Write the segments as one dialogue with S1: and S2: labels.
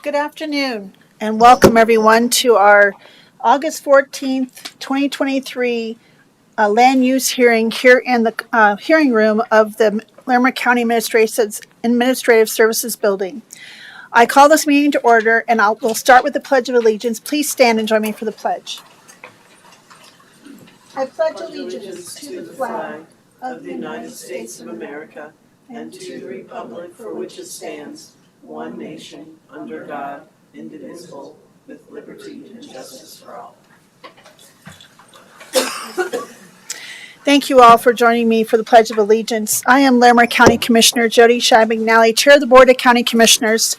S1: Good afternoon, and welcome everyone to our August 14th, 2023 land use hearing here in the hearing room of the Larimer County Administrative Services Building. I call this meeting to order, and we'll start with the Pledge of Allegiance. Please stand and join me for the pledge. I pledge allegiance to the flag of the United States of America and to the republic for which it stands, one nation, under God, indivisible, with liberty and justice for all. Thank you all for joining me for the Pledge of Allegiance. I am Larimer County Commissioner Jody Scheib-McNally, Chair of the Board of County Commissioners.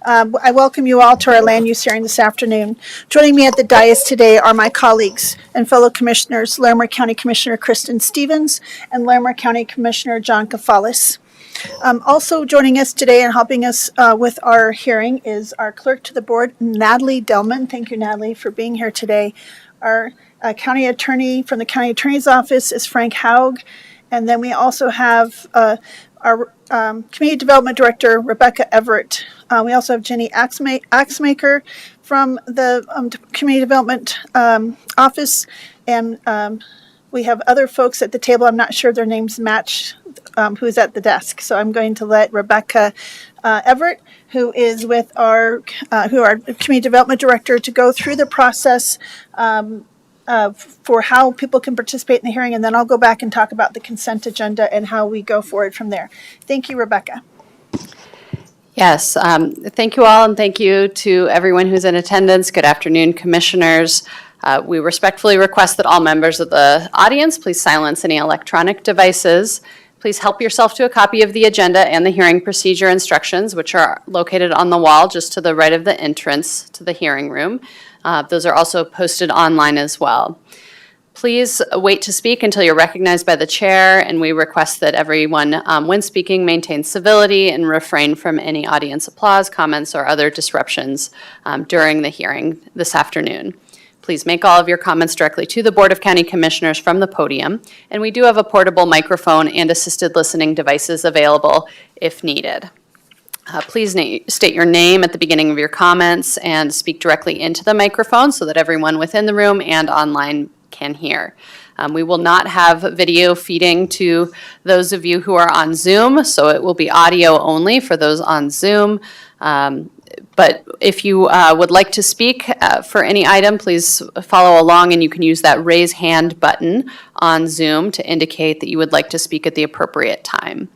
S1: I welcome you all to our land use hearing this afternoon. Joining me at the dais today are my colleagues and fellow commissioners, Larimer County Commissioner Kristen Stevens and Larimer County Commissioner John Kafalis. Also joining us today and helping us with our hearing is our clerk to the board, Natalie Delman. Thank you, Natalie, for being here today. Our county attorney from the county attorney's office is Frank Haug. And then we also have our community development director, Rebecca Everett. We also have Jenny Axmaker from the community development office. And we have other folks at the table. I'm not sure their names match who's at the desk. So I'm going to let Rebecca Everett, who is with our community development director, to go through the process for how people can participate in the hearing, and then I'll go back and talk about the consent agenda and how we go forward from there. Thank you, Rebecca.
S2: Yes, thank you all, and thank you to everyone who's in attendance. Good afternoon, commissioners. We respectfully request that all members of the audience please silence any electronic devices. Please help yourself to a copy of the agenda and the hearing procedure instructions, which are located on the wall just to the right of the entrance to the hearing room. Those are also posted online as well. Please wait to speak until you're recognized by the chair, and we request that everyone, when speaking, maintain civility and refrain from any audience applause, comments, or other disruptions during the hearing this afternoon. Please make all of your comments directly to the Board of County Commissioners from the podium, and we do have a portable microphone and assisted listening devices available if needed. Please state your name at the beginning of your comments and speak directly into the microphone so that everyone within the room and online can hear. We will not have video feeding to those of you who are on Zoom, so it will be audio only for those on Zoom. But if you would like to speak for any item, please follow along, and you can use that raise hand button on Zoom to indicate that you would like to speak at the appropriate time.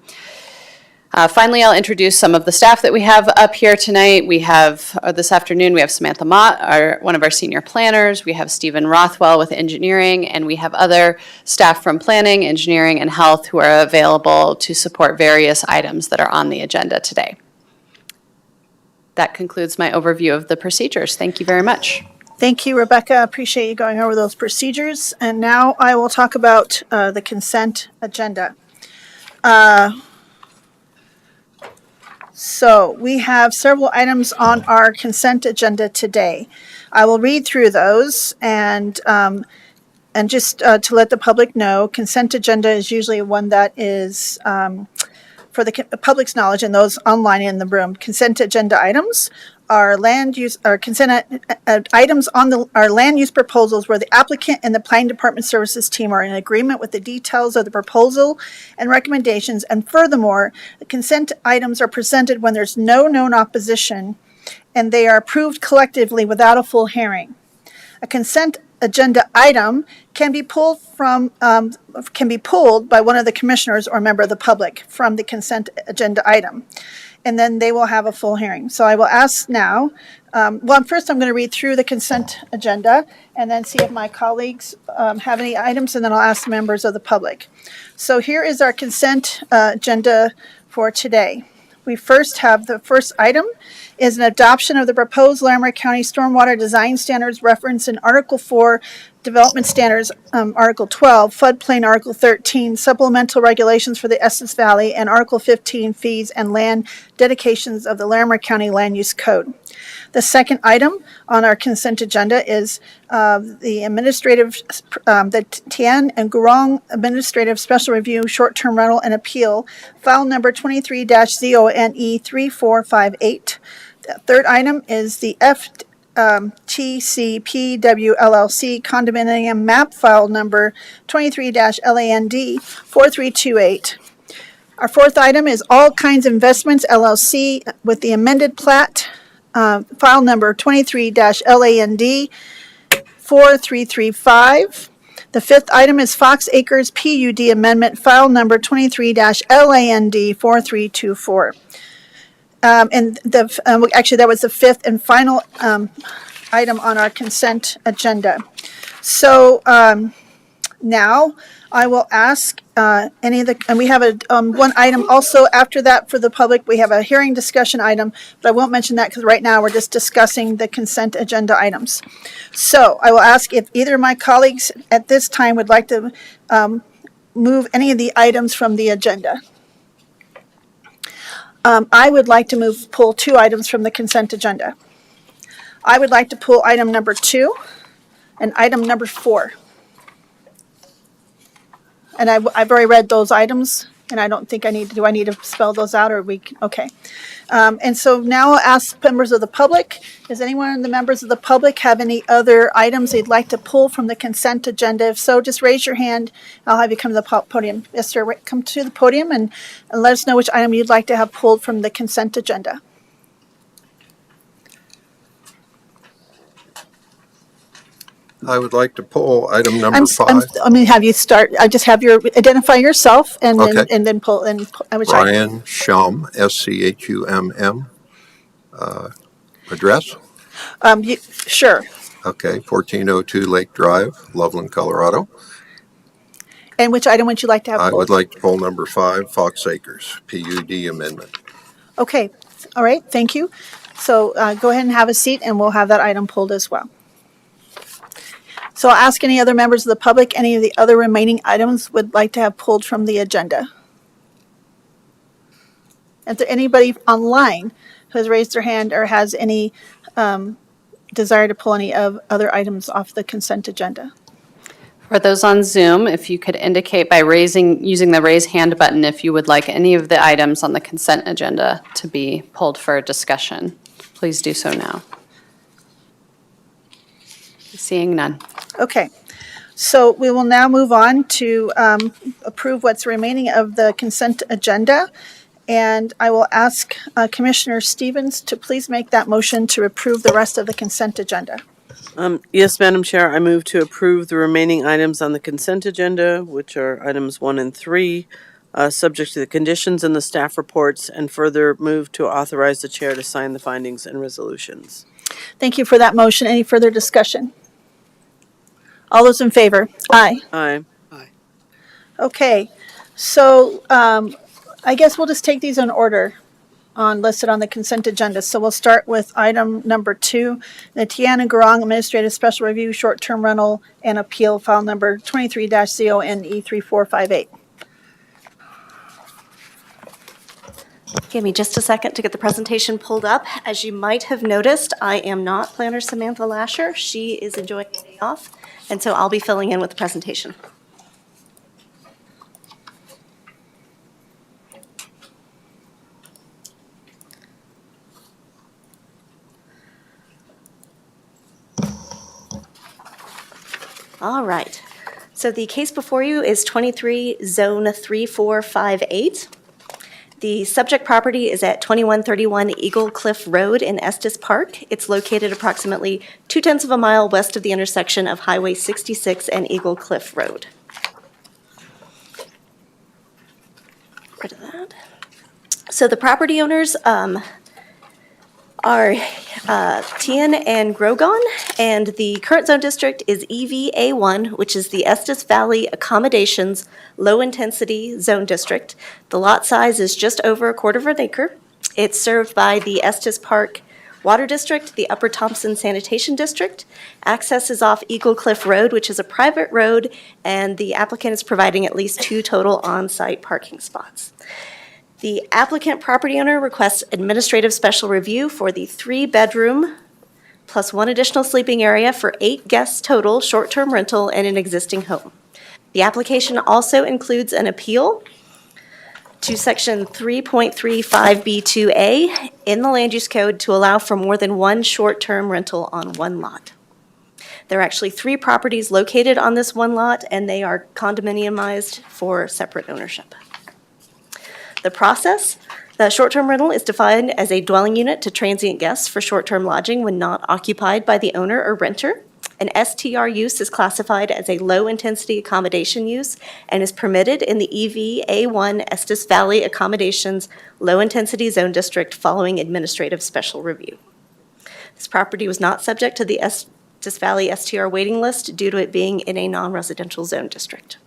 S2: Finally, I'll introduce some of the staff that we have up here tonight. We have, this afternoon, we have Samantha Mott, one of our senior planners. We have Stephen Rothwell with engineering, and we have other staff from planning, engineering, and health who are available to support various items that are on the agenda today. That concludes my overview of the procedures. Thank you very much.
S1: Thank you, Rebecca. Appreciate you going over those procedures. And now I will talk about the consent agenda. So we have several items on our consent agenda today. I will read through those and just to let the public know, consent agenda is usually one that is for the public's knowledge and those online in the room. Consent agenda items are consent items on our land use proposals where the applicant and the planning department services team are in agreement with the details of the proposal and recommendations. And furthermore, the consent items are presented when there's no known opposition and they are approved collectively without a full hearing. A consent agenda item can be pulled by one of the commissioners or a member of the public from the consent agenda item, and then they will have a full hearing. So I will ask now, first I'm going to read through the consent agenda and then see if my colleagues have any items, and then I'll ask members of the public. So here is our consent agenda for today. We first have the first item is an adoption of the proposed Larimer County Stormwater Design Standards referenced in Article 4, Development Standards, Article 12, Floodplain, Article 13, Supplemental Regulations for the Estes Valley, and Article 15, Fees and Land Dedications of the Larimer County Land Use Code. The second item on our consent agenda is the Tian and Gurong Administrative Special Review Short-Term Rental and Appeal, file number 23-ZONE 3458. The third item is the FTCPW LLC condominium map file number 23-LAND 4328. Our fourth item is All Kinds Investments LLC with the amended plat, file number 23-LAND 4335. The fifth item is Fox Acres PUD Amendment, file number 23-LAND 4324. Actually, that was the fifth and final item on our consent agenda. So now I will ask any of the, and we have a one item also after that for the public. We have a hearing discussion item, but I won't mention that because right now we're just discussing the consent agenda items. So I will ask if either of my colleagues at this time would like to move any of the items from the agenda. I would like to pull two items from the consent agenda. I would like to pull item number 2 and item number 4. And I've already read those items, and I don't think I need to spell those out, or okay. And so now I'll ask members of the public, does anyone in the members of the public have any other items they'd like to pull from the consent agenda? If so, just raise your hand. I'll have you come to the podium. Yes, sir, come to the podium and let us know which item you'd like to have pulled from the consent agenda.
S3: I would like to pull item number 5.
S1: Have you start, I just have your, identify yourself and then,
S3: Okay.
S1: and then pull, and which item?
S3: Brian Schum, SCHUMM. Address?
S1: Sure.
S3: Okay, 1402 Lake Drive, Loveland, Colorado.
S1: And which item would you like to have
S3: I
S1: pulled?
S3: would like to pull number 5, Fox Acres, PUD amendment.
S1: Okay, all right, thank you. So go ahead and have a seat, and we'll have that item pulled as well. So I'll ask any other members of the public, any of the other remaining items would like to have pulled from the agenda. Is there anybody online who has raised their hand or has any desire to pull any of other items off the consent agenda?
S2: For those on Zoom, if you could indicate by using the raise hand button if you would like any of the items on the consent agenda to be pulled for discussion, please do so now. Seeing none.
S1: Okay, so we will now move on to approve what's remaining of the consent agenda. And I will ask Commissioner Stevens to please make that motion to approve the rest of the consent agenda.
S4: Yes, Madam Chair, I move to approve the remaining items on the consent agenda, which are items 1 and 3, subject to the conditions in the staff reports, and further move to authorize the chair to sign the findings and resolutions.
S1: Thank you for that motion. Any further discussion? All those in favor? Aye.
S4: Aye.
S1: Okay, so I guess we'll just take these in order listed on the consent agenda. So we'll start with item number 2, the Tiana Garang Administrative Special Review Short-Term Rental and Appeal, file number 23-CONE3458.
S5: Give me just a second to get the presentation pulled up. As you might have noticed, I am not Planner Samantha Lasher. She is enjoying a day off, and so I'll be filling in with the presentation. All right. So the case before you is 23 Zone 3458. The subject property is at 2131 Eagle Cliff Road in Estes Park. It's located approximately 0.2 of a mile west of the intersection of Highway 66 and Eagle Cliff Road. Rid of that. So the property owners are Tian and Grogon, and the current zone district is EVA1, which is the Estes Valley Accommodations Low Intensity Zone District. The lot size is just over 1/4 acre. It's served by the Estes Park Water District, the Upper Thompson Sanitation District. Access is off Eagle Cliff Road, which is a private road, and the applicant is providing at least 2 total on-site parking spots. The applicant property owner requests administrative special review for the 3-bedroom plus 1 additional sleeping area for 8 guests total, short-term rental in an existing home. The application also includes an appeal to Section 3.35B2A in the Land Use Code to allow for more than one short-term rental on one lot. There are actually 3 properties located on this one lot, and they are condominiumized for separate ownership. The process: the short-term rental is defined as a dwelling unit to transient guests for short-term lodging when not occupied by the owner or renter. An STR use is classified as a low-intensity accommodation use and is permitted in the EV-A1 Estes Valley Accommodations Low-Intensity Zone District following administrative special review. This property was not subject to the Estes Valley STR waiting list due to it being in a non-residential zone district.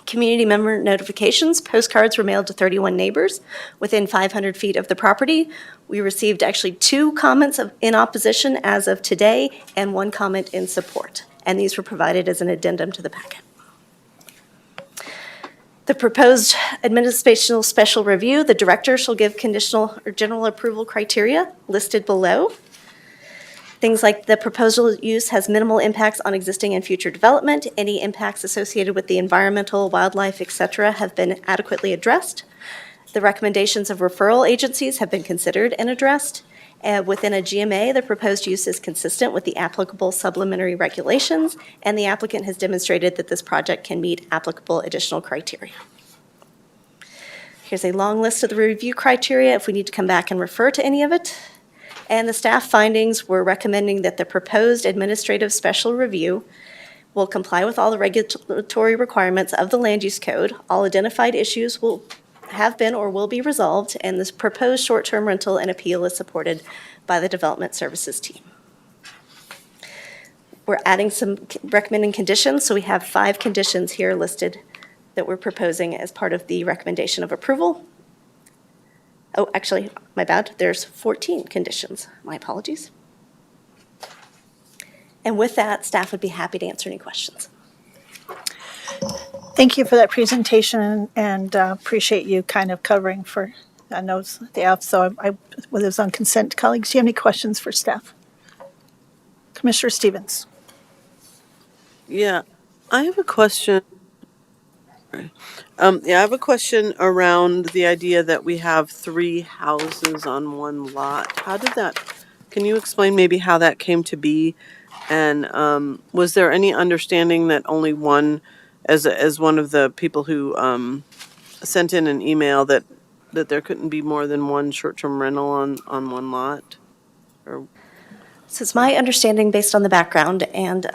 S5: Community member notifications. Postcards were mailed to 31 neighbors within 500 feet of the property. We received actually 2 comments in opposition as of today and 1 comment in support, and these were provided as an addendum to the packet. The proposed administrative special review, the director shall give conditional or general approval criteria listed below. Things like the proposal use has minimal impacts on existing and future development. Any impacts associated with the environmental, wildlife, et cetera, have been adequately addressed. The recommendations of referral agencies have been considered and addressed. Within a GMA, the proposed use is consistent with the applicable supplementary regulations, and the applicant has demonstrated that this project can meet applicable additional criteria. Here's a long list of the review criteria if we need to come back and refer to any of it. And the staff findings were recommending that the proposed administrative special review will comply with all the regulatory requirements of the Land Use Code. All identified issues will have been or will be resolved, and this proposed short-term rental and appeal is supported by the Development Services team. We're adding some recommending conditions, so we have 5 conditions here listed that we're proposing as part of the recommendation of approval. Oh, actually, my bad, there's 14 conditions. My apologies. And with that, staff would be happy to answer any questions.
S1: Thank you for that presentation and appreciate you kind of covering for, I know it's the F, so I was on consent. Colleagues, do you have any questions for staff? Commissioner Stevens.
S4: Yeah, I have a question. I have a question around the idea that we have 3 houses on one lot. How did that, can you explain maybe how that came to be? And was there any understanding that only one, as one of the people who sent in an email, that there couldn't be more than one short-term rental on one lot? Or
S5: So it's my understanding, based on the background, and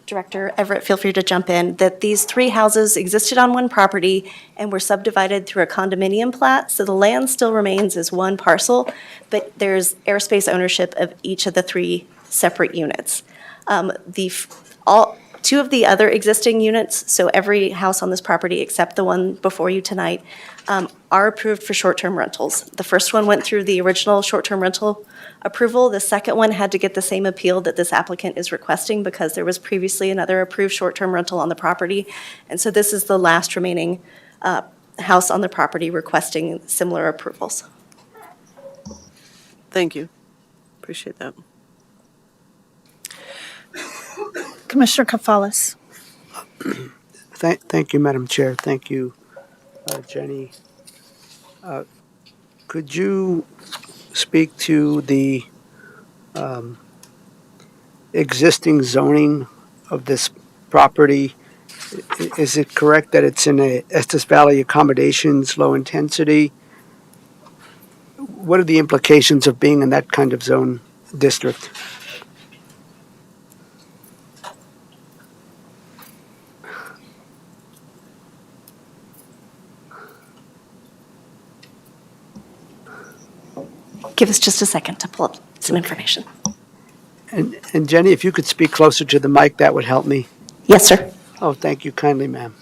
S5: Director Everett, feel free to jump in, that these 3 houses existed on one property and were subdivided through a condominium plat. So the land still remains as one parcel, but there's airspace ownership of each of the 3 separate units. 2 of the other existing units, so every house on this property except the one before you tonight, are approved for short-term rentals. The first one went through the original short-term rental approval. The second one had to get the same appeal that this applicant is requesting because there was previously another approved short-term rental on the property. And so this is the last remaining house on the property requesting similar approvals.
S4: Thank you. Appreciate that.
S1: Commissioner Kafalis.
S6: Thank you, Madam Chair. Thank you, Jenny. Could you speak to the existing zoning of this property? Is it correct that it's in a Estes Valley Accommodations low intensity? What are the implications of being in that kind of zone district?
S5: Give us just a second to pull up some information.
S6: And Jenny, if you could speak closer to the mic, that would help me.
S5: Yes, sir.
S6: Oh, thank you kindly, ma'am.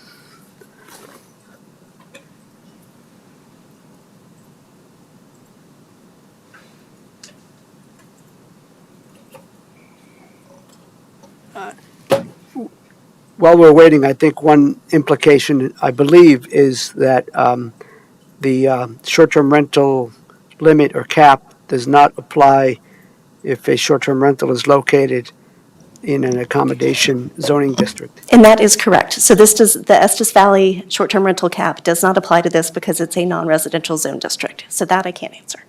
S6: While we're waiting, I think one implication, I believe, is that the short-term rental limit or cap does not apply if a short-term rental is located in an accommodation zoning district?
S5: And that is correct. So the Estes Valley short-term rental cap does not apply to this because it's a non-residential zone district. So that I can't answer.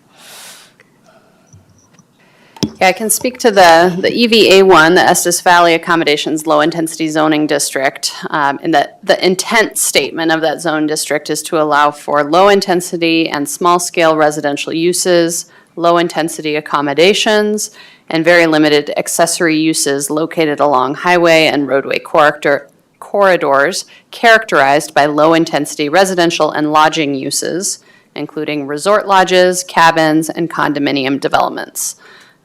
S2: Yeah, I can speak to the EVA1, the Estes Valley Accommodations Low Intensity Zoning District. And the intent statement of that zone district is to allow for low intensity and small scale residential uses, low intensity accommodations, and very limited accessory uses located along highway and roadway corridors characterized by low intensity residential and lodging uses, including resort lodges, cabins, and condominium developments.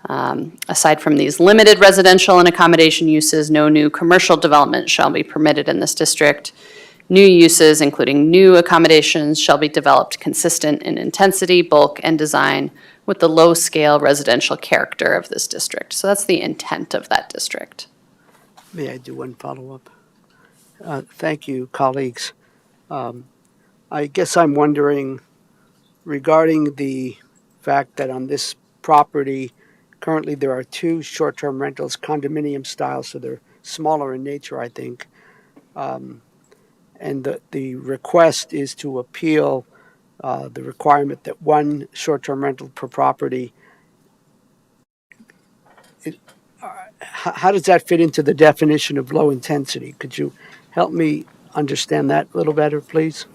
S2: Aside from these limited residential and accommodation uses, no new commercial development shall be permitted in this district. New uses, including new accommodations, shall be developed consistent in intensity, bulk, and design with the low-scale residential character of this district. So that's the intent of that district.
S6: May I do one follow-up? Thank you, colleagues. I guess I'm wondering regarding the fact that on this property, currently there are two short-term rentals, condominium style, so they're smaller in nature, I think. And the request is to appeal the requirement that one short-term rental per property. How does that fit into the definition of low intensity? Could you help me understand that a little better, please?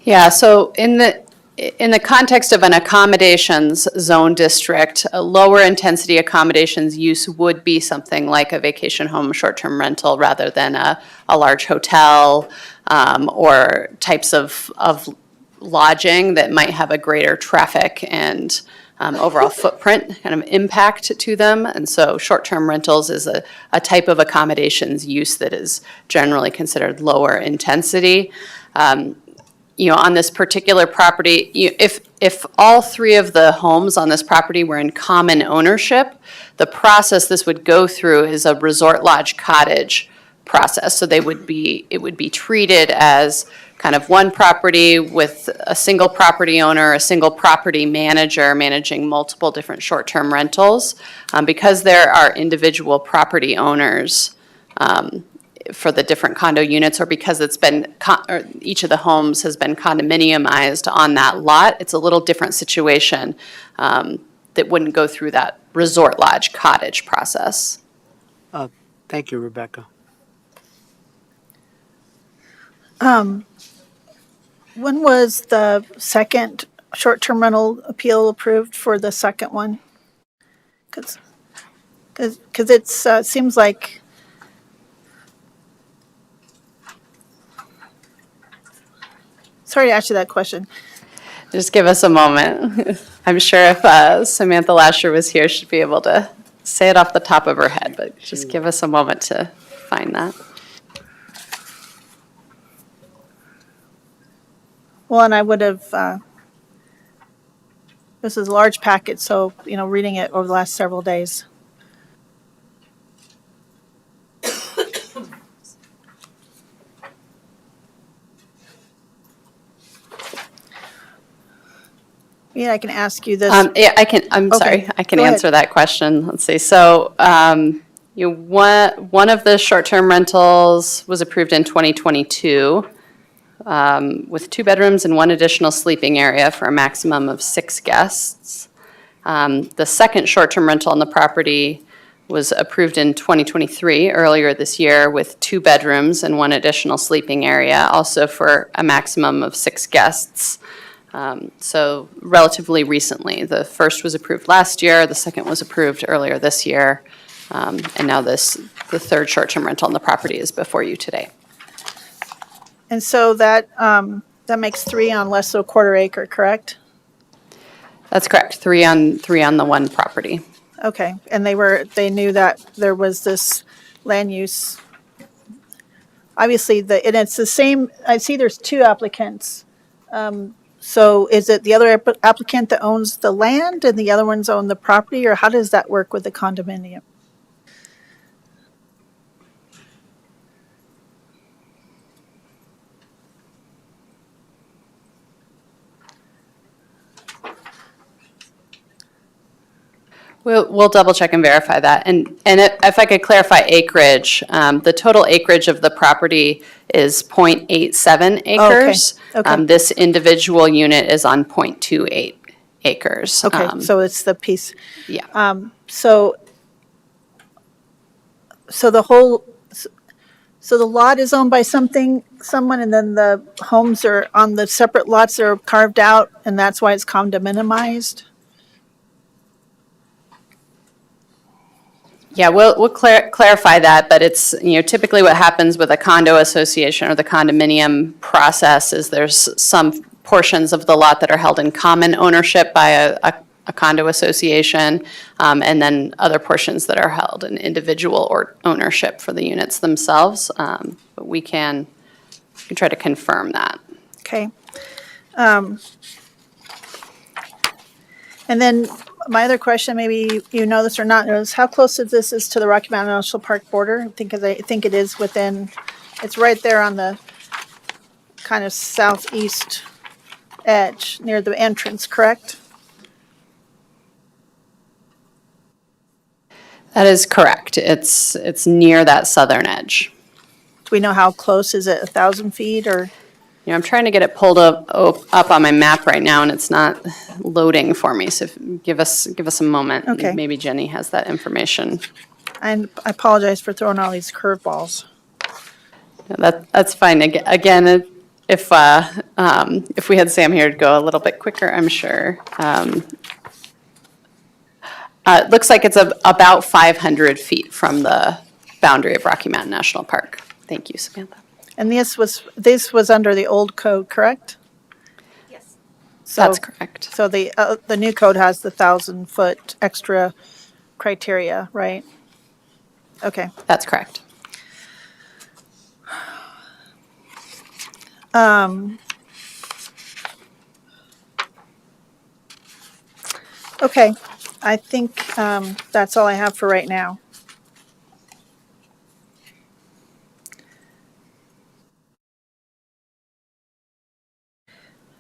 S2: Yeah, so in the context of an accommodations zone district, a lower intensity accommodations use would be something like a vacation home short-term rental rather than a large hotel or types of lodging that might have a greater traffic and overall footprint kind of impact to them. And so short-term rentals is a type of accommodations use that is generally considered lower intensity. On this particular property, if all three of the homes on this property were in common ownership, the process this would go through is a resort lodge cottage process. So it would be treated as kind of one property with a single property owner, a single property manager managing multiple different short-term rentals. Because there are individual property owners, for the different condo units, or because it's been, or each of the homes has been condominiumized on that lot, it's a little different situation that wouldn't go through that resort lodge cottage process.
S6: Thank you, Rebecca.
S1: When was the second short-term rental appeal approved for the second one? Because it seems like, sorry to ask you that question.
S2: Just give us a moment. I'm sure if Samantha Lasher was here, she'd be able to say it off the top of her head, but just give us a moment to find that.
S1: Well, and I would have, this is a large packet, so, reading it over the last several days. Yeah, I can ask you this.
S2: Yeah, I'm
S1: Okay,
S2: sorry, I can
S1: go ahead.
S2: answer that question. Let's see. So, one of the short-term rentals was approved in 2022 with 2 bedrooms and 1 additional sleeping area for a maximum of 6 guests. The second short-term rental on the property was approved in 2023, earlier this year, with 2 bedrooms and 1 additional sleeping area, also for a maximum of 6 guests. So relatively recently. The first was approved last year, the second was approved earlier this year, and now the third short-term rental on the property is before you today.
S1: And so that makes 3 on less than a quarter acre, correct?
S2: That's correct, 3 on the one property.
S1: Okay, and they knew that there was this land use. Obviously, and it's the same, I see there's 2 applicants. So is it the other applicant that owns the land and the other ones own the property, or how does that work with the condominium?
S2: We'll double check and verify that. And if I could clarify acreage, the total acreage of the property is 0.87 acres.
S1: okay.
S2: This individual unit is on 0.28 acres.
S1: Okay, so it's the piece.
S2: Yeah.
S1: So the whole, so the lot is owned by someone, and then the homes are on the separate lots that are carved out, and that's why it's condominiumized?
S2: Yeah, we'll clarify that, but it's, typically what happens with a condo association or the condominium process is there's some portions of the lot that are held in common ownership by a condo association, and then other portions that are held in individual or ownership for the units themselves. But we can try to confirm that.
S1: Okay. And then my other question, maybe you know this or not, is how close is this to the Rocky Mountain National Park border? I think it is within, it's right there on the kind of southeast edge near the entrance, correct?
S2: That is correct. It's near that southern edge.
S1: Do we know how close? Is it 1,000 feet or?
S2: I'm trying to get it pulled up on my map right now, and it's not loading for me. So give us a moment.
S1: Okay.
S2: Maybe Jenny has that information.
S1: And I apologize for throwing all these curveballs.
S2: That's fine. Again, if we had Sam here, it'd go a little bit quicker, I'm sure. It looks like it's about 500 feet from the boundary of Rocky Mountain National Park. Thank you, Samantha.
S1: And this was under the old code, correct?
S5: Yes.
S2: That's correct.
S1: So the new code has the 1,000-foot extra criteria, right? Okay.
S2: That's correct.
S1: Okay, I think that's all I have for right now.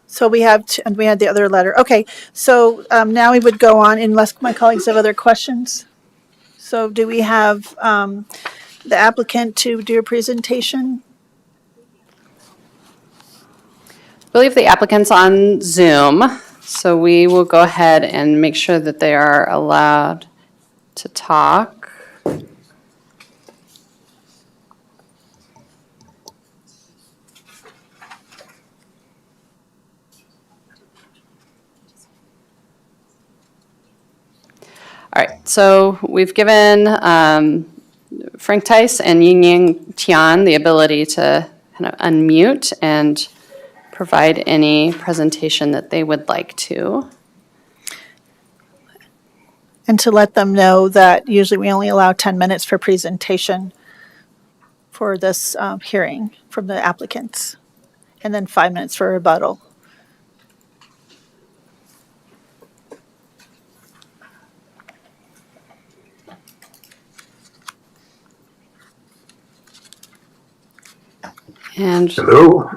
S1: So we have, and we had the other letter. Okay, so now we would go on unless my colleagues have other questions. So do we have the applicant to do a presentation?
S2: I believe the applicant's on Zoom, so we will go ahead and make sure that they are allowed to talk. All right, so we've given Frank Tice and Yingying Tian the ability to kind of unmute and provide any presentation that they would like to.
S1: And to let them know that usually we only allow 10 minutes for presentation for this hearing from the applicants, and then 5 minutes for rebuttal.
S2: And
S7: Hello?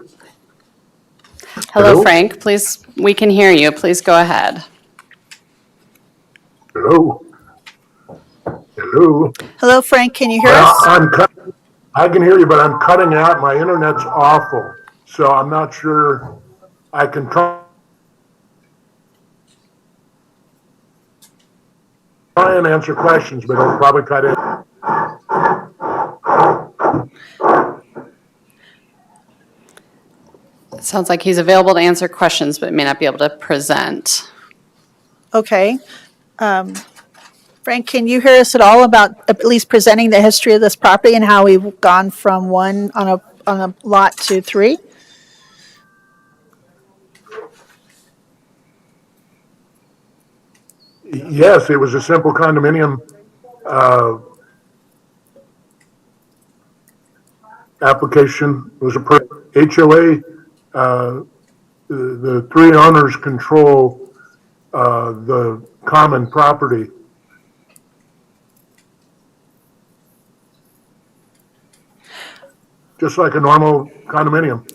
S2: hello,
S7: Hello?
S2: Frank, please, we can hear you. Please go ahead.
S7: Hello? Hello?
S1: Hello, Frank, can you hear
S7: Well,
S1: us?
S7: I can hear you, but I'm cutting out. My internet's awful. So I'm not sure I can try and answer questions, but I'll probably cut in.
S2: It sounds like he's available to answer questions, but may not be able to present.
S1: Okay. Frank, can you hear us at all about at least presenting the history of this property and how we've gone from one on a lot to three?
S7: Yes, it was a simple condominium application. It was a HOA. The three owners control the common property. Just like a normal condominium.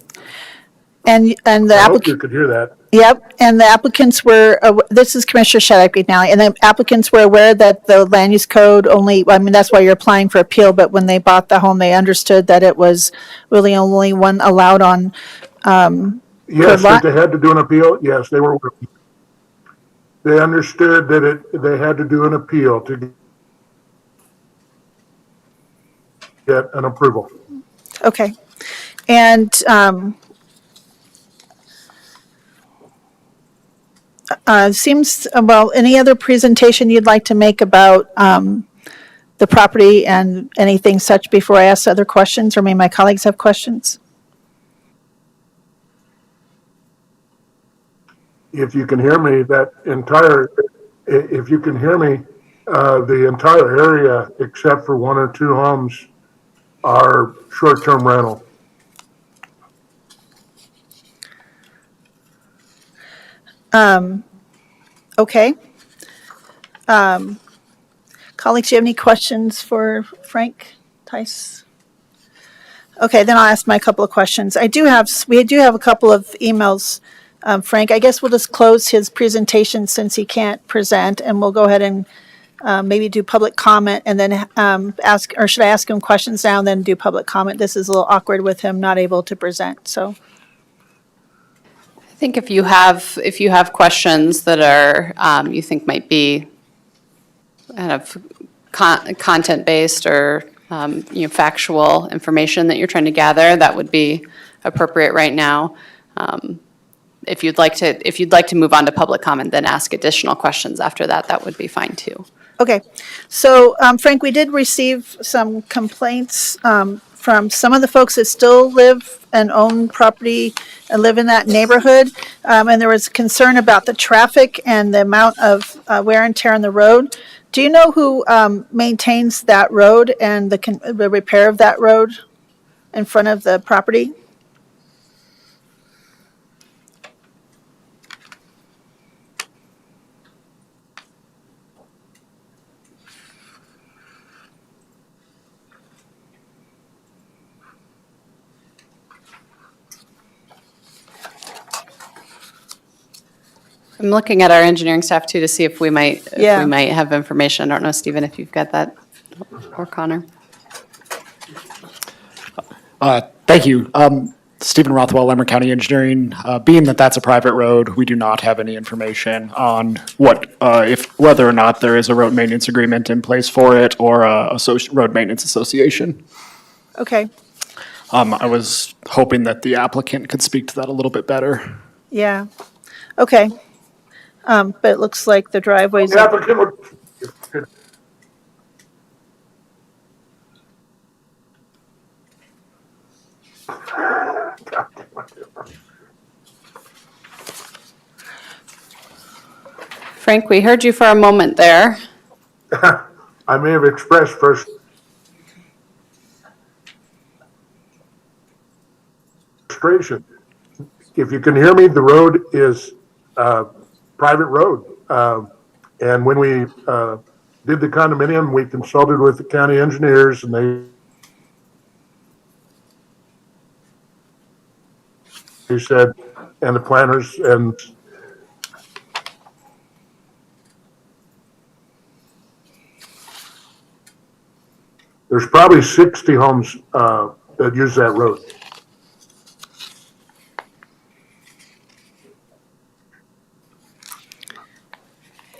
S1: And the
S7: I hope
S1: applicant.
S7: you could hear that.
S1: Yep, and the applicants were, this is Commissioner Shadegg McNally, and the applicants were aware that the land use code only, I mean, that's why you're applying for appeal, but when they bought the home, they understood that it was really only one allowed on,
S7: Yes,
S1: lot?
S7: that they had to do an appeal. Yes, they were. They understood that they had to do an appeal to get an approval.
S1: Okay. And, seems, well, any other presentation you'd like to make about, the property and anything such before I ask other questions, or may my colleagues have questions?
S7: If you can hear me, if you can hear me, the entire area, except for one or two homes, are short-term rental.
S1: Okay. Colleagues, do you have any questions for Frank Tice? Okay, then I'll ask my couple of questions. We do have a couple of emails. Frank, I guess we'll just close his presentation since he can't present, and we'll go ahead and maybe do public comment and then should I ask him questions now and then do public comment? This is a little awkward with him not able to present, so.
S2: I think if you have questions that are, you think might be kind of content-based or, factual information that you're trying to gather, that would be appropriate right now. If you'd like to move on to public comment, then ask additional questions after that, that would be fine too.
S1: Okay, so Frank, we did receive some complaints from some of the folks that still live and own property and live in that neighborhood. And there was concern about the traffic and the amount of wear and tear on the road. Do you know who maintains that road and the repair of that road in front of the property?
S2: I'm looking at our engineering staff too to see if we might
S1: Yeah.
S2: have information. I don't know, Stephen, if you've got that, or Connor.
S8: Thank you. Stephen Rothwell, Lemmer County Engineering. Being that that's a private road, we do not have any information on whether or not there is a road maintenance agreement in place for it or a road maintenance association.
S1: Okay,
S8: I was hoping that the applicant could speak to that a little bit better.
S1: yeah, okay. But it looks like the driveways.
S7: The applicant would.
S2: Frank, we heard you for a moment there.
S7: I may have expressed frustration. If you can hear me, the road is private road. And when we did the condominium, we consulted with the county engineers and they said, and the planners, and there's probably 60 homes that use that road.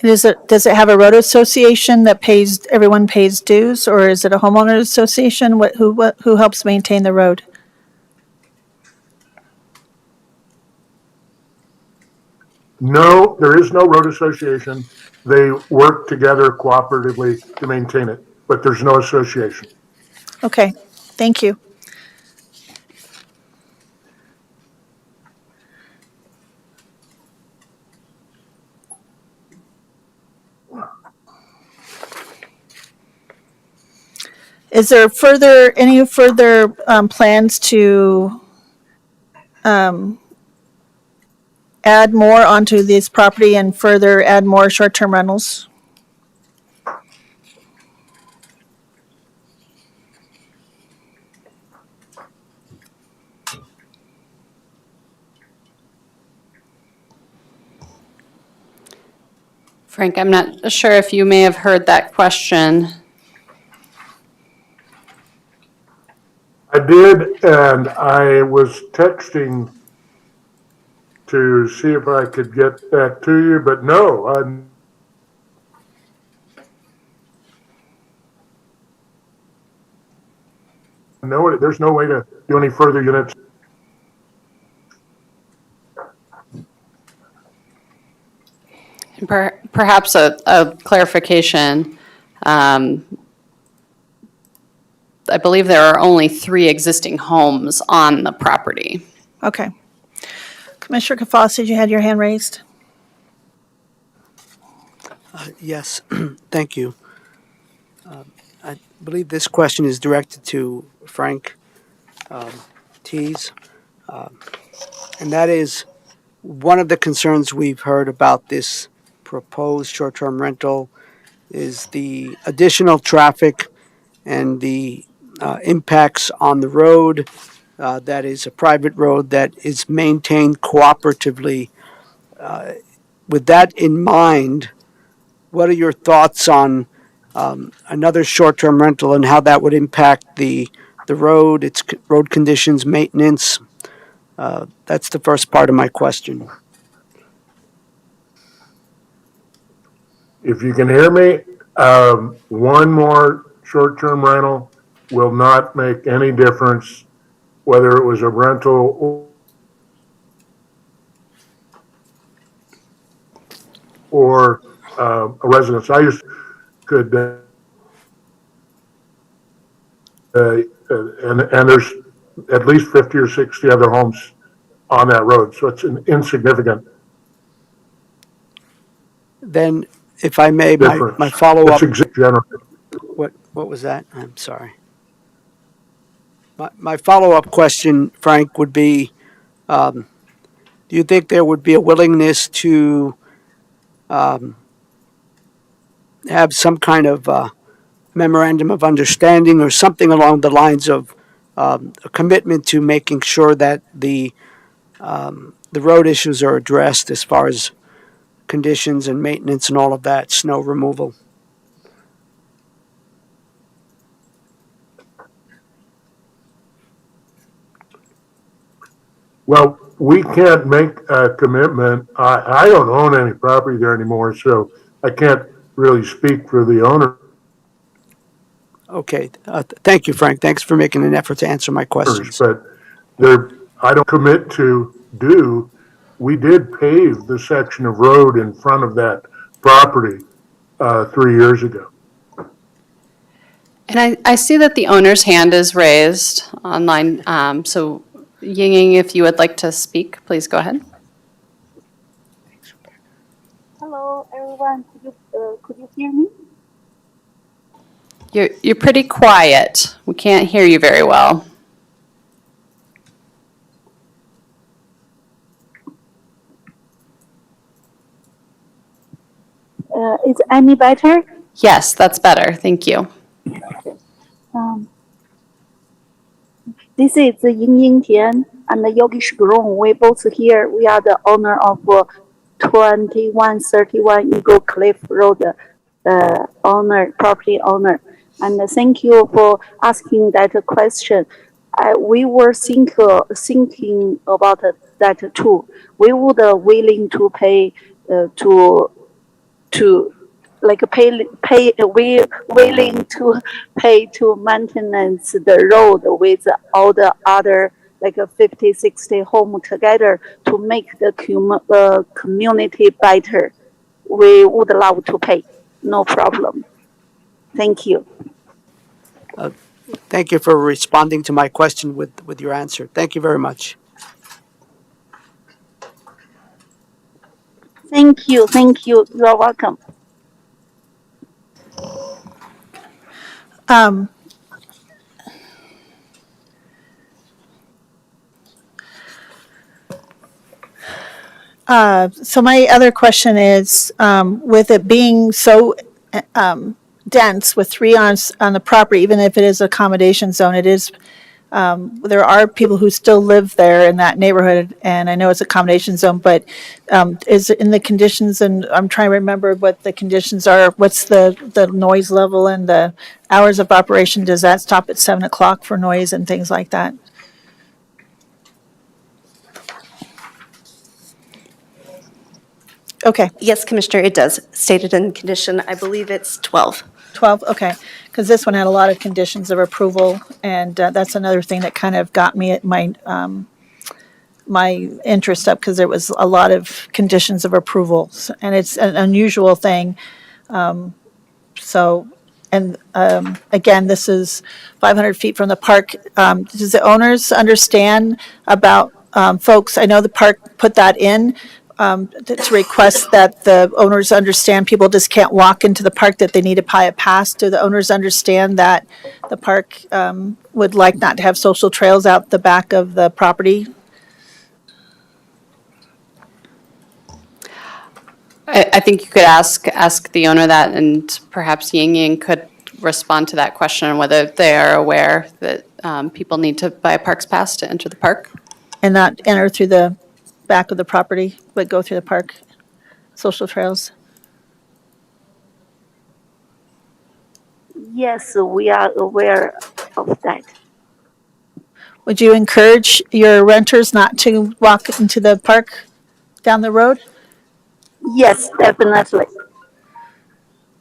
S1: Does it have a road association that everyone pays dues, or is it a homeowners association? Who helps maintain the road?
S7: No, there is no road association. They work together cooperatively to maintain it, but there's no association.
S1: Okay, thank you. Is there any further plans to add more onto this property and further add more short-term rentals?
S2: Frank, I'm not sure if you may have heard that question.
S7: I did, and I was texting to see if I could get that to you, but no, there's no way to do any further units.
S2: Perhaps a clarification. I believe there are only 3 existing homes on the property.
S1: Okay. Commissioner Kafasi, you had your hand raised?
S6: Yes, thank you. I believe this question is directed to Frank Tees. And that is, one of the concerns we've heard about this proposed short-term rental is the additional traffic and the impacts on the road. That is a private road that is maintained cooperatively. With that in mind, what are your thoughts on another short-term rental and how that would impact the road, its road conditions, maintenance? That's the first part of my question.
S7: If you can hear me, one more short-term rental will not make any difference whether it was a rental or a residence. I could, and there's at least 50 or 60 other homes on that road, so it's an insignificant
S6: Then, if I may,
S7: difference.
S6: my follow-up.
S7: It's general.
S6: What was that? I'm sorry. My follow-up question, Frank, would be, do you think there would be a willingness to have some kind of memorandum of understanding or something along the lines of a commitment to making sure that the road issues are addressed as far as conditions and maintenance and all of that, snow removal?
S7: Well, we can't make a commitment. I don't own any property there anymore, so I can't really speak for the owner.
S6: Okay, thank you, Frank. Thanks for making an effort to answer my questions.
S7: But I don't commit to do. We did pave the section of road in front of that property 3 years ago.
S2: And I see that the owner's hand is raised online. So Ying, if you would like to speak, please go ahead.
S9: Hello, everyone. Could you hear me?
S2: You're pretty quiet. We can't hear you very well.
S9: Is any better?
S2: Yes, that's better. Thank you.
S9: This is Ying Tian and Yogesh Gurung. We both here. We are the owner of 2131 Eagle Cliff Road, property owner. And thank you for asking that question. We were thinking about that too. We would willing to pay we willing to pay to maintenance the road with all the other 50, 60 home together to make the community better. We would love to pay, no problem. Thank you.
S6: Thank you for responding to my question with your answer. Thank you very much.
S9: Thank you. You are welcome.
S1: So my other question is, with it being so dense with 3 on the property, even if it is accommodation zone, it is there are people who still live there in that neighborhood, and I know it's accommodation zone, but is it in the conditions, and I'm trying to remember what the conditions are, what's the noise level and the hours of operation? Does that stop at 7 o'clock for noise and things like that? Okay.
S5: Yes, Commissioner, it does. Stated in condition, I believe it's 12.
S1: 12, okay, because this one had a lot of conditions of approval, and that's another thing that kind of got me at my interest up, because there was a lot of conditions of approval, and it's an unusual thing. So, and again, this is 500 feet from the park. Does the owners understand about folks, I know the park put that in, to request that the owners understand people just can't walk into the park, that they need to buy a pass. Do the owners understand that the park would like not to have social trails out the back of the property?
S2: I think you could ask the owner that, and perhaps Ying Ying could respond to that question on whether they are aware that people need to buy a parks pass to enter the park.
S1: And not enter through the back of the property, but go through the park, social trails?
S9: Yes, we are aware of that.
S1: Would you encourage your renters not to walk into the park down the road?
S9: Yes, definitely.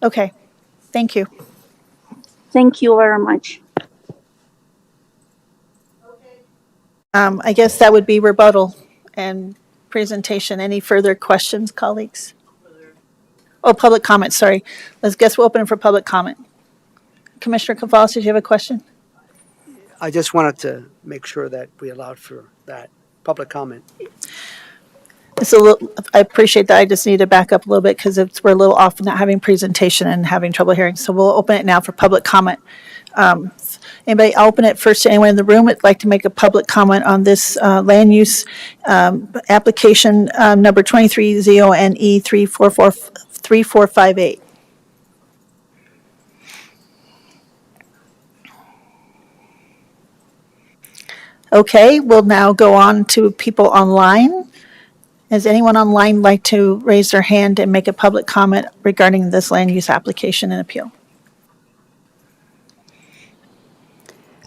S1: Okay, thank you.
S9: Thank you very much.
S1: I guess that would be rebuttal and presentation. Any further questions, colleagues? Oh, public comment, sorry. We'll open it for public comment. Commissioner Gonzalez, did you have a question?
S6: I just wanted to make sure that we allowed for that public comment.
S1: I appreciate that. I just need to back up a little bit because we're a little off not having presentation and having trouble hearing. So we'll open it now for public comment. Anybody, I'll open it first to anyone in the room that'd like to make a public comment on this land use application number 23 ZONE 3458. Okay, we'll now go on to people online. Does anyone online like to raise their hand and make a public comment regarding this land use application and appeal?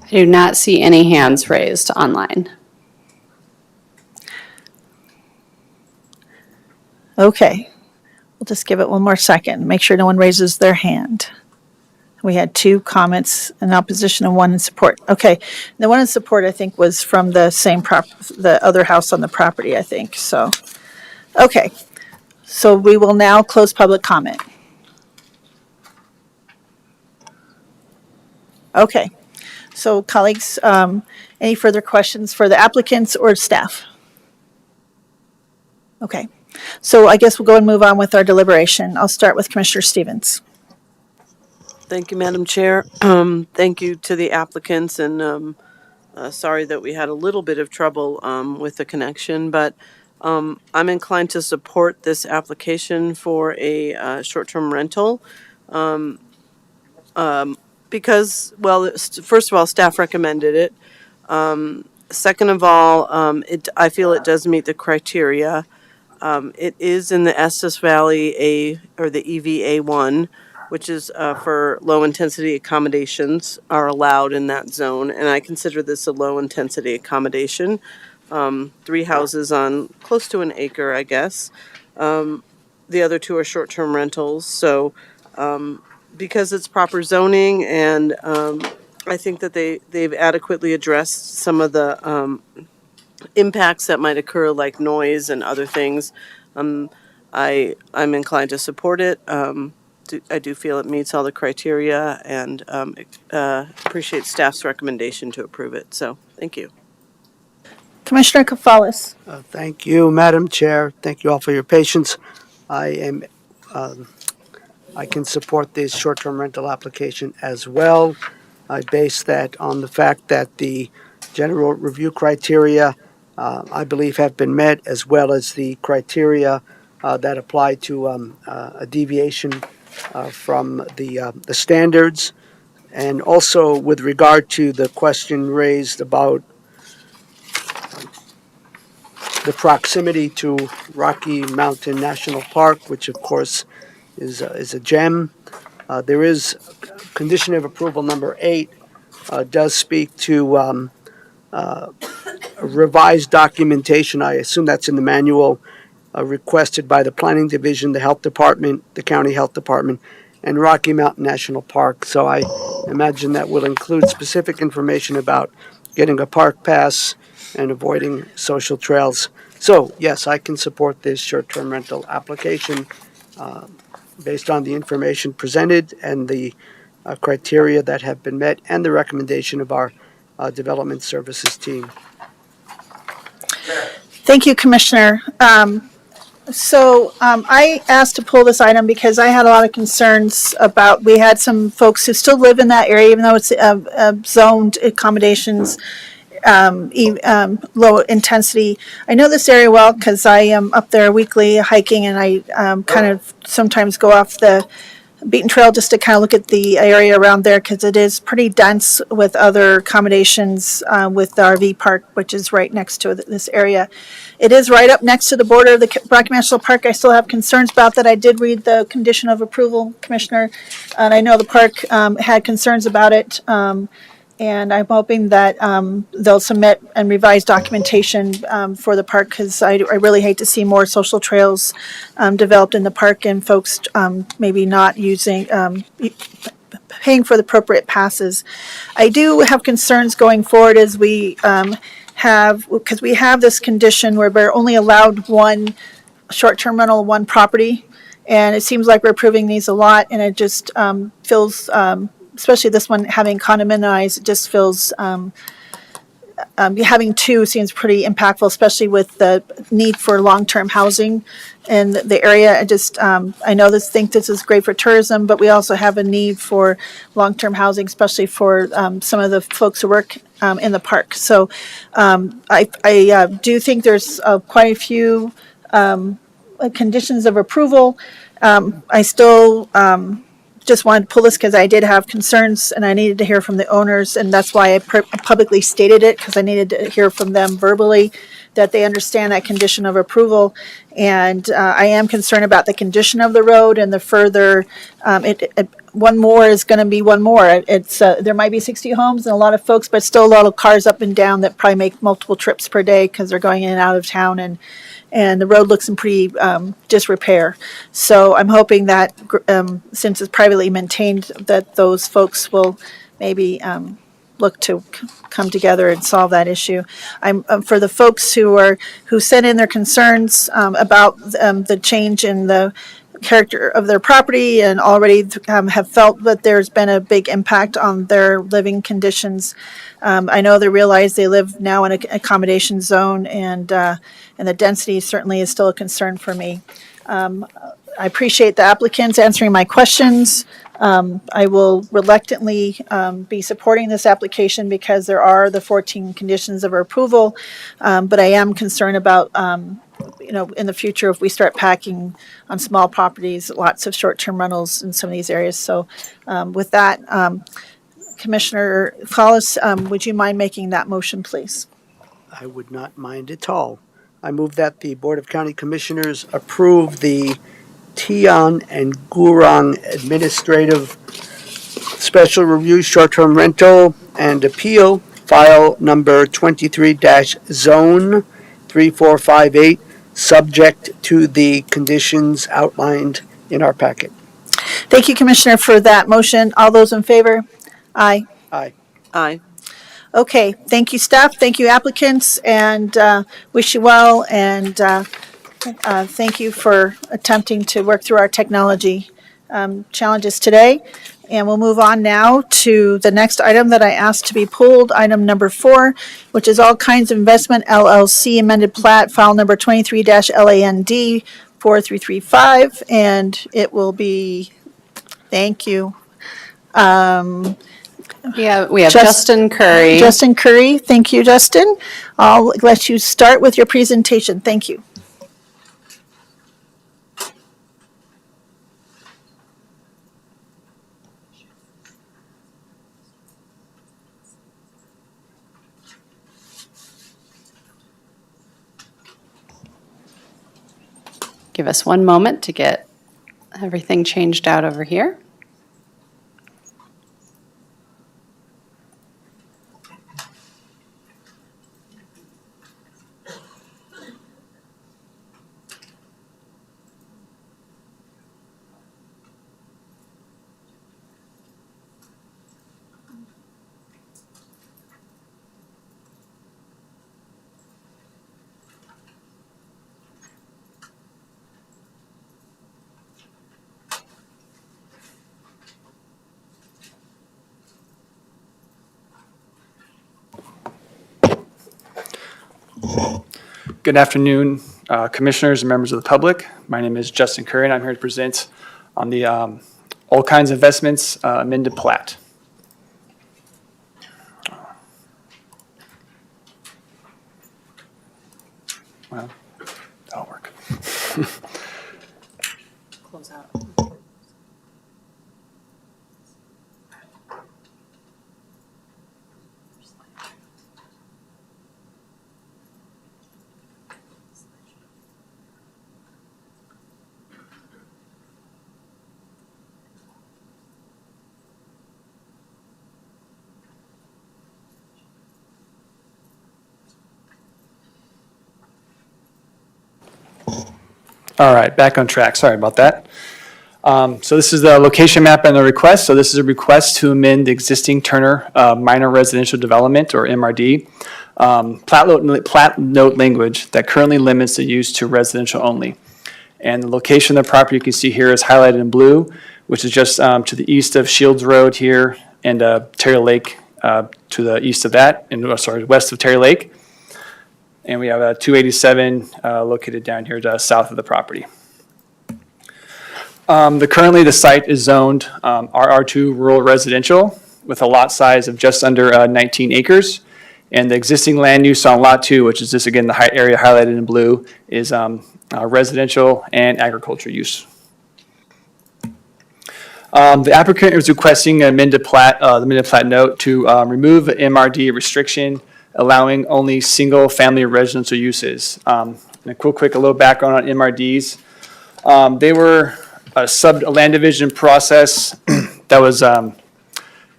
S2: I do not see any hands raised online.
S1: Okay, we'll just give it one more second, make sure no one raises their hand. We had 2 comments in opposition and 1 in support. Okay, the 1 in support, I think, was from the the other house on the property, I think, so. Okay, so we will now close public comment. Okay, so colleagues, any further questions for the applicants or staff? Okay, so I guess we'll go and move on with our deliberation. I'll start with Commissioner Stevens.
S4: Thank you, Madam Chair. Thank you to the applicants, and sorry that we had a little bit of trouble with the connection, but I'm inclined to support this application for a short-term rental because, well, first of all, staff recommended it. Second of all, I feel it does meet the criteria. It is in the Estes Valley or the EVA1, which is for low-intensity accommodations are allowed in that zone, and I consider this a low-intensity accommodation. 3 houses on close to an acre, I guess. The other 2 are short-term rentals, so because it's proper zoning, and I think that they've adequately addressed some of the impacts that might occur, like noise and other things. I'm inclined to support it. I do feel it meets all the criteria, and appreciate staff's recommendation to approve it. So, thank you.
S1: Commissioner Kafales.
S6: Thank you, Madam Chair. Thank you all for your patience. I can support this short-term rental application as well. I base that on the fact that the general review criteria, I believe, have been met, as well as the criteria that apply to a deviation from the standards. And also with regard to the question raised about the proximity to Rocky Mountain National Park, which of course is a gem. There is condition of approval number 8 does speak to revised documentation. I assume that's in the manual requested by the Planning Division, the Health Department, the County Health Department, and Rocky Mountain National Park. So I imagine that will include specific information about getting a park pass and avoiding social trails. So yes, I can support this short-term rental application based on the information presented and the criteria that have been met and the recommendation of our development services team.
S1: Thank you, Commissioner. I asked to pull this item because I had a lot of concerns about, we had some folks who still live in that area, even though it's zoned accommodations, low intensity. I know this area well because I am up there weekly hiking, and I kind of sometimes go off the beaten trail just to kind of look at the area around there, because it is pretty dense with other accommodations with the RV park, which is right next to this area. It is right up next to the border of the Rocky National Park. I still have concerns about that. I did read the condition of approval, Commissioner, and I know the park had concerns about it. And I'm hoping that they'll submit and revise documentation for the park, because I really hate to see more social trails developed in the park and folks maybe not using, paying for the appropriate passes. I do have concerns going forward as we because we have this condition where we're only allowed one short-term rental, one property, and it seems like we're approving these a lot, and it just feels especially this one having condominiumized, it just feels having two seems pretty impactful, especially with the need for long-term housing in the area. I know think this is great for tourism, but we also have a need for long-term housing, especially for some of the folks who work in the park. So I do think there's quite a few conditions of approval. I still just wanted to pull this because I did have concerns and I needed to hear from the owners, and that's why I publicly stated it, because I needed to hear from them verbally that they understand that condition of approval. And I am concerned about the condition of the road and the further, one more is going to be one more. There might be 60 homes and a lot of folks, but still a lot of cars up and down that probably make multiple trips per day because they're going in and out of town, and the road looks in pretty disrepair. So I'm hoping that since it's privately maintained, that those folks will maybe look to come together and solve that issue. I'm for the folks who sent in their concerns about the change in the character of their property and already have felt that there's been a big impact on their living conditions. I know they realize they live now in an accommodation zone, and the density certainly is still a concern for me. I appreciate the applicants answering my questions. I will reluctantly be supporting this application because there are the 14 conditions of approval, but I am concerned about in the future, if we start packing on small properties, lots of short-term rentals in some of these areas. So with that, Commissioner Collis, would you mind making that motion, please?
S6: I would not mind at all. I move that the Board of County Commissioners approve the Tian and Gurong Administrative Special Review Short-Term Rental and Appeal, file number 23-Zone 3458, subject to the conditions outlined in our packet.
S1: Thank you, Commissioner, for that motion. All those in favor? Aye.
S6: Aye.
S4: Aye.
S1: Okay, thank you, staff. Thank you, applicants, and wish you well. And thank you for attempting to work through our technology challenges today. And we'll move on now to the next item that I asked to be pulled, item number 4, which is All Kinds of Investment LLC amended plat, file number 23-LAND 4335, and it will be, thank you.
S2: Yeah, we have Justin Curry.
S1: Justin Curry, thank you, Justin. I'll let you start with your presentation. Thank you.
S2: Give us one moment to get everything changed out over here.
S10: Good afternoon, commissioners and members of the public. My name is Justin Curry, and I'm here to present on the All Kinds Investments amended plat. Well, that'll work.
S2: Close out.
S10: All right, back on track. Sorry about that. So this is the location map and the request. So this is a request to amend the existing Turner Minor Residential Development, or MRD, plat note language that currently limits the use to residential only. And the location of the property you can see here is highlighted in blue, which is just to the east of Shields Road here, and Terry Lake to the east of that, and west of Terry Lake. And we have a 287 located down here south of the property. Currently, the site is zoned RR2 rural residential with a lot size of just under 19 acres. And the existing land use on Lot 2, which is this, again, the area highlighted in blue, is residential and agriculture use. The applicant is requesting the amended plat note to remove the MRD restriction, allowing only single-family residential uses. And a little background on MRDs. They were a land division process that was done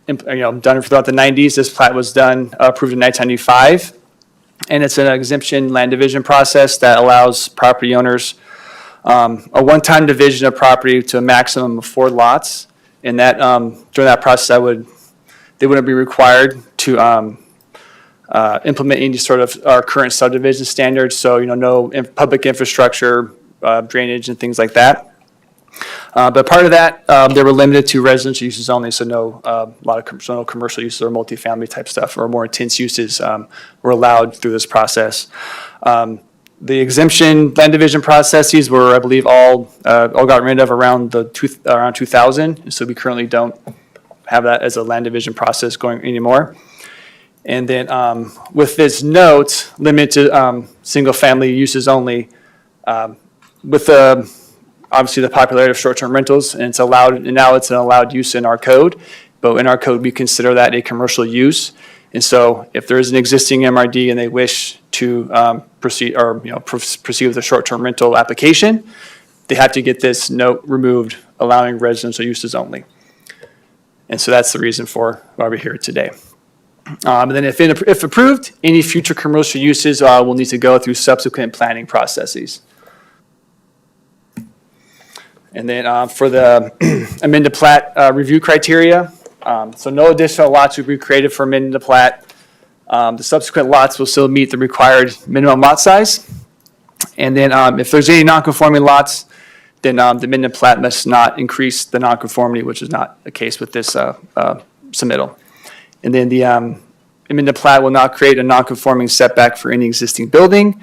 S10: throughout the 90s. This plat was done, approved in 1995. And it's an exemption land division process that allows property owners a one-time division of property to a maximum of 4 lots. And that during that process, they wouldn't be required to implement any sort of our current subdivision standards. So, no public infrastructure, drainage, and things like that. But part of that, they were limited to residential uses only, so no commercial uses or multifamily type stuff or more intense uses were allowed through this process. The exemption land division processes were, I believe, all got rid of around 2000, and so we currently don't have that as a land division process going anymore. And then with this note, limited to single-family uses only, with obviously the popularity of short-term rentals, and it's allowed, and now it's an allowed use in our code. But in our code, we consider that a commercial use. And so, if there is an existing MRD and they wish to proceed with a short-term rental application, they have to get this note removed, allowing residential uses only. And so that's the reason for why we're here today. And then if approved, any future commercial uses will need to go through subsequent planning processes. And then for the amended plat review criteria, so no additional lots will be created for amended plat. The subsequent lots will still meet the required minimum lot size. And then if there's any non-conforming lots, then the amended plat must not increase the non-conformity, which is not the case with this submittal. And then the amended plat will not create a non-conforming setback for any existing building.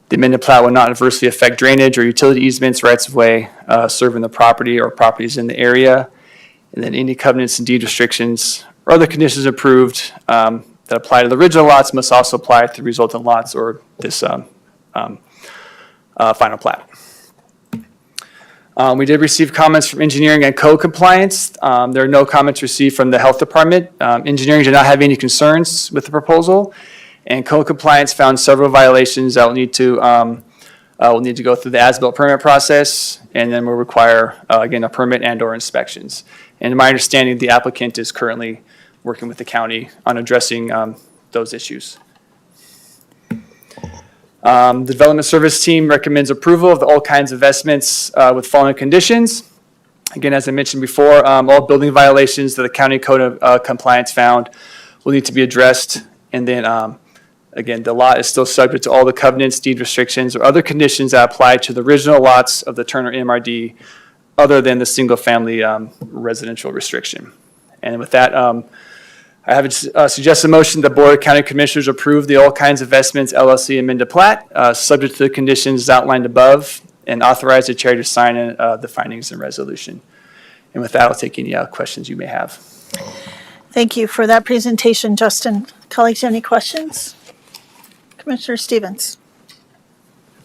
S10: The amended plat will not adversely affect drainage or utility easements, rights of way serving the property or properties in the area. And then any covenants and deed restrictions or other conditions approved that apply to the original lots must also apply to the resultant lots or this final plat. We did receive comments from engineering and code compliance. There are no comments received from the health department. Engineering did not have any concerns with the proposal, and code compliance found several violations that will need to we'll need to go through the as-built permit process, and then we'll require, again, a permit and/or inspections. And in my understanding, the applicant is currently working with the county on addressing those issues. The Development Service Team recommends approval of the all kinds investments with following conditions. Again, as I mentioned before, all building violations that the county code of compliance found will need to be addressed. And then, again, the lot is still subject to all the covenants, deed restrictions, or other conditions that apply to the original lots of the Turner MRD other than the single-family residential restriction. And with that, I have a suggested motion the Board of County Commissioners approve the All Kinds Investments LLC amended plat, subject to the conditions outlined above, and authorize the chair to sign the findings and resolution. And with that, I'll take any questions you may have.
S1: Thank you for that presentation, Justin. Colleagues, any questions? Commissioner Stevens.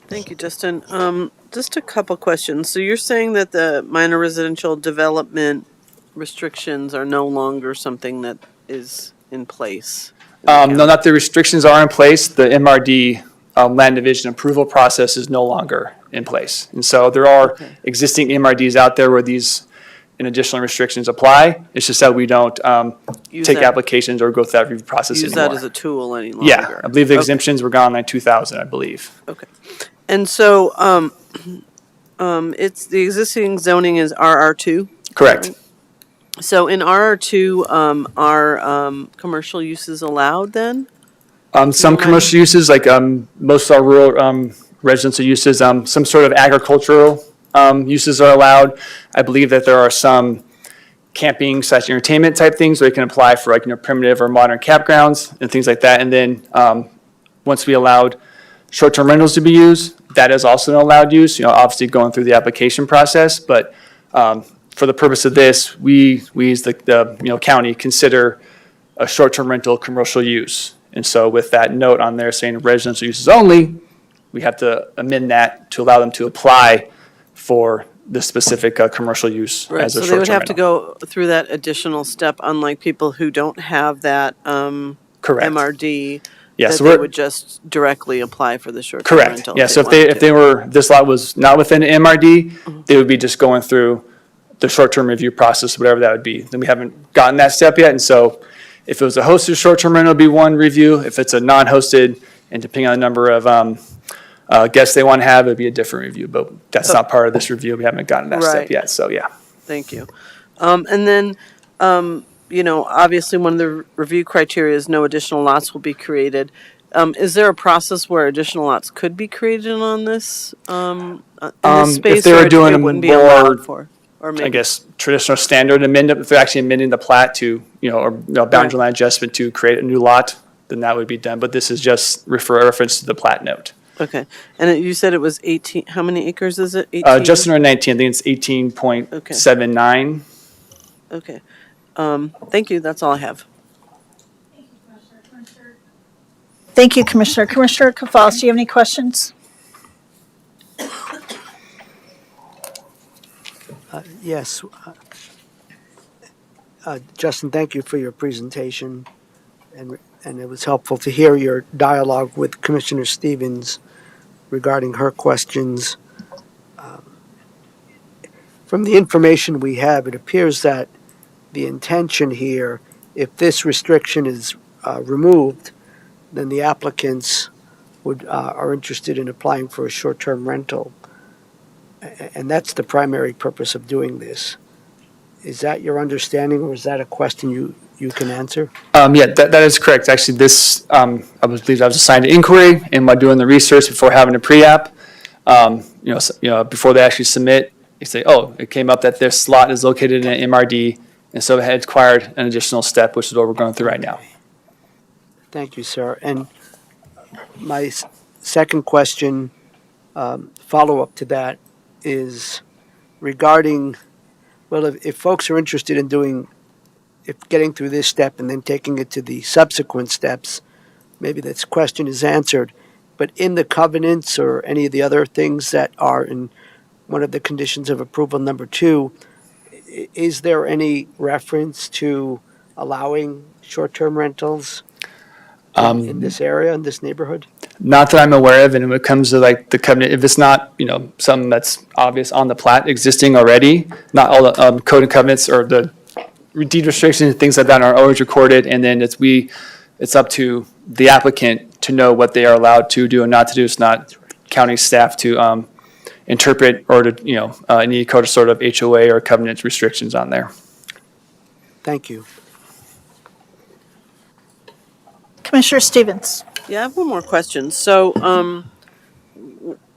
S4: Thank you, Justin. Just a couple questions. So you're saying that the minor residential development restrictions are no longer something that is in place?
S10: No, not the restrictions are in place. The MRD land division approval process is no longer in place. And so there are existing MRDs out there where these additional restrictions apply. It's just that we don't
S4: Use
S10: take
S4: that-
S10: applications or go through that review process
S4: Use
S10: anymore.
S4: that as a tool any longer?
S10: Yeah, I believe the
S4: Okay.
S10: exemptions were gone in 2000, I believe.
S4: Okay. And so, it's, the existing zoning is RR2?
S10: Correct.
S4: So in RR2, are commercial uses allowed then?
S10: Some commercial uses, like most of our rural residential uses, some sort of agricultural uses are allowed. I believe that there are some camping / entertainment type things where you can apply for like, primitive or modern campgrounds and things like that. And then once we allowed short-term rentals to be used, that is also an allowed use, obviously going through the application process. But for the purpose of this, we as the county consider a short-term rental commercial use. And so with that note on there saying residential uses only, we have to amend that to allow them to apply for the specific commercial use
S4: Right,
S10: as a
S4: so they would
S10: short-term
S4: have to
S10: rental.
S4: go through that additional step, unlike people who don't have that
S10: Correct.
S4: MRD,
S10: Yeah,
S4: that
S10: so
S4: they
S10: we're,
S4: would just directly apply for the short-term
S10: correct.
S4: rental.
S10: Yeah, so if they
S4: wanted
S10: were, this lot was not within the MRD, they would be just going through the short-term review process, whatever that would be. Then we haven't gotten that step yet, and so if it was a hosted short-term rental, it'd be one review. If it's a non-hosted, and depending on the number of guests they want to have, it'd be a different review. But that's not part of this review. We haven't gotten that step
S4: Right.
S10: yet. So yeah.
S4: Thank you. And then, obviously, one of the review criteria is no additional lots will be created. Is there a process where additional lots could be created on this, in this space?
S10: If they were
S4: or
S10: doing
S4: it
S10: a
S4: wouldn't be
S10: more,
S4: allowed for? Or
S10: I
S4: maybe,
S10: guess, traditional standard amendment, if they're actually amending the plat to, or boundary line adjustment to create a new lot, then that would be done. But this is just reference to the plat note.
S4: okay. And you said it was 18, how many acres is it? 18?
S10: Just under 19, I think it's 18.79.
S4: Okay. Thank you, that's all I have.
S1: Thank you, Commissioner. Commissioner Kafals, do you have any questions?
S6: Yes. Justin, thank you for your presentation, and it was helpful to hear your dialogue with Commissioner Stevens regarding her questions. From the information we have, it appears that the intention here, if this restriction is removed, then the applicants are interested in applying for a short-term rental. And that's the primary purpose of doing this. Is that your understanding, or is that a question you can answer?
S10: Yeah, that is correct. Actually, this, I believe I was assigned to inquiry, and by doing the research before having a pre-app, before they actually submit, they say, oh, it came up that this lot is located in an MRD, and so it had acquired an additional step, which is what we're going through right now.
S6: Thank you, sir. And my second question, follow-up to that, is regarding, well, if folks are interested in getting through this step and then taking it to the subsequent steps, maybe this question is answered. But in the covenants or any of the other things that are in one of the conditions of approval number 2, is there any reference to allowing short-term rentals in this area, in this neighborhood?
S10: Not that I'm aware of, and when it comes to like the covenant, if it's not, something that's obvious on the plat existing already, not all the code and covenants or the deed restrictions and things like that are always recorded, and then it's up to the applicant to know what they are allowed to do and not to do. It's not county staff to interpret or to, any code of sort of HOA or covenant restrictions on there.
S6: Thank you.
S1: Commissioner Stevens.
S4: Yeah, I have one more question. So,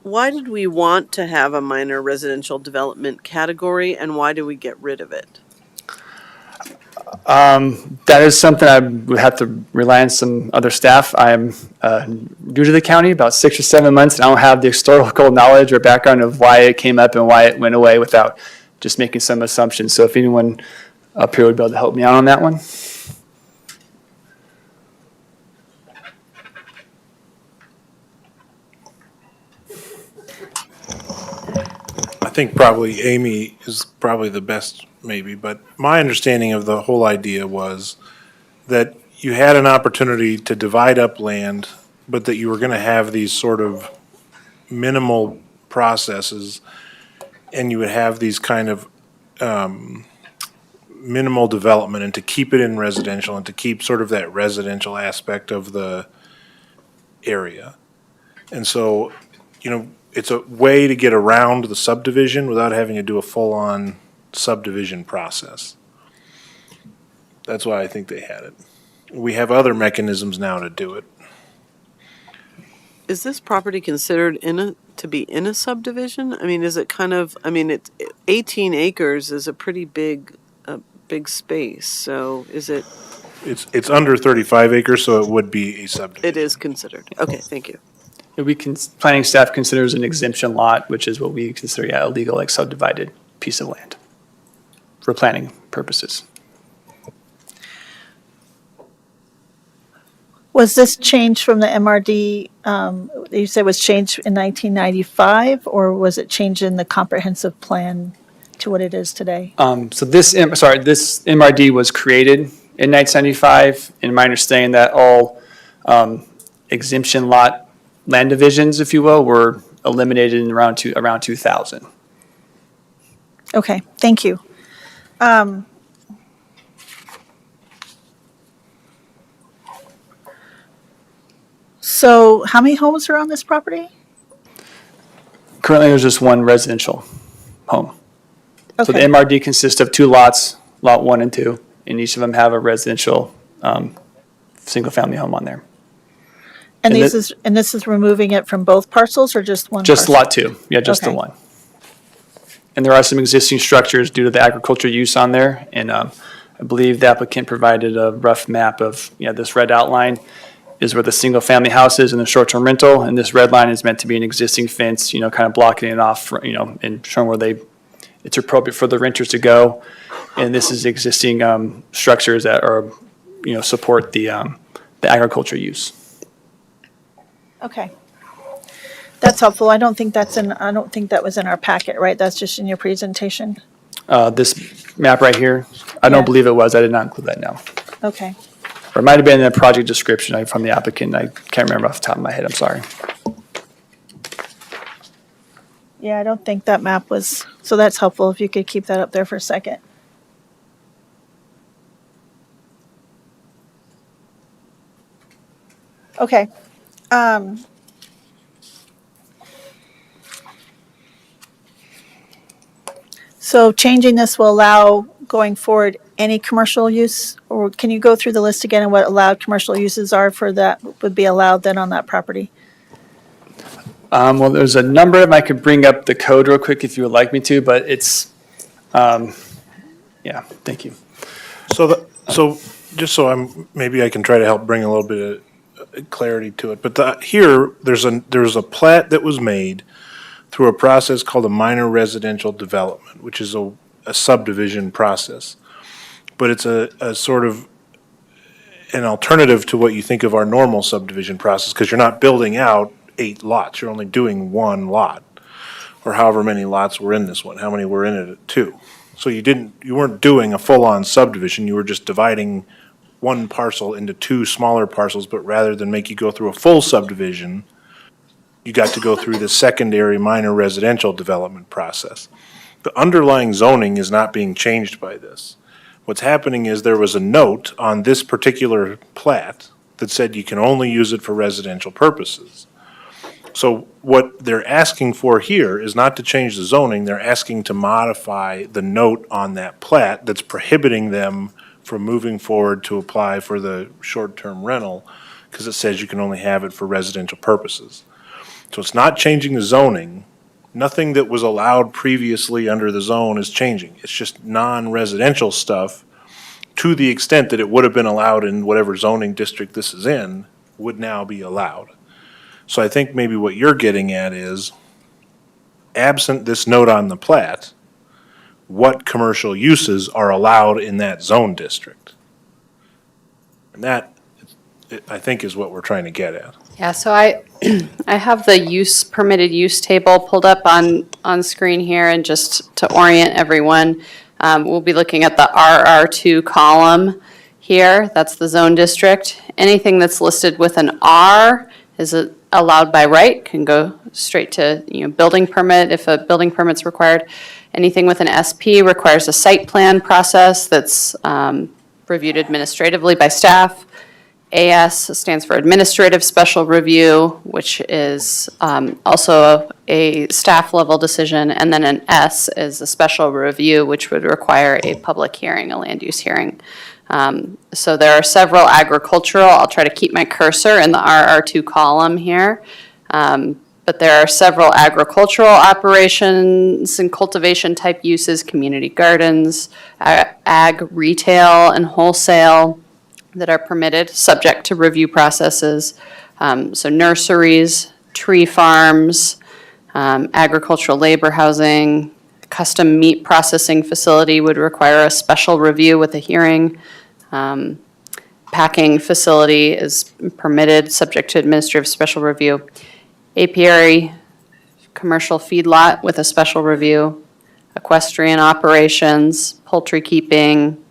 S4: why did we want to have a minor residential development category, and why do we get rid of it?
S10: That is something I would have to rely on some other staff. I am new to the county, about 6 or 7 months, and I don't have the historical knowledge or background of why it came up and why it went away without just making some assumptions. So if anyone up here would be able to help me out on that one.
S11: I think probably Amy is probably the best, maybe, but my understanding of the whole idea was that you had an opportunity to divide up land, but that you were gonna have these sort of minimal processes, and you would have these kind of minimal development, and to keep it in residential, and to keep sort of that residential aspect of the area. And so, it's a way to get around the subdivision without having to do a full-on subdivision process. That's why I think they had it. We have other mechanisms now to do it.
S4: Is this property considered to be in a subdivision? I mean, is it kind of, 18 acres is a pretty big space, so is it?
S11: It's under 35 acres, so it would be a subdivision.
S4: It is considered. Okay, thank you.
S10: Planning staff considers an exemption lot, which is what we consider, a legal, like subdivided piece of land for planning purposes.
S1: Was this changed from the MRD, you said was changed in 1995, or was it changed in the comprehensive plan to what it is today?
S10: So this MRD was created in 1995, and my understanding that all exemption lot land divisions, if you will, were eliminated in around 2000.
S1: Okay, thank you. So how many homes are on this property?
S10: Currently, there's just one residential home. So the
S1: Okay,
S10: MRD consists of 2 lots, lot 1 and 2, and each of them have a residential single-family home on there.
S1: and
S10: and
S1: this is removing it from both parcels or just one
S10: Just
S1: parcel?
S10: lot 2, yeah, just the
S1: Okay.
S10: one. And there are some existing structures due to the agricultural use on there, and I believe the applicant provided a rough map of, this red outline is where the single-family house is and the short-term rental, and this red line is meant to be an existing fence, kind of blocking it off, and showing where it's appropriate for the renters to go. And this is existing structures that are, support the agriculture use.
S1: Okay. That's helpful. I don't think that was in our packet, right? That's just in your presentation?
S10: This map right here, I
S1: Yeah.
S10: don't believe it was. I did not include that, no.
S1: Okay.
S10: Or it might have been in the project description from the applicant. I can't remember off the top of my head. I'm sorry.
S1: Yeah, I don't think that map was, so that's helpful if you could keep that up there for a second. Okay. So changing this will allow, going forward, any commercial use? Or can you go through the list again and what allowed commercial uses are for that, would be allowed then on that property?
S10: Well, there's a number of them. I could bring up the code real quick if you would like me to, but it's, yeah, thank you.
S11: So just so maybe I can try to help bring a little bit of clarity to it. But here, there's a plat that was made through a process called a minor residential development, which is a subdivision process. But it's a sort of an alternative to what you think of our normal subdivision process, because you're not building out 8 lots, you're only doing 1 lot, or however many lots were in this one, how many were in it at 2. So you weren't doing a full-on subdivision, you were just dividing one parcel into two smaller parcels, but rather than make you go through a full subdivision, you got to go through the secondary minor residential development process. The underlying zoning is not being changed by this. What's happening is there was a note on this particular plat that said you can only use it for residential purposes. So what they're asking for here is not to change the zoning, they're asking to modify the note on that plat that's prohibiting them from moving forward to apply for the short-term rental, because it says you can only have it for residential purposes. So it's not changing the zoning. Nothing that was allowed previously under the zone is changing. It's just non-residential stuff, to the extent that it would have been allowed in whatever zoning district this is in, would now be allowed. So I think maybe what you're getting at is, absent this note on the plat, what commercial uses are allowed in that zone district? And that, I think, is what we're trying to get at.
S2: Yeah, so I have the permitted use table pulled up on screen here, and just to orient everyone, we'll be looking at the RR2 column here. That's the zone district. Anything that's listed with an R is allowed by right, can go straight to, building permit if a building permit's required. Anything with an SP requires a site plan process that's reviewed administratively by staff. AS stands for Administrative Special Review, which is also a staff level decision. And then an S is a special review, which would require a public hearing, a land use hearing. So there are several agricultural, I'll try to keep my cursor in the RR2 column here. But there are several agricultural operations and cultivation type uses, community gardens, ag retail and wholesale that are permitted, subject to review processes. So nurseries, tree farms, agricultural labor housing, custom meat processing facility would require a special review with a hearing. Packing facility is permitted, subject to administrative special review. Apiary, commercial feedlot with a special review. Equestrian operations, poultry keeping,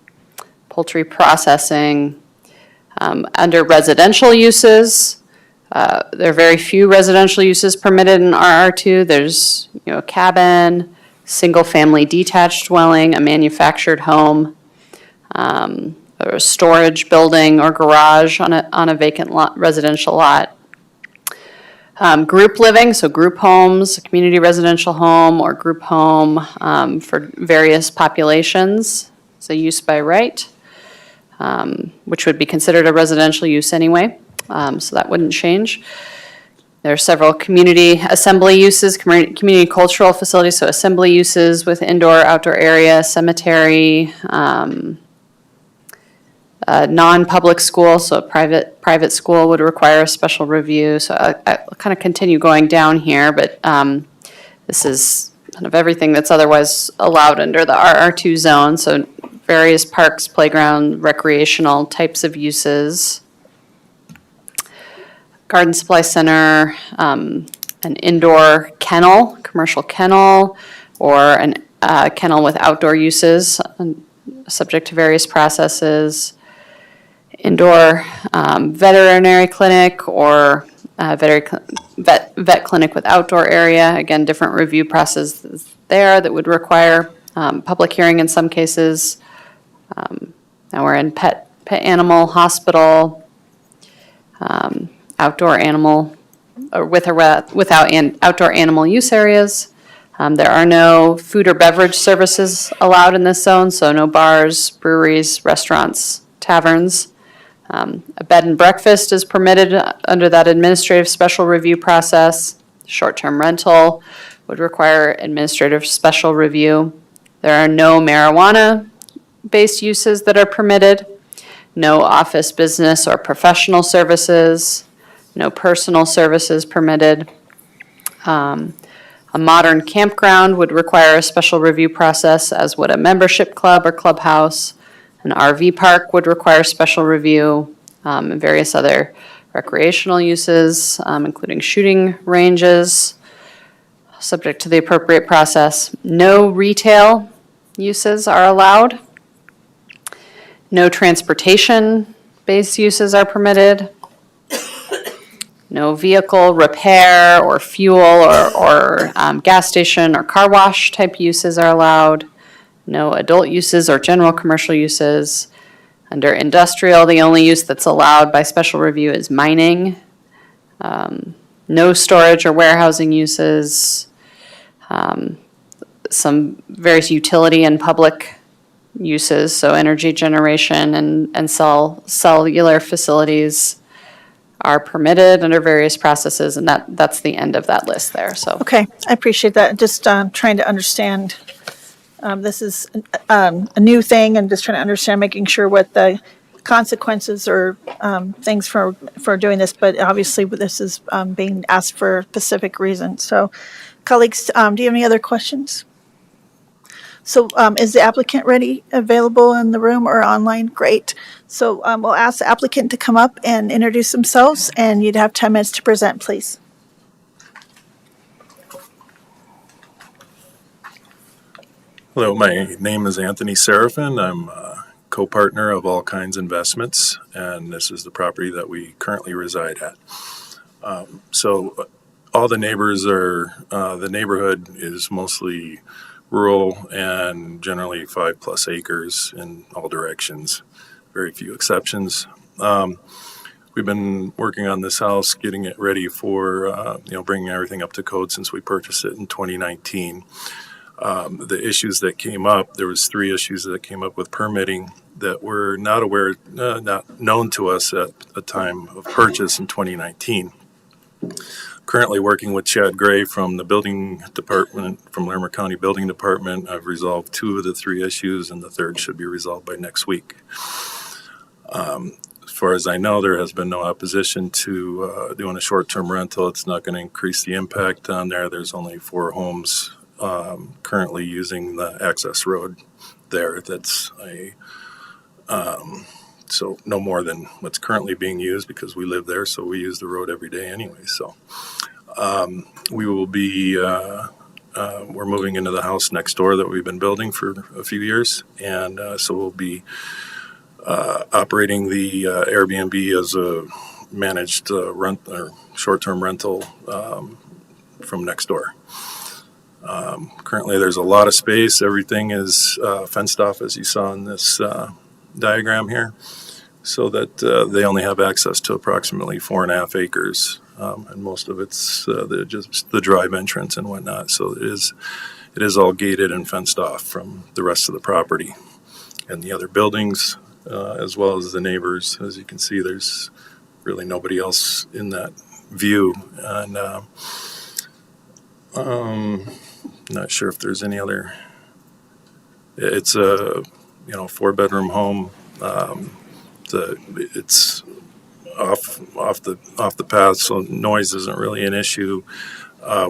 S2: poultry processing. Under residential uses, there are very few residential uses permitted in RR2. There's, a cabin, single-family detached dwelling, a manufactured home, or a storage building or garage on a vacant lot, residential lot. Group living, so group homes, a community residential home or group home for various populations. It's a use by right, which would be considered a residential use anyway, so that wouldn't change. There are several community assembly uses, community cultural facilities, so assembly uses with indoor, outdoor area, cemetery, non-public school, so a private school would require a special review. So I'll kind of continue going down here, but this is kind of everything that's otherwise allowed under the RR2 zone. So various parks, playground, recreational types of uses. Garden supply center, an indoor kennel, commercial kennel, or an kennel with outdoor uses, subject to various processes. Indoor veterinary clinic or vet clinic with outdoor area. Again, different review processes there that would require public hearing in some cases. Now we're in pet animal hospital, outdoor animal, or with or without outdoor animal use areas. There are no food or beverage services allowed in this zone, so no bars, breweries, restaurants, taverns. A bed and breakfast is permitted under that administrative special review process. Short-term rental would require administrative special review. There are no marijuana-based uses that are permitted. No office, business, or professional services. No personal services permitted. A modern campground would require a special review process, as would a membership club or clubhouse. An RV park would require special review, and various other recreational uses, including shooting ranges, subject to the appropriate process. No retail uses are allowed. No transportation space uses are permitted. No vehicle repair or fuel or gas station or car wash type uses are allowed. No adult uses or general commercial uses. Under industrial, the only use that's allowed by special review is mining. No storage or warehousing uses. Some various utility and public uses, so energy generation and cellular facilities are permitted under various processes, and that's the end of that list there, so.
S1: Okay, I appreciate that. Just trying to understand, this is a new thing, and just trying to understand, making sure what the consequences or things for doing this, but obviously this is being asked for a specific reason. So colleagues, do you have any other questions? So is the applicant available in the room or online? Great. So we'll ask the applicant to come up and introduce themselves, and you'd have 10 minutes to present, please.
S12: Hello, my name is Anthony Seraphin. I'm a co-partner of All Kinds Investments, and this is the property that we currently reside at. So all the neighbors the neighborhood is mostly rural and generally 5+ acres in all directions, very few exceptions. We've been working on this house, getting it ready for, bringing everything up to code since we purchased it in 2019. The issues that came up, there was 3 issues that came up with permitting that were not known to us at the time of purchase in 2019. Currently working with Chad Gray from the building department, from Larimer County Building Department. I've resolved 2 of the 3 issues, and the 3rd should be resolved by next week. As far as I know, there has been no opposition to doing a short-term rental. It's not going to increase the impact on there. There's only 4 homes currently using the access road there. That's so no more than what's currently being used, because we live there, so we use the road every day anyway. So we will be we're moving into the house next door that we've been building for a few years, and so we'll be operating the Airbnb as a managed rent or short-term rental from next door. Currently, there's a lot of space. Everything is fenced off, as you saw in this diagram here, so that they only have access to approximately 4.5 acres, and most of it's just the drive entrance and whatnot. So it is all gated and fenced off from the rest of the property and the other buildings, as well as the neighbors. As you can see, there's really nobody else in that view, and not sure if there's any other. It's a 4-bedroom home. It's off the path, so noise isn't really an issue.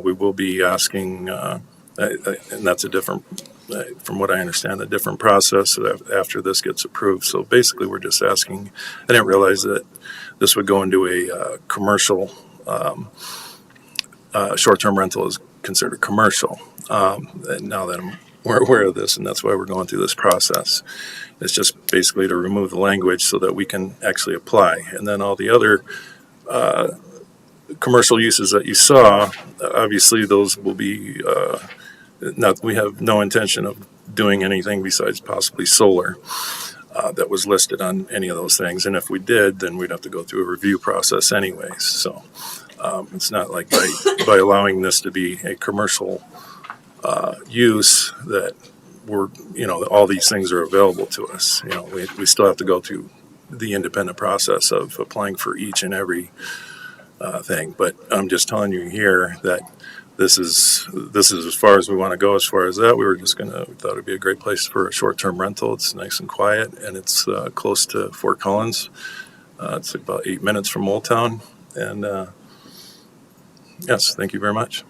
S12: We will be asking, and that's a different, from what I understand, a different process after this gets approved. So basically, we're just asking. I didn't realize that this would go into a commercial. Short-term rental is considered commercial. And now that we're aware of this, and that's why we're going through this process. It's just basically to remove the language so that we can actually apply. And then all the other commercial uses that you saw, obviously those will be we have no intention of doing anything besides possibly solar that was listed on any of those things. And if we did, then we'd have to go through a review process anyways. So it's not like by allowing this to be a commercial use that all these things are available to us. We still have to go through the independent process of applying for each and every thing. But I'm just telling you here that this is as far as we want to go. As far as that, we thought it'd be a great place for a short-term rental. It's nice and quiet, and it's close to Fort Collins. It's about 8 minutes from Old Town, and yes, thank you very much.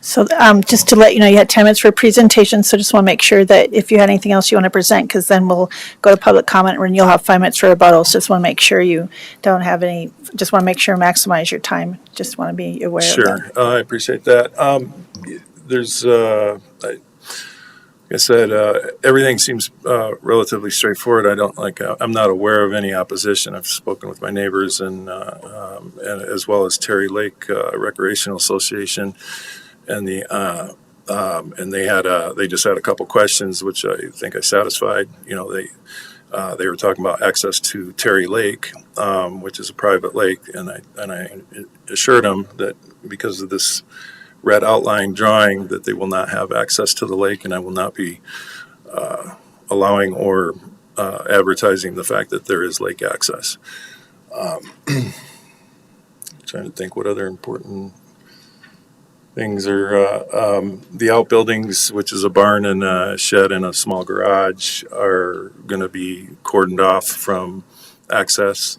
S1: So just to let you know, you had 10 minutes for a presentation, so just want to make sure that if you had anything else you want to present, because then we'll go to public comment and you'll have 5 minutes for rebuttal. So just want to make sure you don't have any, just want to make sure maximize your time. Just want to be aware of that.
S12: Sure, I appreciate that. I said, everything seems relatively straightforward. I'm not aware of any opposition. I've spoken with my neighbors and as well as Terry Lake Recreational Association, and they just had a couple questions, which I think I satisfied. They were talking about access to Terry Lake, which is a private lake, and I assured them that because of this red outline drawing that they will not have access to the lake, and I will not be allowing or advertising the fact that there is lake access. Trying to think what other important things are. The outbuildings, which is a barn and a shed and a small garage, are going to be cordoned off from access.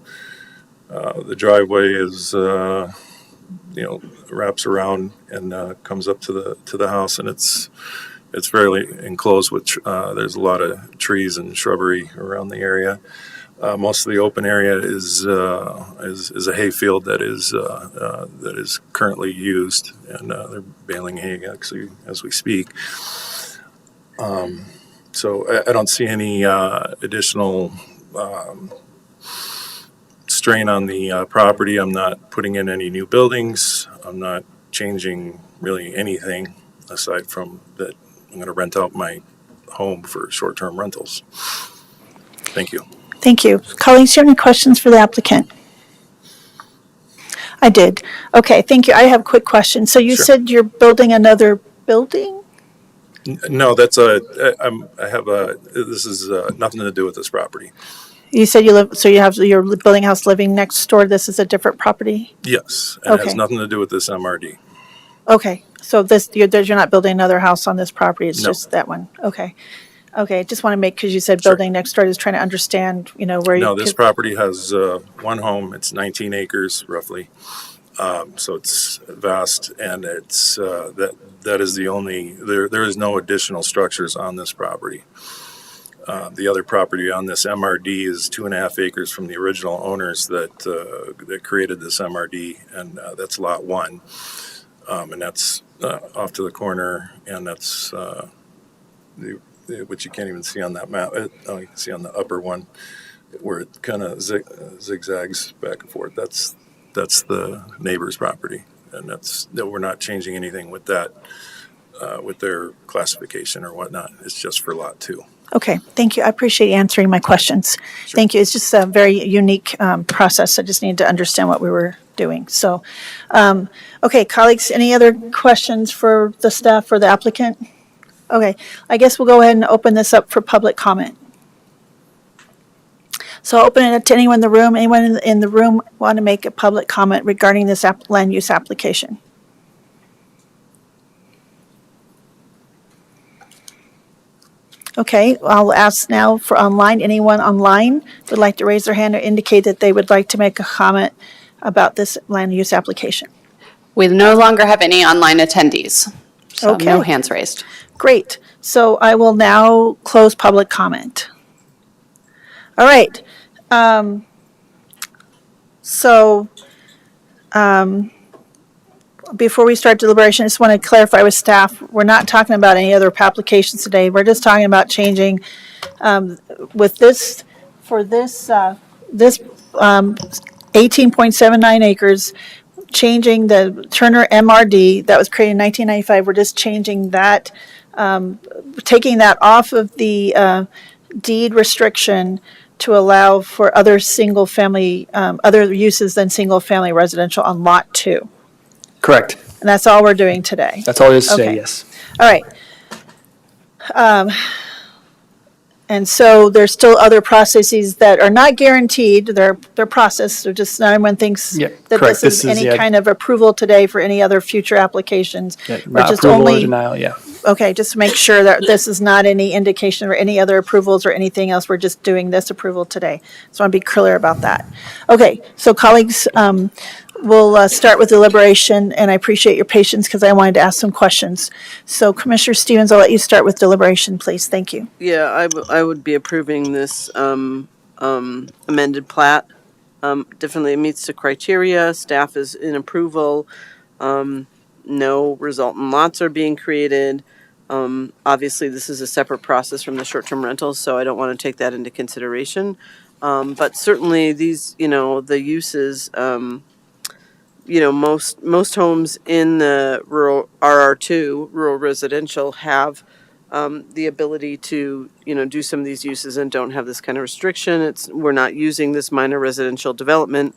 S12: The driveway is wraps around and comes up to the house, and it's fairly enclosed with there's a lot of trees and shrubbery around the area. Most of the open area is a hayfield that is currently used, and they're baling hay actually as we speak. So I don't see any additional strain on the property. I'm not putting in any new buildings. I'm not changing really anything aside from that I'm going to rent out my home for short-term rentals. Thank you.
S1: Thank you. Colleagues, do you have any questions for the applicant? I did. Okay, thank you. I have a quick question. So you
S12: Sure.
S1: said you're building another building?
S12: No, this is nothing to do with this property.
S1: You said you have your building house living next door. This is a different property?
S12: Yes, and it has
S1: Okay.
S12: nothing to do with this MRD.
S1: Okay, so you're not building another house on this property, it's
S12: No.
S1: just that one? Okay. Okay, just want to make, because you said
S12: Sure.
S1: building next door, just trying to understand, where you.
S12: No, this property has one home. It's 19 acres roughly. So it's vast, and it's that is the only, there is no additional structures on this property. The other property on this MRD is 2.5 acres from the original owners that created this MRD, and that's lot 1. And that's off to the corner, and that's which you can't even see on that map. You can see on the upper one where it kind of zigzags back and forth. That's the neighbor's property, and we're not changing anything with that, with their classification or whatnot. It's just for lot 2.
S1: Okay, thank you. I appreciate you answering my questions. Thank you. It's just a very unique process. I just need to understand what we were doing. So, okay, colleagues, any other questions for the staff or the applicant? Okay, I guess we'll go ahead and open this up for public comment. So I'll open it up to anyone in the room. Anyone in the room want to make a public comment regarding this land use application? Okay, I'll ask now for online. Anyone online would like to raise their hand or indicate that they would like to make a comment about this land use application?
S2: We no longer have any online attendees, so no
S1: Okay.
S2: hands raised.
S1: Great. So I will now close public comment. All right. Before we start deliberation, I just want to clarify with staff, we're not talking about any other applications today. We're just talking about changing, with this, for this 18.79 acres, changing the Turner MRD that was created in 1995. We're just changing that, taking that off of the deed restriction to allow for other single-family, other uses than single-family residential on Lot 2.
S10: Correct.
S1: And that's all we're doing today.
S10: That's all it is today,
S1: Okay.
S10: yes.
S1: All right. And so there's still other processes that are not guaranteed. They're processed, so just not everyone thinks
S10: Yeah,
S1: that
S10: correct.
S1: this is any kind of approval today for any other future applications.
S10: Yeah,
S1: We're
S10: not
S1: just
S10: approval or
S1: only,
S10: denial, yeah.
S1: okay, just to make sure that this is not any indication or any other approvals or anything else. We're just doing this approval today. So I want to be clear about that. Okay, so colleagues, we'll start with deliberation, and I appreciate your patience because I wanted to ask some questions. So Commissioner Stevens, I'll let you start with deliberation, please. Thank you.
S4: Yeah, I would be approving this amended plat. Definitely it meets the criteria. Staff is in approval. No resultant lots are being created. Obviously, this is a separate process from the short-term rentals, so I don't want to take that into consideration. But certainly these, the uses, most homes in the rural RR2, rural residential, have the ability to, do some of these uses and don't have this kind of restriction. We're not using this minor residential development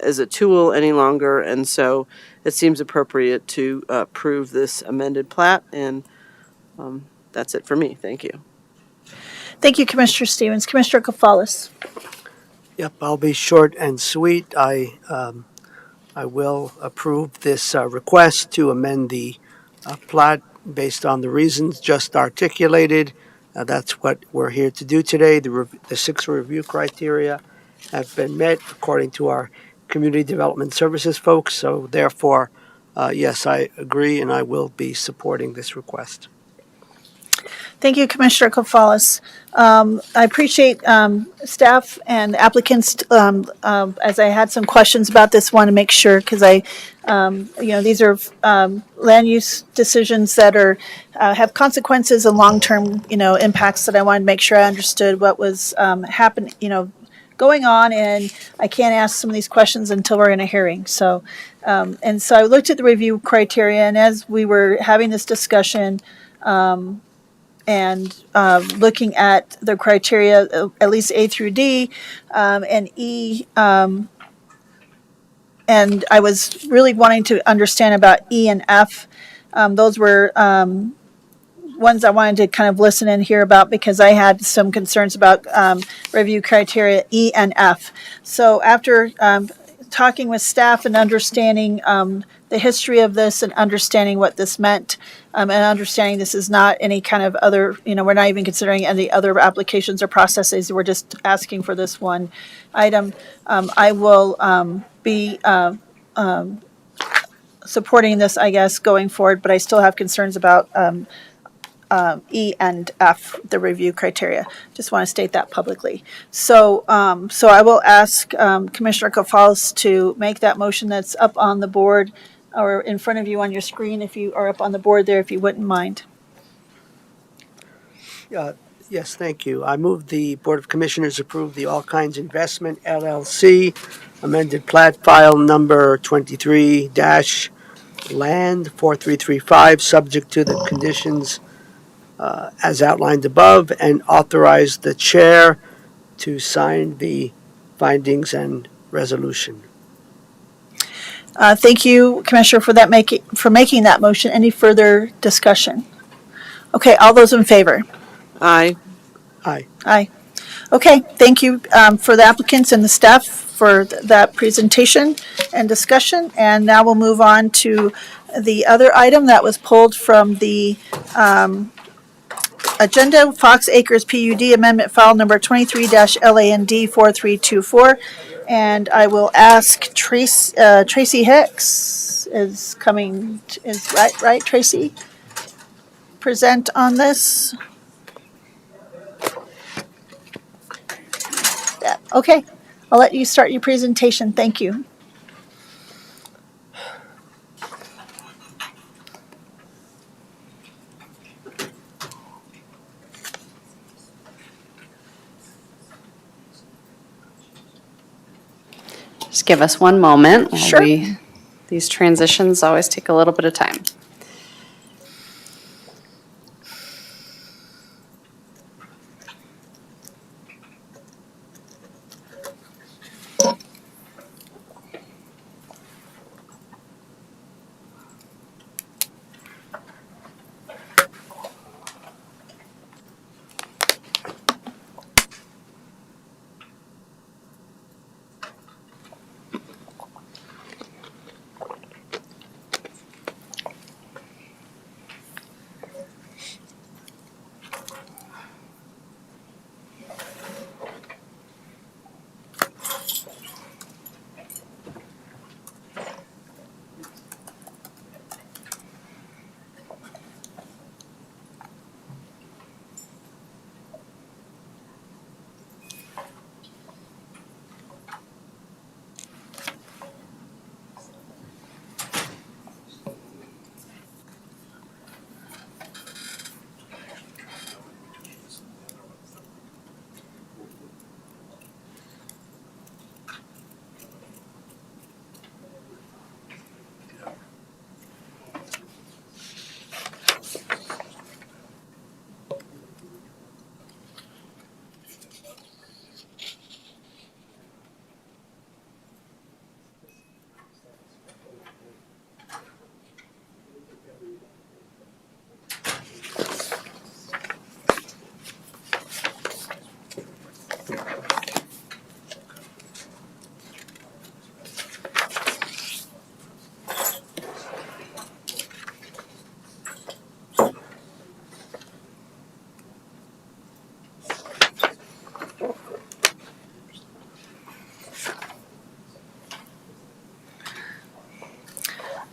S4: as a tool any longer, and so it seems appropriate to approve this amended plat, and that's it for me. Thank you.
S1: Thank you, Commissioner Stevens. Commissioner Gonzalez.
S6: Yep, I'll be short and sweet. I will approve this request to amend the plat based on the reasons just articulated. That's what we're here to do today. The 6 review criteria have been met according to our community development services folks. So therefore, yes, I agree, and I will be supporting this request.
S1: Thank you, Commissioner Gonzalez. I appreciate staff and applicants, as I had some questions about this, want to make sure, because these are land use decisions that are have consequences and long-term, impacts, that I wanted to make sure I understood what was happening, going on, and I can't ask some of these questions until we're in a hearing. So, and so I looked at the review criteria, and as we were having this discussion, and looking at the criteria, at least A through D, and E, and I was really wanting to understand about E and F. Those were ones I wanted to kind of listen and hear about, because I had some concerns about review criteria E and F. So after talking with staff and understanding the history of this and understanding what this meant, and understanding this is not any kind of other, we're not even considering any other applications or processes. We're just asking for this one item. I will be supporting this, I guess, going forward, but I still have concerns about E and F, the review criteria. Just want to state that publicly. So, so I will ask Commissioner Gonzalez to make that motion that's up on the board, or in front of you on your screen, if you are up on the board there, if you wouldn't mind.
S6: Yes, thank you. I move the Board of Commissioners approve the All Kinds Investment LLC amended plat file number 23-land 4335, subject to the conditions as outlined above, and authorize the chair to sign the findings and resolution.
S1: Thank you, Commissioner, for making that motion. Any further discussion? Okay, all those in favor?
S4: Aye.
S6: Aye.
S1: Aye. Okay, thank you for the applicants and the staff for that presentation and discussion. And now we'll move on to the other item that was pulled from the agenda, Fox Acres PUD Amendment File Number 23-LAND 4324. And I will ask Tracy Hicks is coming, is right, Tracy? Present on this. Yeah, okay, I'll let you start your presentation. Thank you.
S2: Just give us one moment. While
S1: Sure.
S2: These transitions always take a little bit of time.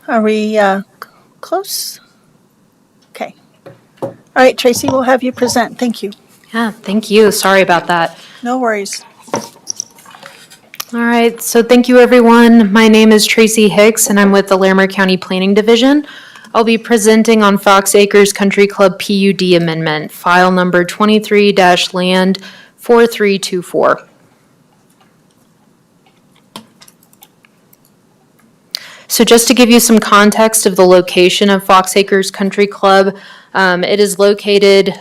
S1: Are we close? Okay. All right, Tracy, we'll have you present. Thank you.
S13: Yeah, thank you. Sorry about that.
S1: No worries.
S13: All right, so thank you, everyone. My name is Tracy Hicks, and I'm with the Larimer County Planning Division. I'll be presenting on Fox Acres Country Club PUD Amendment, file number 23-land 4324. So just to give you some context of the location of Fox Acres Country Club, it is located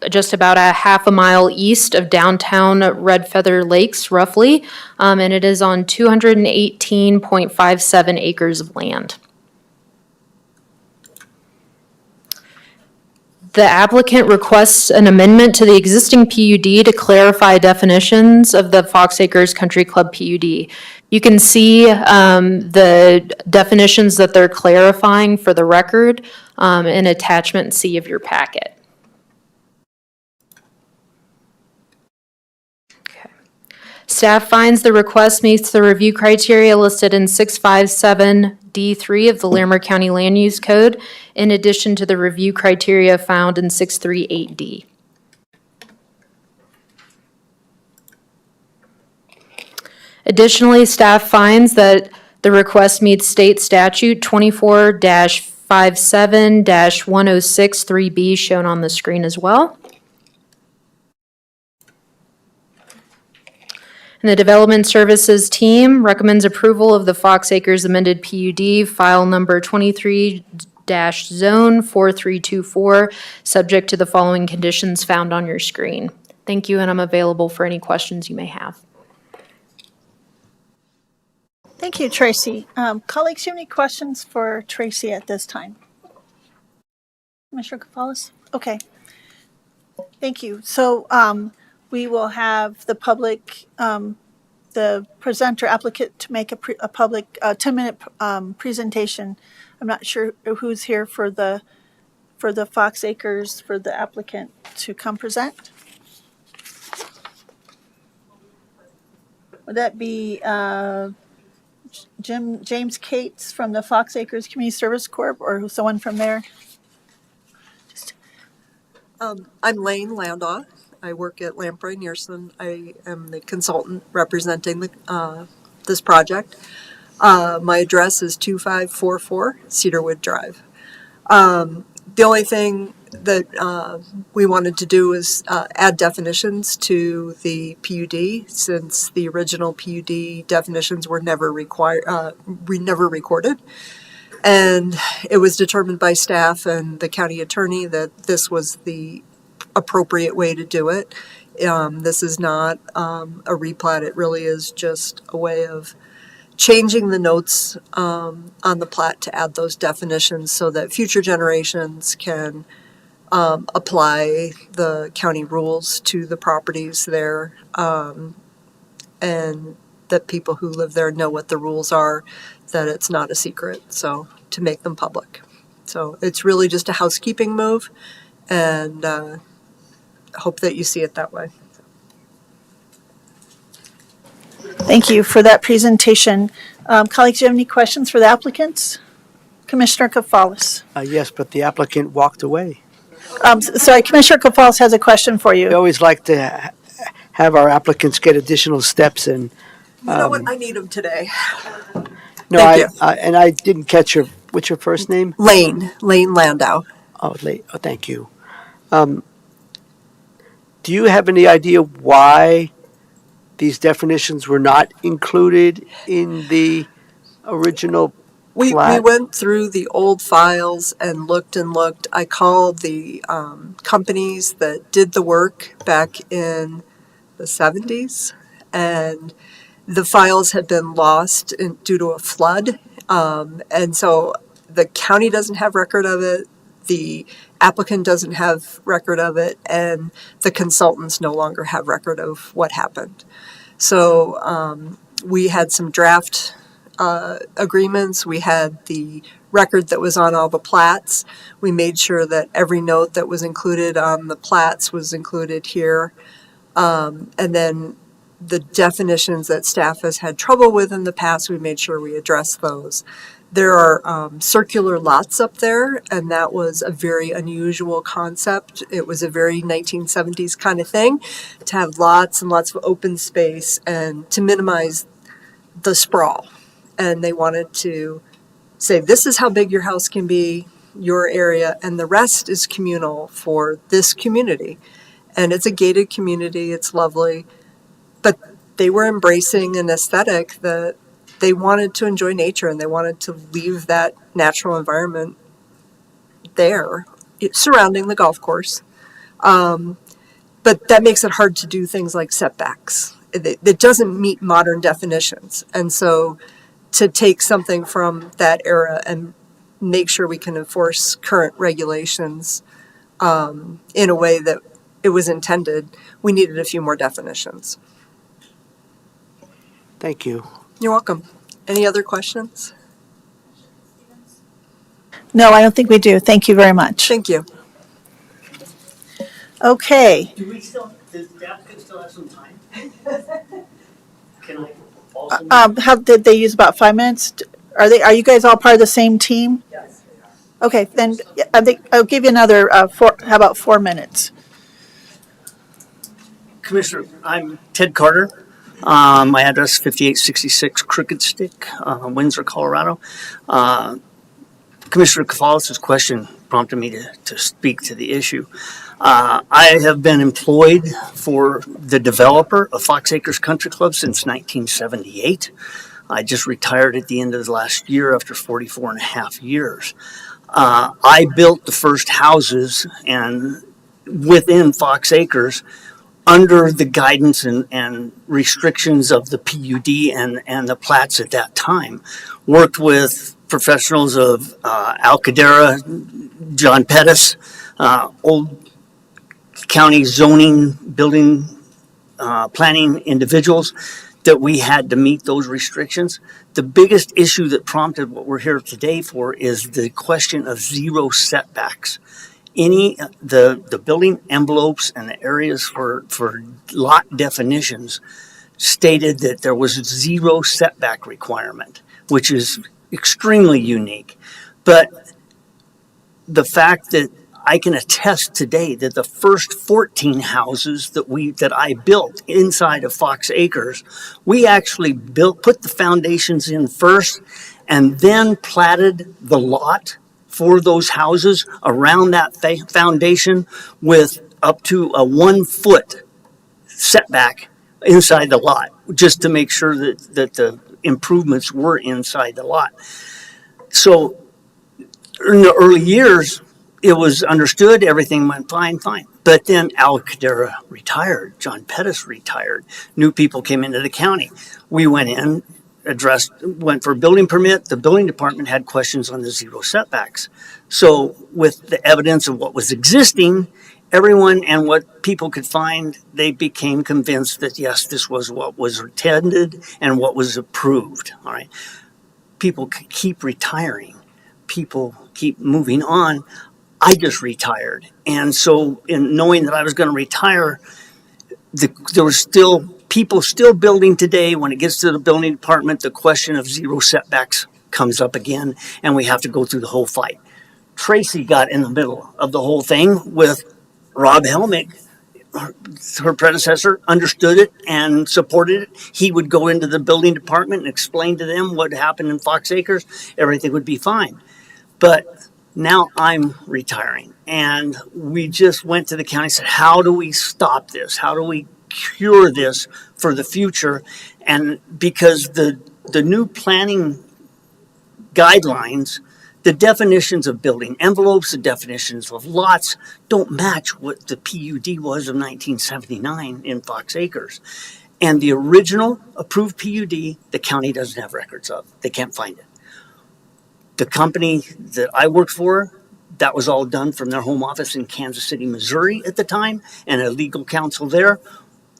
S13: just about a half a mile east of downtown Red Feather Lakes, roughly, and it is on 218.57 acres of land. The applicant requests an amendment to the existing PUD to clarify definitions of the Fox Acres Country Club PUD. You can see the definitions that they're clarifying for the record in attachment C of your packet. Okay. Staff finds the request meets the review criteria listed in 657D3 of the Larimer County Land Use Code, in addition to the review criteria found in 638D. Additionally, staff finds that the request meets state statute 24-57-1063B shown on the screen as well. And the Development Services team recommends approval of the Fox Acres amended PUD, file number 23-zone 4324, subject to the following conditions found on your screen. Thank you, and I'm available for any questions you may have.
S1: Thank you, Tracy. Colleagues, do you have any questions for Tracy at this time? Commissioner Gonzalez? Okay. Thank you. So we will have the public, the presenter applicant to make a public 10-minute presentation. I'm not sure who's here for the Fox Acres, for the applicant to come present. Would that be James Cates from the Fox Acres Community Service Corp, or someone from there?
S14: I'm Lane Landaw. I work at Lamprey Nearson. I am the consultant representing this project. My address is 2544 Cedarwood Drive. The only thing that we wanted to do is add definitions to the PUD, since the original PUD definitions were never recorded. And it was determined by staff and the county attorney that this was the appropriate way to do it. This is not a replat. It really is just a way of changing the notes on the plat to add those definitions so that future generations can apply the county rules to the properties there, and that people who live there know what the rules are, that it's not a secret, so to make them public. So it's really just a housekeeping move, and hope that you see it that way.
S1: Thank you for that presentation. Colleagues, do you have any questions for the applicants? Commissioner Gonzalez.
S6: Yes, but the applicant walked away.
S1: Sorry, Commissioner Gonzalez has a question for
S6: We
S1: you.
S6: always like to have our applicants get additional steps in.
S14: You know what? I need them today.
S6: No,
S14: Thank you.
S6: and I didn't catch what's your first name?
S14: Lane Landau.
S6: Oh, thank you. Do you have any idea why these definitions were not included in the original
S14: We
S6: plat?
S14: went through the old files and looked and looked. I called the companies that did the work back in the 70s, and the files had been lost due to a flood. And so the county doesn't have record of it, the applicant doesn't have record of it, and the consultants no longer have record of what happened. So we had some draft agreements. We had the record that was on all the plats. We made sure that every note that was included on the plats was included here. And then the definitions that staff has had trouble with in the past, we made sure we addressed those. There are circular lots up there, and that was a very unusual concept. It was a very 1970s kind of thing, to have lots and lots of open space and to minimize the sprawl. And they wanted to say, this is how big your house can be, your area, and the rest is communal for this community. And it's a gated community, it's lovely, but they were embracing an aesthetic that they wanted to enjoy nature and they wanted to leave that natural environment there, surrounding the golf course. But that makes it hard to do things like setbacks. It doesn't meet modern definitions. And so to take something from that era and make sure we can enforce current regulations in a way that it was intended, we needed a few more definitions.
S6: Thank you.
S14: You're welcome. Any other questions?
S1: No, I don't think we do. Thank you very much.
S14: Thank you.
S1: Okay.
S15: Do we still, does the applicant still have some time? Can I also?
S1: How did they use about 5 minutes? Are you guys all part of the same team?
S15: Yes.
S1: Okay, then I think I'll give you another how about 4 minutes?
S15: Commissioner, I'm Ted Carter. My address 5866 Crooked Stick, Windsor, Colorado. Commissioner Kafalis's question prompted me to speak to the issue. I have been employed for the developer of Fox Acres Country Club since 1978. I just retired at the end of the last year after 44 and a half years. I built the first houses and within Fox Acres under the guidance and restrictions of the PUD and the plats at that time. Worked with professionals of Al Cadera, John Pettis, old county zoning, building, planning individuals that we had to meet those restrictions. The biggest issue that prompted what we're here today for is the question of zero setbacks. The building envelopes and the areas for lot definitions stated that there was zero setback requirement, which is extremely unique. But the fact that I can attest today that the first 14 houses that I built inside of Fox Acres, we actually put the foundations in first and then platted the lot for those houses around that foundation with up to a 1 foot setback inside the lot, just to make sure that the improvements were inside the lot. So in the early years, it was understood, everything went fine. But then Al Cadera retired, John Pettis retired, new people came into the county. We went in, went for a building permit. The building department had questions on the zero setbacks. So with the evidence of what was existing, everyone and what people could find, they became convinced that yes, this was what was intended and what was approved. All right. People keep retiring. People keep moving on. I just retired. And so in knowing that I was going to retire, there was still people still building today. When it gets to the building department, the question of zero setbacks comes up again, and we have to go through the whole fight. Tracy got in the middle of the whole thing with Rob Helmick. Her predecessor understood it and supported it. He would go into the building department and explain to them what happened in Fox Acres. Everything would be fine. But now I'm retiring, and we just went to the county and said, how do we stop this? How do we cure this for the future? And because the new planning guidelines, the definitions of building envelopes, the definitions of lots don't match what the PUD was of 1979 in Fox Acres. And the original approved PUD, the county doesn't have records of. They can't find it. The company that I worked for, that was all done from their home office in Kansas City, Missouri at the time, and a legal counsel there.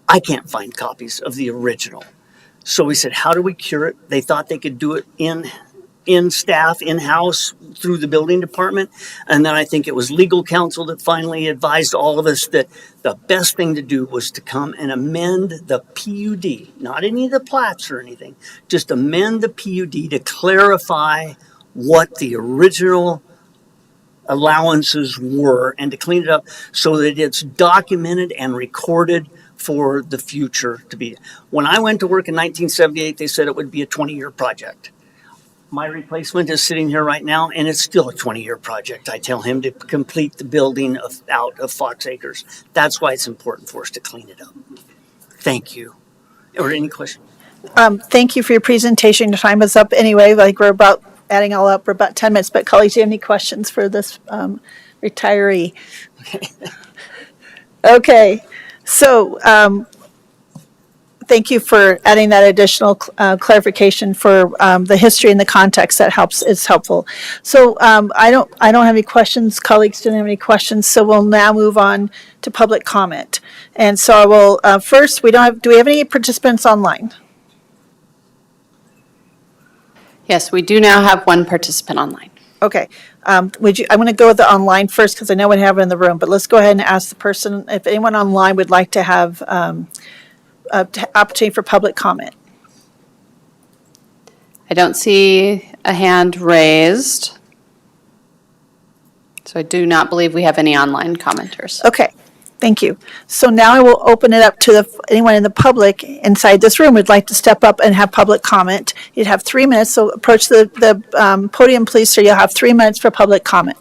S15: I can't find copies of the original. So we said, how do we cure it? They thought they could do it in staff, in-house, through the building department. And then I think it was legal counsel that finally advised all of us that the best thing to do was to come and amend the PUD, not any of the plats or anything, just amend the PUD to clarify what the original allowances were and to clean it up so that it's documented and recorded for the future to be. When I went to work in 1978, they said it would be a 20-year project. My replacement is sitting here right now, and it's still a 20-year project. I tell him to complete the building out of Fox Acres. That's why it's important for us to clean it up. Thank you. Or any question?
S1: Thank you for your presentation. Your time is up anyway, like we're about, adding all up, we're about 10 minutes, but colleagues, do you have any questions for this retiree? Okay, so thank you for adding that additional clarification for the history and the context. That is helpful. So I don't have any questions. Colleagues don't have any questions. So we'll now move on to public comment. And so I will first. Do we have any participants online?
S2: Yes, we do now have one participant online.
S1: Okay. I'm going to go with the online first because I know what happened in the room. But let's go ahead and ask the person if anyone online would like to have opportunity for public comment.
S2: I don't see a hand raised. So I do not believe we have any online commenters.
S1: Okay, thank you. So now I will open it up to anyone in the public inside this room who'd like to step up and have public comment. You'd have 3 minutes, so approach the podium, please, sir. You'll have 3 minutes for public comment.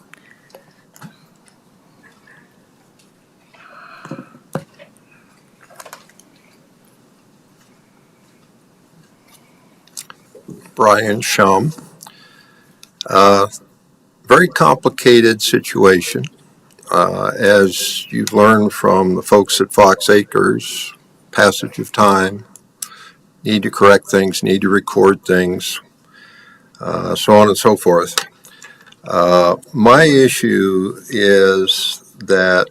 S3: Brian Shum. Very complicated situation. As you've learned from the folks at Fox Acres, passage of time, need to correct things, need to record things, so on and so forth. My issue is that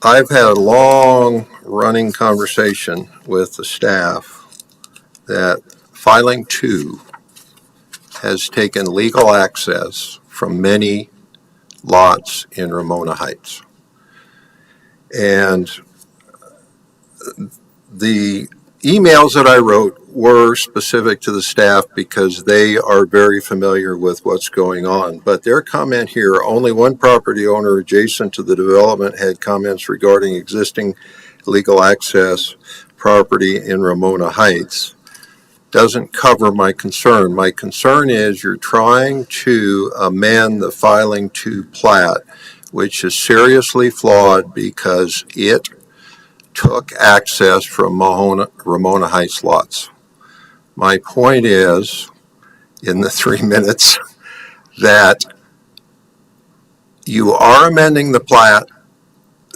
S3: I've had a long running conversation with the staff that filing 2 has taken legal access from many lots in Ramona Heights. And the emails that I wrote were specific to the staff because they are very familiar with what's going on. But their comment here, only one property owner adjacent to the development had comments regarding existing legal access property in Ramona Heights, doesn't cover my concern. My concern is you're trying to amend the filing 2 plat, which is seriously flawed because it took access from Ramona Heights lots. My point is, in the 3 minutes, that you are amending the plat.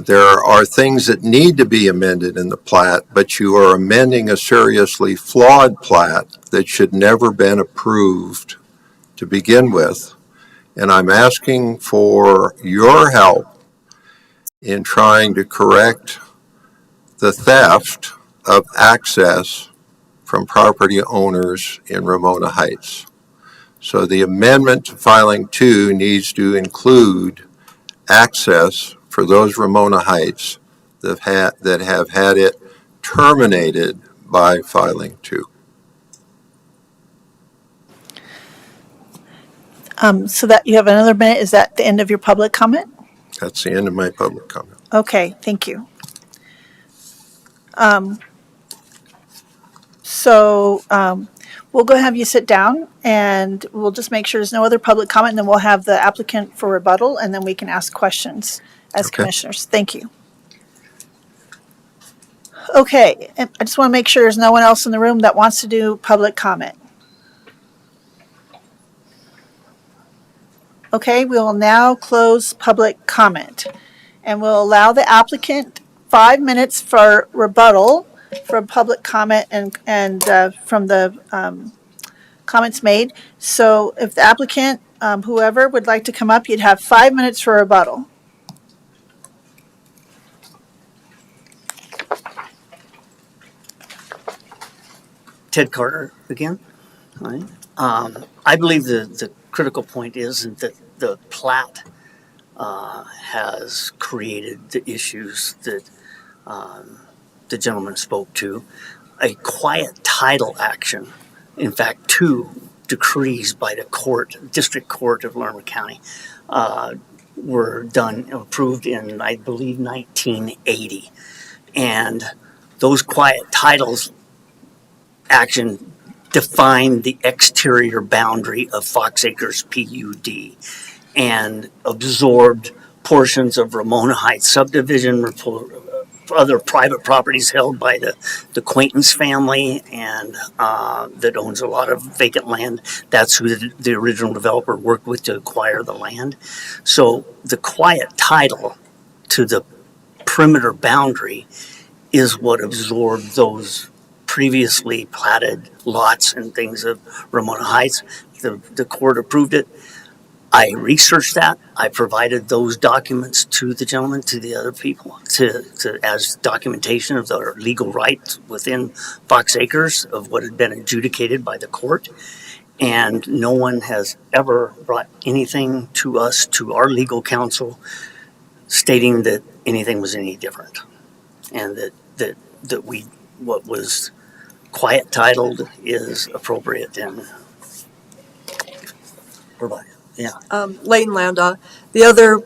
S3: There are things that need to be amended in the plat, but you are amending a seriously flawed plat that should never been approved to begin with. And I'm asking for your help in trying to correct the theft of access from property owners in Ramona Heights. So the amendment to filing 2 needs to include access for those Ramona Heights that have had it terminated by filing 2.
S1: So that you have another minute. Is that the end of your public comment?
S3: That's the end of my public comment.
S1: Okay, thank you. So we'll go have you sit down and we'll just make sure there's no other public comment, and then we'll have the applicant for rebuttal, and then we can ask questions as commissioners. Thank you. Okay, and I just want to make sure there's no one else in the room that wants to do public comment. Okay, we will now close public comment, and we'll allow the applicant 5 minutes for rebuttal for public comment and from the comments made. So if the applicant, whoever would like to come up, you'd have 5 minutes for rebuttal.
S15: Ted Carter again. Hi. I believe the critical point is that the plat has created the issues that the gentleman spoke to. A quiet title action in fact, 2 decrees by the District Court of Larimer County were approved in, I believe, 1980. And those quiet titles action defined the exterior boundary of Fox Acres PUD and absorbed portions of Ramona Heights subdivision, other private properties held by the Quaintance family and that owns a lot of vacant land. That's who the original developer worked with to acquire the land. So the quiet title to the perimeter boundary is what absorbed those previously platted lots and things of Ramona Heights. The court approved it. I researched that. I provided those documents to the gentleman, to the other people, as documentation of their legal rights within Fox Acres of what had been adjudicated by the court. And no one has ever brought anything to us, to our legal counsel, stating that anything was any different. And that what was quiet titled is appropriate and provided. Yeah.
S14: Lane Landa. The other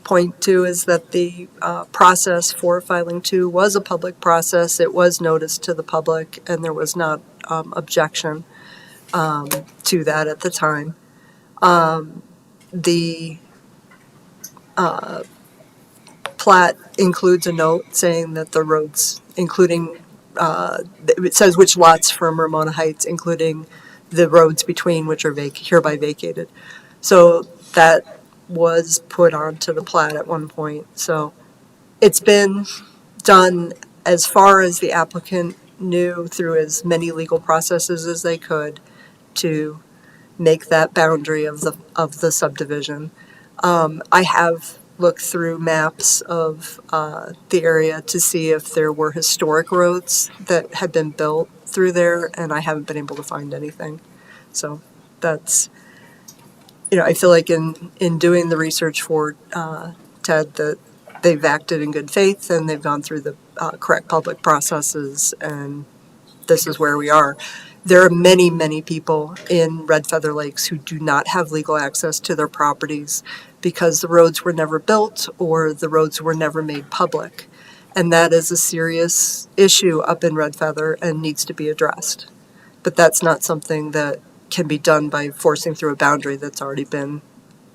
S14: point too is that the process for filing 2 was a public process. It was noticed to the public, and there was not objection to that at the time. The plat includes a note saying that the roads, including it says which lots from Ramona Heights, including the roads between, which are hereby vacated. So that was put onto the plat at one point. So it's been done as far as the applicant knew through as many legal processes as they could to make that boundary of the subdivision. I have looked through maps of the area to see if there were historic roads that had been built through there, and I haven't been able to find anything. So that's, I feel like in doing the research for Ted, that they've acted in good faith and they've gone through the correct public processes, and this is where we are. There are many, many people in Red Feather Lakes who do not have legal access to their properties because the roads were never built or the roads were never made public. And that is a serious issue up in Red Feather and needs to be addressed. But that's not something that can be done by forcing through a boundary that's already been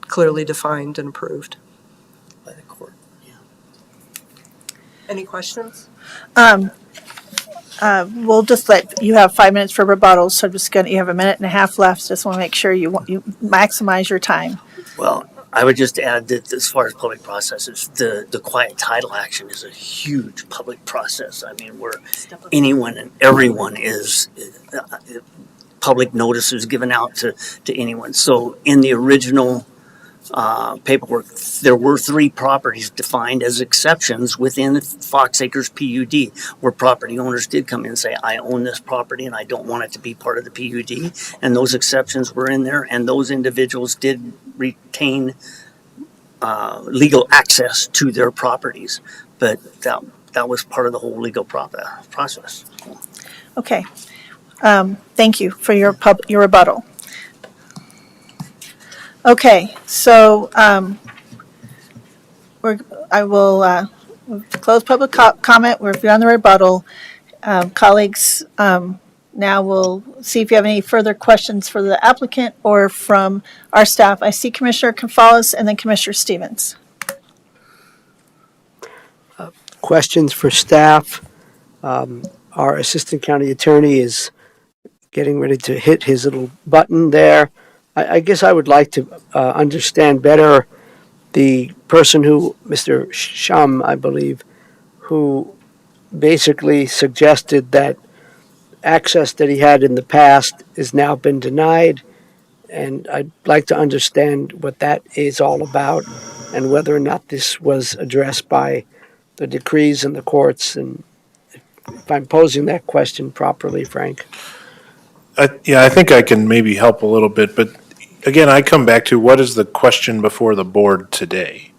S14: clearly defined and approved.
S15: By the court, yeah.
S14: Any questions?
S1: We'll just let you have 5 minutes for rebuttals. So you have a minute and a half left. Just want to make sure you maximize your time.
S15: Well, I would just add that as far as public processes, the quiet title action is a huge public process. I mean, where anyone and everyone is, public notices given out to anyone. So in the original paperwork, there were 3 properties defined as exceptions within Fox Acres PUD, where property owners did come in and say, I own this property and I don't want it to be part of the PUD. And those exceptions were in there, and those individuals did retain legal access to their properties. But that was part of the whole legal process.
S1: Okay. Thank you for your rebuttal. Okay, so I will close public comment. We're on the rebuttal. Colleagues, now we'll see if you have any further questions for the applicant or from our staff. I see Commissioner Gonzalez and then Commissioner Stevens.
S6: Questions for staff. Our Assistant County Attorney is getting ready to hit his little button there. I guess I would like to understand better the person who, Mr. Shum, I believe, who basically suggested that access that he had in the past has now been denied. And I'd like to understand what that is all about and whether or not this was addressed by the decrees and the courts. And if I'm posing that question properly, Frank.
S11: Yeah, I think I can maybe help a little bit, but again, I come back to what is the question before the board today?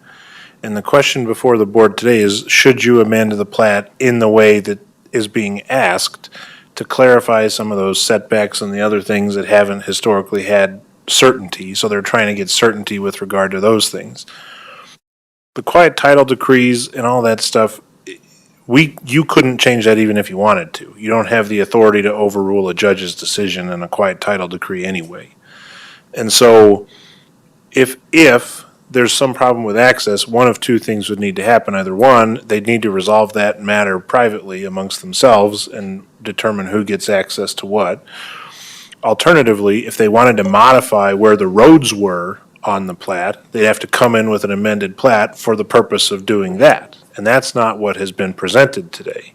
S11: And the question before the board today is, should you amend the plat in the way that is being asked to clarify some of those setbacks and the other things that haven't historically had certainty. So they're trying to get certainty with regard to those things. The quiet title decrees and all that stuff, you couldn't change that even if you wanted to. You don't have the authority to overrule a judge's decision in a quiet title decree anyway. And so if there's some problem with access, one of two things would need to happen. Either one, they'd need to resolve that matter privately amongst themselves and determine who gets access to what. Alternatively, if they wanted to modify where the roads were on the plat, they'd have to come in with an amended plat for the purpose of doing that. And that's not what has been presented today.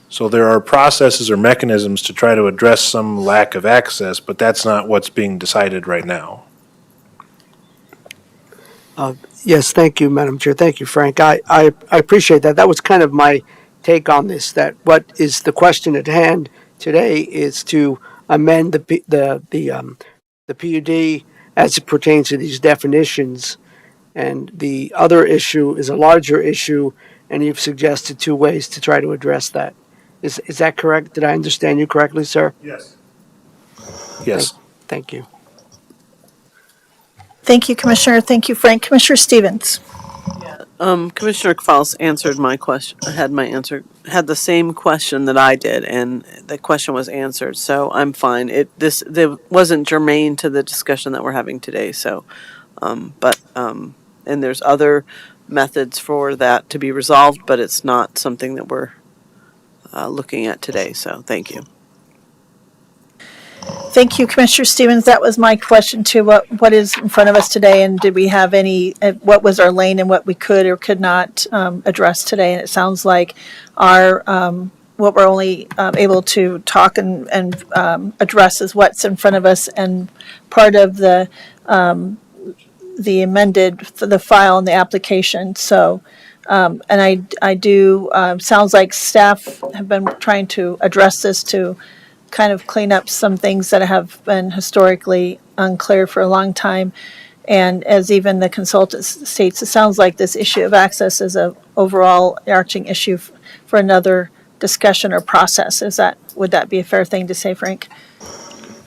S11: So there are processes or mechanisms to try to address some lack of access, but that's not what's being decided right now.
S6: Yes, thank you, Madam Chair. Thank you, Frank. I appreciate that. That was kind of my take on this, that what is the question at hand today is to amend the PUD as it pertains to these definitions. And the other issue is a larger issue, and you've suggested two ways to try to address that. Is that correct? Did I understand you correctly, sir?
S11: Yes. Yes.
S6: Thank you.
S1: Thank you, Commissioner. Thank you, Frank. Commissioner Stevens.
S4: Commissioner Kvalis answered my question, had the same question that I did, and the question was answered, so I'm fine. There wasn't germane to the discussion that we're having today, so, and there's other methods for that to be resolved, but it's not something that we're looking at today, so thank you.
S1: Thank you, Commissioner Stevens. That was my question too. What is in front of us today, and did we have any? What was our lane, and what we could or could not address today? And it sounds like our what we're only able to talk and address is what's in front of us, and part of the amended the file and the application. So. And I do. Sounds like staff have been trying to address this to kind of clean up some things that have been historically unclear for a long time. And as even the consultant states, it sounds like this issue of access is a overall arching issue for another discussion or process. Would that be a fair thing to say, Frank?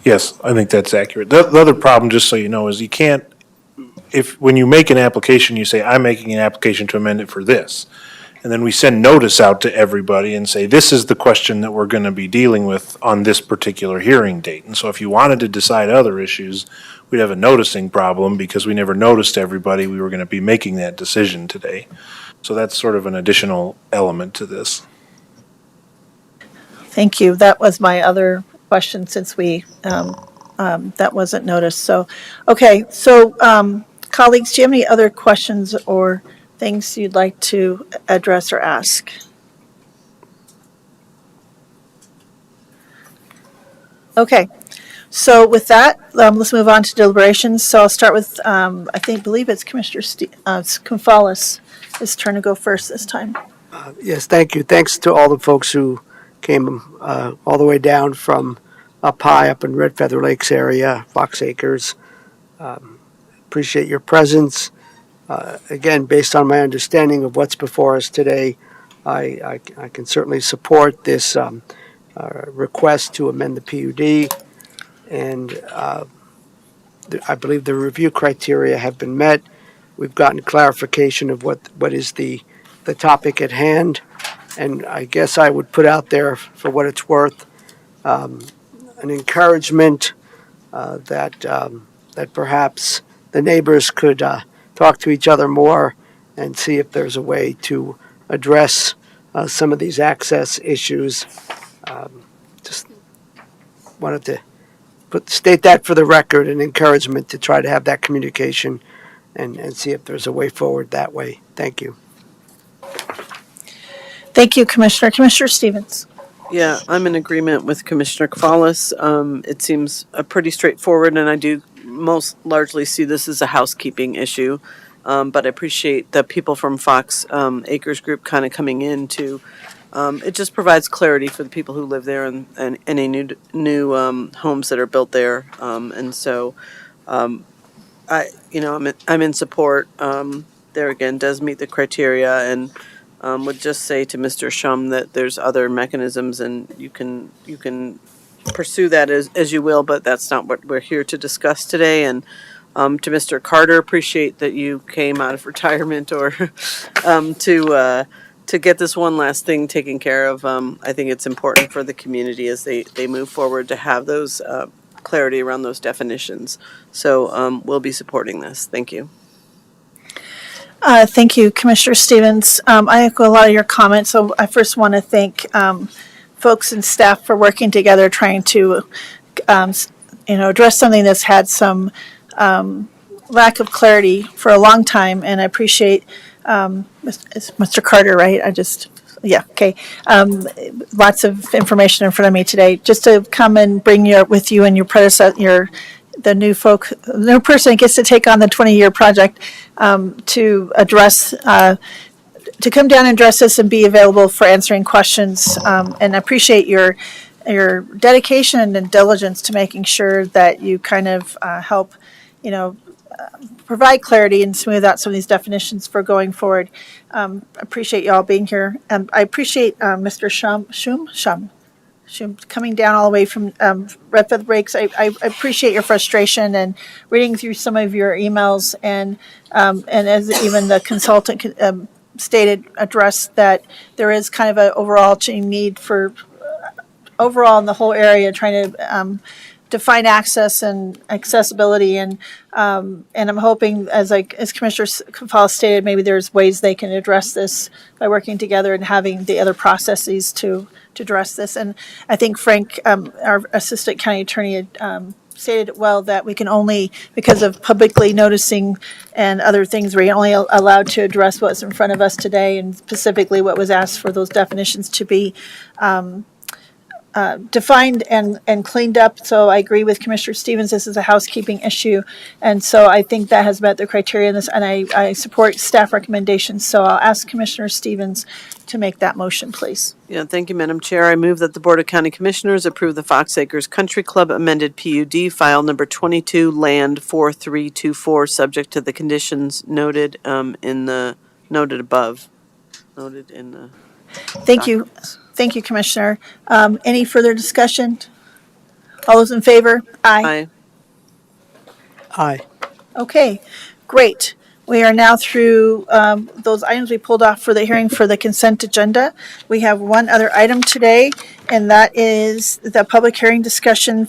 S11: Yes, I think that's accurate. The other problem, just so you know, is you can't, when you make an application, you say, I'm making an application to amend it for this. And then we send notice out to everybody and say, this is the question that we're going to be dealing with on this particular hearing date. And so if you wanted to decide other issues, we'd have a noticing problem because we never noticed everybody we were going to be making that decision today. So that's sort of an additional element to this.
S1: Thank you. That was my other question since we, that wasn't noticed. So, okay. So, colleagues, do you have any other questions or things you'd like to address or ask? Okay, so with that, let's move on to deliberations. So I'll start with, believe it's Commissioner Kvalis. His turn to go first this time.
S6: Yes, thank you. Thanks to all the folks who came all the way down from up high up in Red Feather Lakes area, Fox Acres. Appreciate your presence. Again, based on my understanding of what's before us today, I can certainly support this request to amend the PUD. And I believe the review criteria have been met. We've gotten clarification of what is the topic at hand. And I guess I would put out there, for what it's worth, an encouragement that perhaps the neighbors could talk to each other more and see if there's a way to address some of these access issues. Just wanted to state that for the record, an encouragement to try to have that communication and see if there's a way forward that way. Thank you.
S1: Thank you, Commissioner. Commissioner Stevens.
S4: Yeah, I'm in agreement with Commissioner Kvalis. It seems pretty straightforward, and I do most largely see this as a housekeeping issue. But I appreciate the people from Fox Acres Group kind of coming in to, it just provides clarity for the people who live there and any new homes that are built there. And so, I'm in support. There again, does meet the criteria, and would just say to Mr. Shum that there's other mechanisms and you can pursue that as you will, but that's not what we're here to discuss today. And to Mr. Carter, appreciate that you came out of retirement or to get this one last thing taken care of. I think it's important for the community as they move forward to have those clarity around those definitions. So we'll be supporting this. Thank you.
S1: Thank you, Commissioner Stevens. I echo a lot of your comments. So I first want to thank folks and staff for working together, trying to, address something that's had some lack of clarity for a long time. And I appreciate, it's Mr. Carter, right? Okay. Lots of information in front of me today. Just to come and bring with you and your predecessor, the new person that gets to take on the 20-year project to address, to come down and address this and be available for answering questions. And I appreciate your dedication and diligence to making sure that you kind of help, provide clarity and smooth out some of these definitions for going forward. Appreciate you all being here. I appreciate Mr. Shum coming down all the way from Red Feather Breaks. I appreciate your frustration and reading through some of your emails and as even the consultant addressed that there is kind of an overarching need for overall in the whole area trying to define access and accessibility and I'm hoping as Commissioner Kafal stated, maybe there's ways they can address this by working together and having the other processes to address this. And I think Frank, our Assistant County Attorney, had stated it well that we can only, because of publicly noticing and other things, we're only allowed to address what's in front of us today and specifically what was asked for those definitions to be defined and cleaned up. So I agree with Commissioner Stevens. This is a housekeeping issue. And so I think that has met the criteria in this, and I support staff recommendations. So I'll ask Commissioner Stevens to make that motion, please.
S4: Yeah, thank you, Madam Chair. I move that the Board of County Commissioners approve the Fox Acres Country Club amended PUD file number 22, land 4324, subject to the conditions noted above. Noted in the.
S1: Thank you. Thank you, Commissioner. Any further discussion? All those in favor? Aye.
S4: Aye.
S1: Okay, great. We are now through those items we pulled off for the hearing for the consent agenda. We have one other item today, and that is the public hearing discussion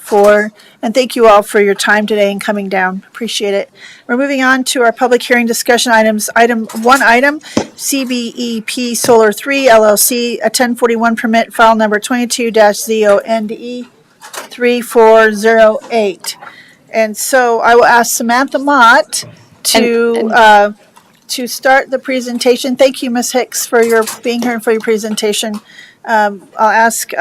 S1: and thank you all for your time today and coming down. Appreciate it. We're moving on to our public hearing discussion items. Item, CBEP Solar 3 LLC, a 1041 permit, file number 22-ZONDE 3408. And so I will ask Samantha Mott to start the presentation. Thank you, Ms. Hicks, for your being here and for your presentation. I'll ask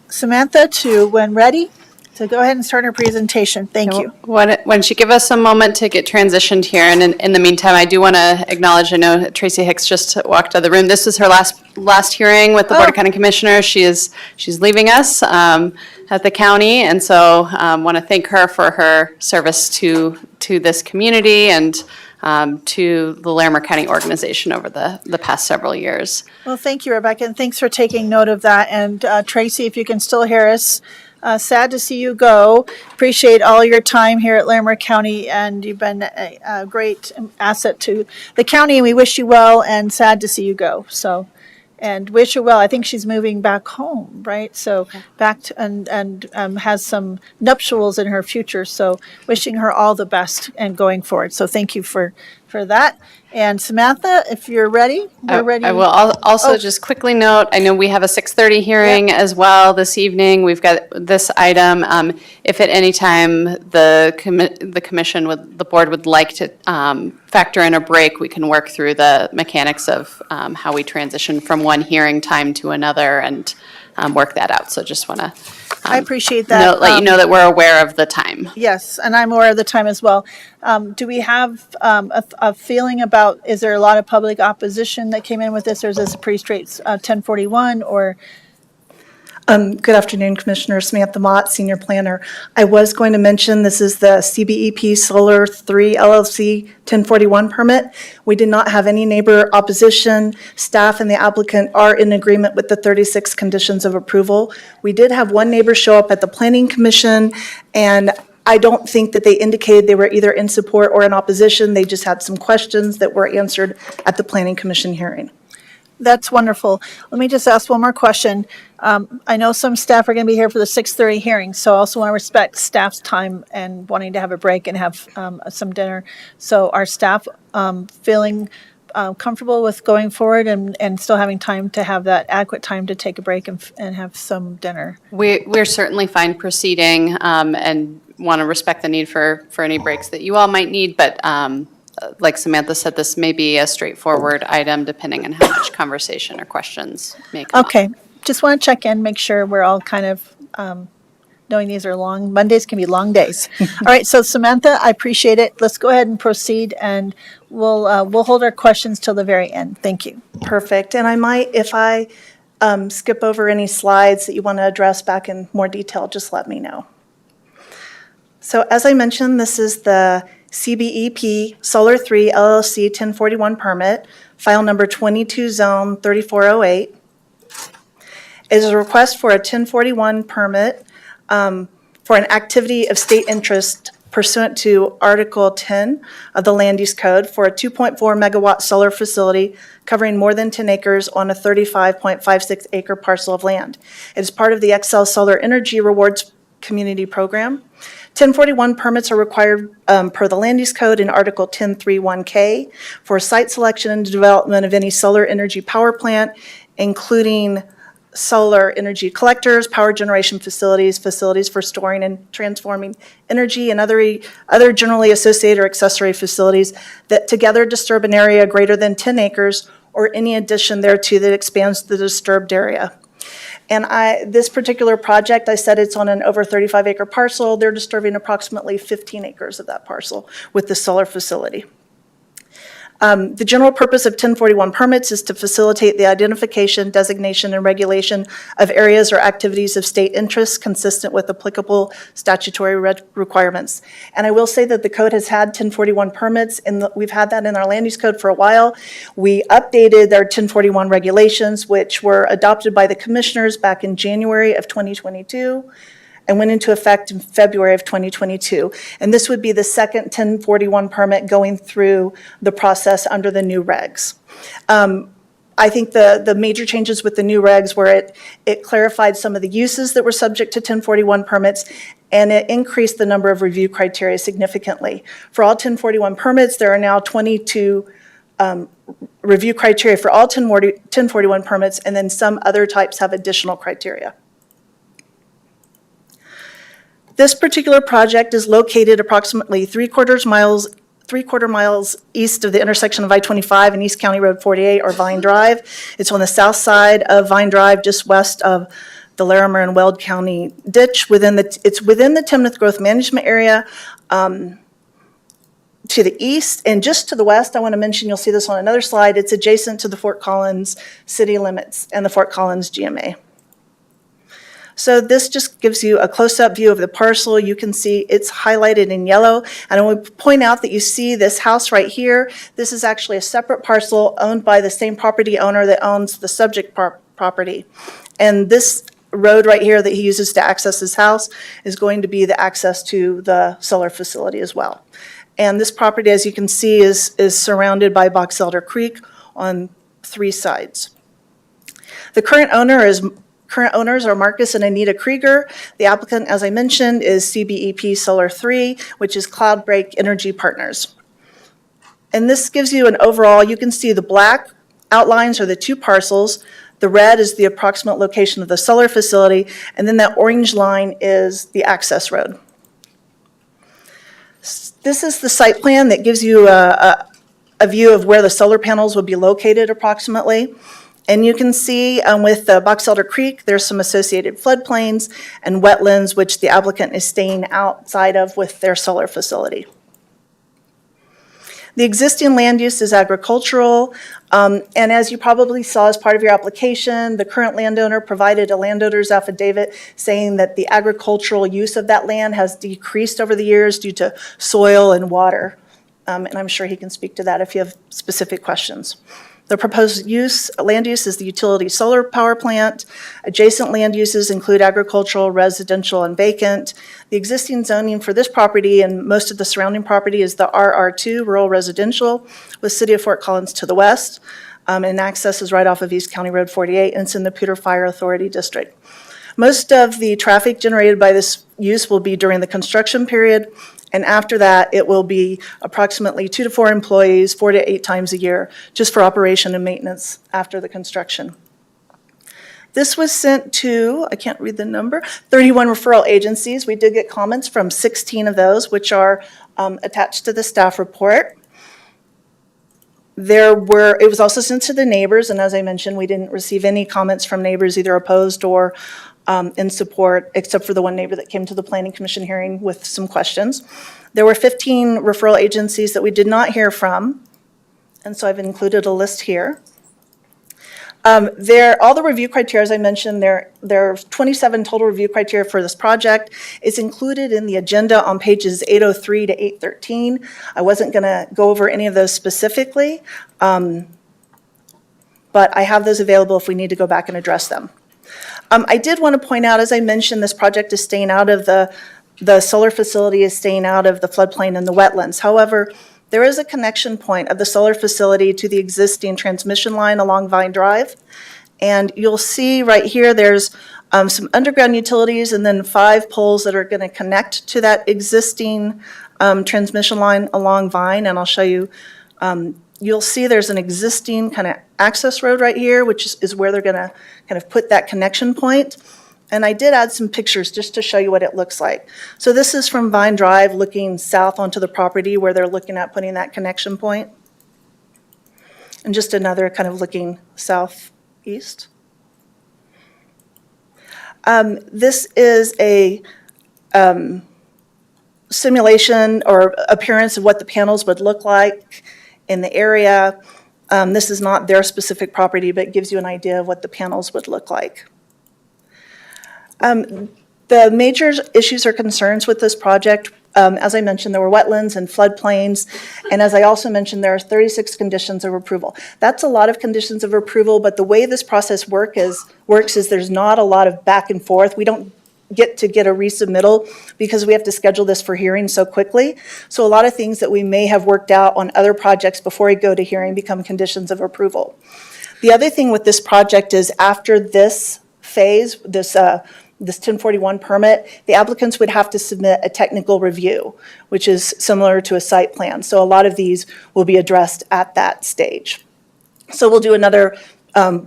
S1: Samantha to, when ready, to go ahead and start her presentation. Thank you.
S2: When she give us a moment to get transitioned here, and in the meantime, I do want to acknowledge, I know Tracy Hicks just walked out of the room. This is her last hearing with the Board of County Commissioners. She's leaving us at the county, and so want to thank her for her service to this community and to the Larimer County organization over the past several years.
S1: Well, thank you, Rebecca, and thanks for taking note of that. And Tracy, if you can still hear us, sad to see you go. Appreciate all your time here at Larimer County, and you've been a great asset to the county, and we wish you well, and sad to see you go. So, and wish her well. I think she's moving back home, right? So back to, and has some nuptials in her future. So wishing her all the best and going forward. So thank you for that. And Samantha, if you're ready, we're ready.
S2: I will also just quickly note, I know we have a 6:30 hearing as well this evening. We've got this item. If at any time the commission the board would like to factor in a break, we can work through the mechanics of how we transition from one hearing time to another and work that out. So just want to
S1: I appreciate that.
S2: let you know that we're aware of the time.
S1: Yes, and I'm aware of the time as well. Do we have a feeling about, is there a lot of public opposition that came in with this, or is this a pretty straight 1041, or?
S16: Good afternoon, Commissioner. Samantha Mott, Senior Planner. I was going to mention this is the CBEP Solar 3 LLC 1041 permit. We did not have any neighbor opposition. Staff and the applicant are in agreement with the 36 conditions of approval. We did have one neighbor show up at the Planning Commission, and I don't think that they indicated they were either in support or in opposition. They just had some questions that were answered at the Planning Commission hearing.
S1: That's wonderful. Let me just ask one more question. I know some staff are going to be here for the 6:30 hearing, so I also want to respect staff's time and wanting to have a break and have some dinner. So are staff feeling comfortable with going forward and still having time to have that adequate time to take a break and have some dinner?
S2: We're certainly fine proceeding and want to respect the need for any breaks that you all might need, but like Samantha said, this may be a straightforward item depending on how much conversation or questions may come up.
S1: Okay, just want to check in, make sure we're all kind of knowing these are long, Mondays can be long days. All right, so Samantha, I appreciate it. Let's go ahead and proceed, and we'll hold our questions till the very end. Thank you.
S16: Perfect. And I might, if I skip over any slides that you want to address back in more detail, just let me know. So as I mentioned, this is the CBEP Solar 3 LLC 1041 permit, file number 22 zone 3408. It is a request for a 1041 permit for an activity of state interest pursuant to Article 10 of the Land Use Code for a 2.4 megawatt solar facility covering more than 10 acres on a 35.56 acre parcel of land. It is part of the Excel Solar Energy Rewards Community Program. 1041 permits are required per the Land Use Code in Article 10.3.1K for site selection and development of any solar energy power plant, including solar energy collectors, power generation facilities, facilities for storing and transforming energy, and other generally associated or accessory facilities that together disturb an area greater than 10 acres or any addition thereto that expands the disturbed area. And this particular project, I said it's on an over 35 acre parcel. They're disturbing approximately 15 acres of that parcel with the solar facility. The general purpose of 1041 permits is to facilitate the identification, designation, and regulation of areas or activities of state interest consistent with applicable statutory requirements. And I will say that the code has had 1041 permits, and we've had that in our land use code for a while. We updated our 1041 regulations, which were adopted by the commissioners back in January of 2022. And went into effect in February of 2022. And this would be the second 1041 permit going through the process under the new regs. I think the major changes with the new regs were it clarified some of the uses that were subject to 1041 permits, and it increased the number of review criteria significantly. For all 1041 permits, there are now 22 review criteria for all 1041 permits, and then some other types have additional criteria. This particular project is located approximately three-quarter miles east of the intersection of I-25 and East County Road 48 or Vine Drive. It's on the south side of Vine Drive, just west of the Larimer and Weld County ditch. It's within the Timnath Growth Management Area to the east, and just to the west, I want to mention, you'll see this on another slide, it's adjacent to the Fort Collins city limits and the Fort Collins GMA. So this just gives you a close-up view of the parcel. You can see it's highlighted in yellow. And I want to point out that you see this house right here. This is actually a separate parcel owned by the same property owner that owns the subject property. And this road right here that he uses to access his house is going to be the access to the solar facility as well. And this property, as you can see, is surrounded by Box Elder Creek on 3 sides. The current owners are Marcus and Anita Krieger. The applicant, as I mentioned, is CBEP Solar 3, which is Cloudbreak Energy Partners. And this gives you an overall, you can see the black outlines are the 2 parcels. The red is the approximate location of the solar facility, and then that orange line is the access road. This is the site plan that gives you a view of where the solar panels would be located approximately. And you can see with Box Elder Creek, there's some associated floodplains and wetlands, which the applicant is staying outside of with their solar facility. The existing land use is agricultural, and as you probably saw as part of your application, the current landowner provided a landowner's affidavit saying that the agricultural use of that land has decreased over the years due to soil and water. And I'm sure he can speak to that if you have specific questions. The proposed land use is the utility solar power plant. Adjacent land uses include agricultural, residential, and vacant. The existing zoning for this property and most of the surrounding property is the RR2, rural residential, with City of Fort Collins to the west. And access is right off of East County Road 48, and it's in the Pewter Fire Authority District. Most of the traffic generated by this use will be during the construction period, and after that, it will be approximately 2 to 4 employees, 4 to 8 times a year, just for operation and maintenance after the construction. This was sent to, I can't read the number, 31 referral agencies. We did get comments from 16 of those, which are attached to the staff report. It was also sent to the neighbors, and as I mentioned, we didn't receive any comments from neighbors, either opposed or in support, except for the one neighbor that came to the Planning Commission hearing with some questions. There were 15 referral agencies that we did not hear from, and so I've included a list here. All the review criteria, as I mentioned, there are 27 total review criteria for this project. It's included in the agenda on pages 803 to 813. I wasn't going to go over any of those specifically, but I have those available if we need to go back and address them. I did want to point out, as I mentioned, this project is staying out of the solar facility is staying out of the floodplain and the wetlands. However, there is a connection point of the solar facility to the existing transmission line along Vine Drive. And you'll see right here, there's some underground utilities and then 5 poles that are going to connect to that existing transmission line along Vine. And I'll show you, you'll see there's an existing kind of access road right here, which is where they're going to kind of put that connection point. And I did add some pictures just to show you what it looks like. So this is from Vine Drive looking south onto the property where they're looking at putting that connection point. And just another kind of looking southeast. This is a simulation or appearance of what the panels would look like in the area. This is not their specific property, but gives you an idea of what the panels would look like. The major issues or concerns with this project, as I mentioned, there were wetlands and floodplains, and as I also mentioned, there are 36 conditions of approval. That's a lot of conditions of approval, but the way this process works is there's not a lot of back and forth. We don't get a resubmittal because we have to schedule this for hearing so quickly. So a lot of things that we may have worked out on other projects before we go to hearing become conditions of approval. The other thing with this project is after this phase, this 1041 permit, the applicants would have to submit a technical review, which is similar to a site plan. So a lot of these will be addressed at that stage. So we'll do another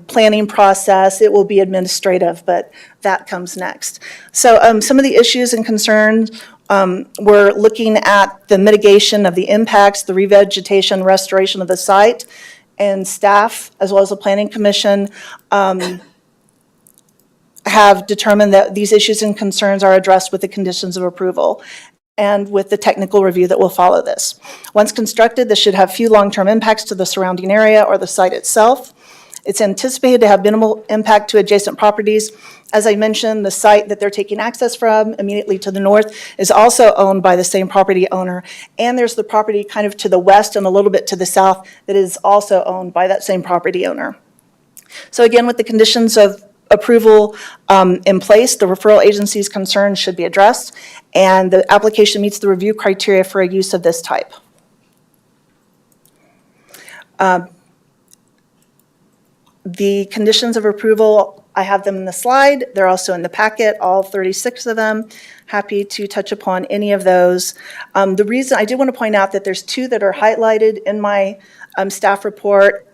S16: planning process. It will be administrative, but that comes next. So some of the issues and concerns, we're looking at the mitigation of the impacts, the revegetation, restoration of the site, and staff, as well as the Planning Commission, have determined that these issues and concerns are addressed with the conditions of approval and with the technical review that will follow this. Once constructed, this should have few long-term impacts to the surrounding area or the site itself. It's anticipated to have minimal impact to adjacent properties. As I mentioned, the site that they're taking access from immediately to the north is also owned by the same property owner. And there's the property kind of to the west and a little bit to the south that is also owned by that same property owner. So again, with the conditions of approval in place, the referral agency's concerns should be addressed, and the application meets the review criteria for a use of this type. The conditions of approval, I have them in the slide. They're also in the packet, all 36 of them. Happy to touch upon any of those. The reason I did want to point out that there's 2 that are highlighted in my staff report.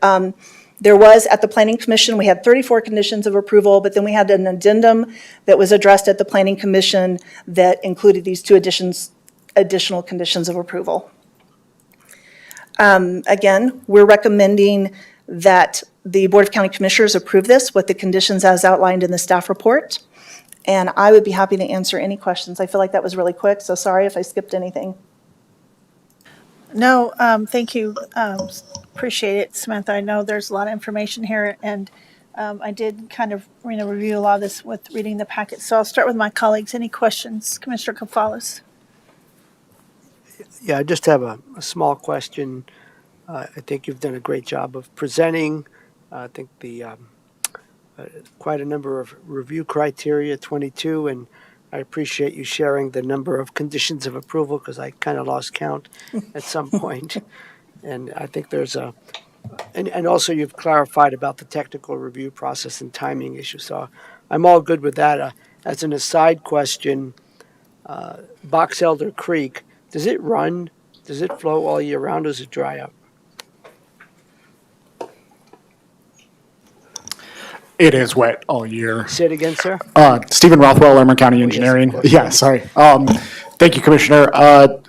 S16: There was, at the Planning Commission, we had 34 conditions of approval, but then we had an addendum that was addressed at the Planning Commission that included these 2 additional conditions of approval. Again, we're recommending that the Board of County Commissioners approve this with the conditions as outlined in the staff report. And I would be happy to answer any questions. I feel like that was really quick, so sorry if I skipped anything.
S1: No, thank you. Appreciate it, Samantha. I know there's a lot of information here, and I did kind of, review a lot of this with reading the packet. So I'll start with my colleagues. Any questions? Commissioner Gonzalez?
S6: Yeah, I just have a small question. I think you've done a great job of presenting. I think the quite a number of review criteria, 22, and I appreciate you sharing the number of conditions of approval because I kind of lost count at some point. And I think there's and also you've clarified about the technical review process and timing issue. So I'm all good with that. As an aside question, Box Elder Creek, does it run? Does it flow all year round or does it dry up?
S8: It is wet all year.
S6: Say it again, sir.
S8: Stephen Rothwell, Lamar County
S6: yes,
S8: Engineering.
S6: of course.
S8: Yeah, sorry. Thank you, Commissioner.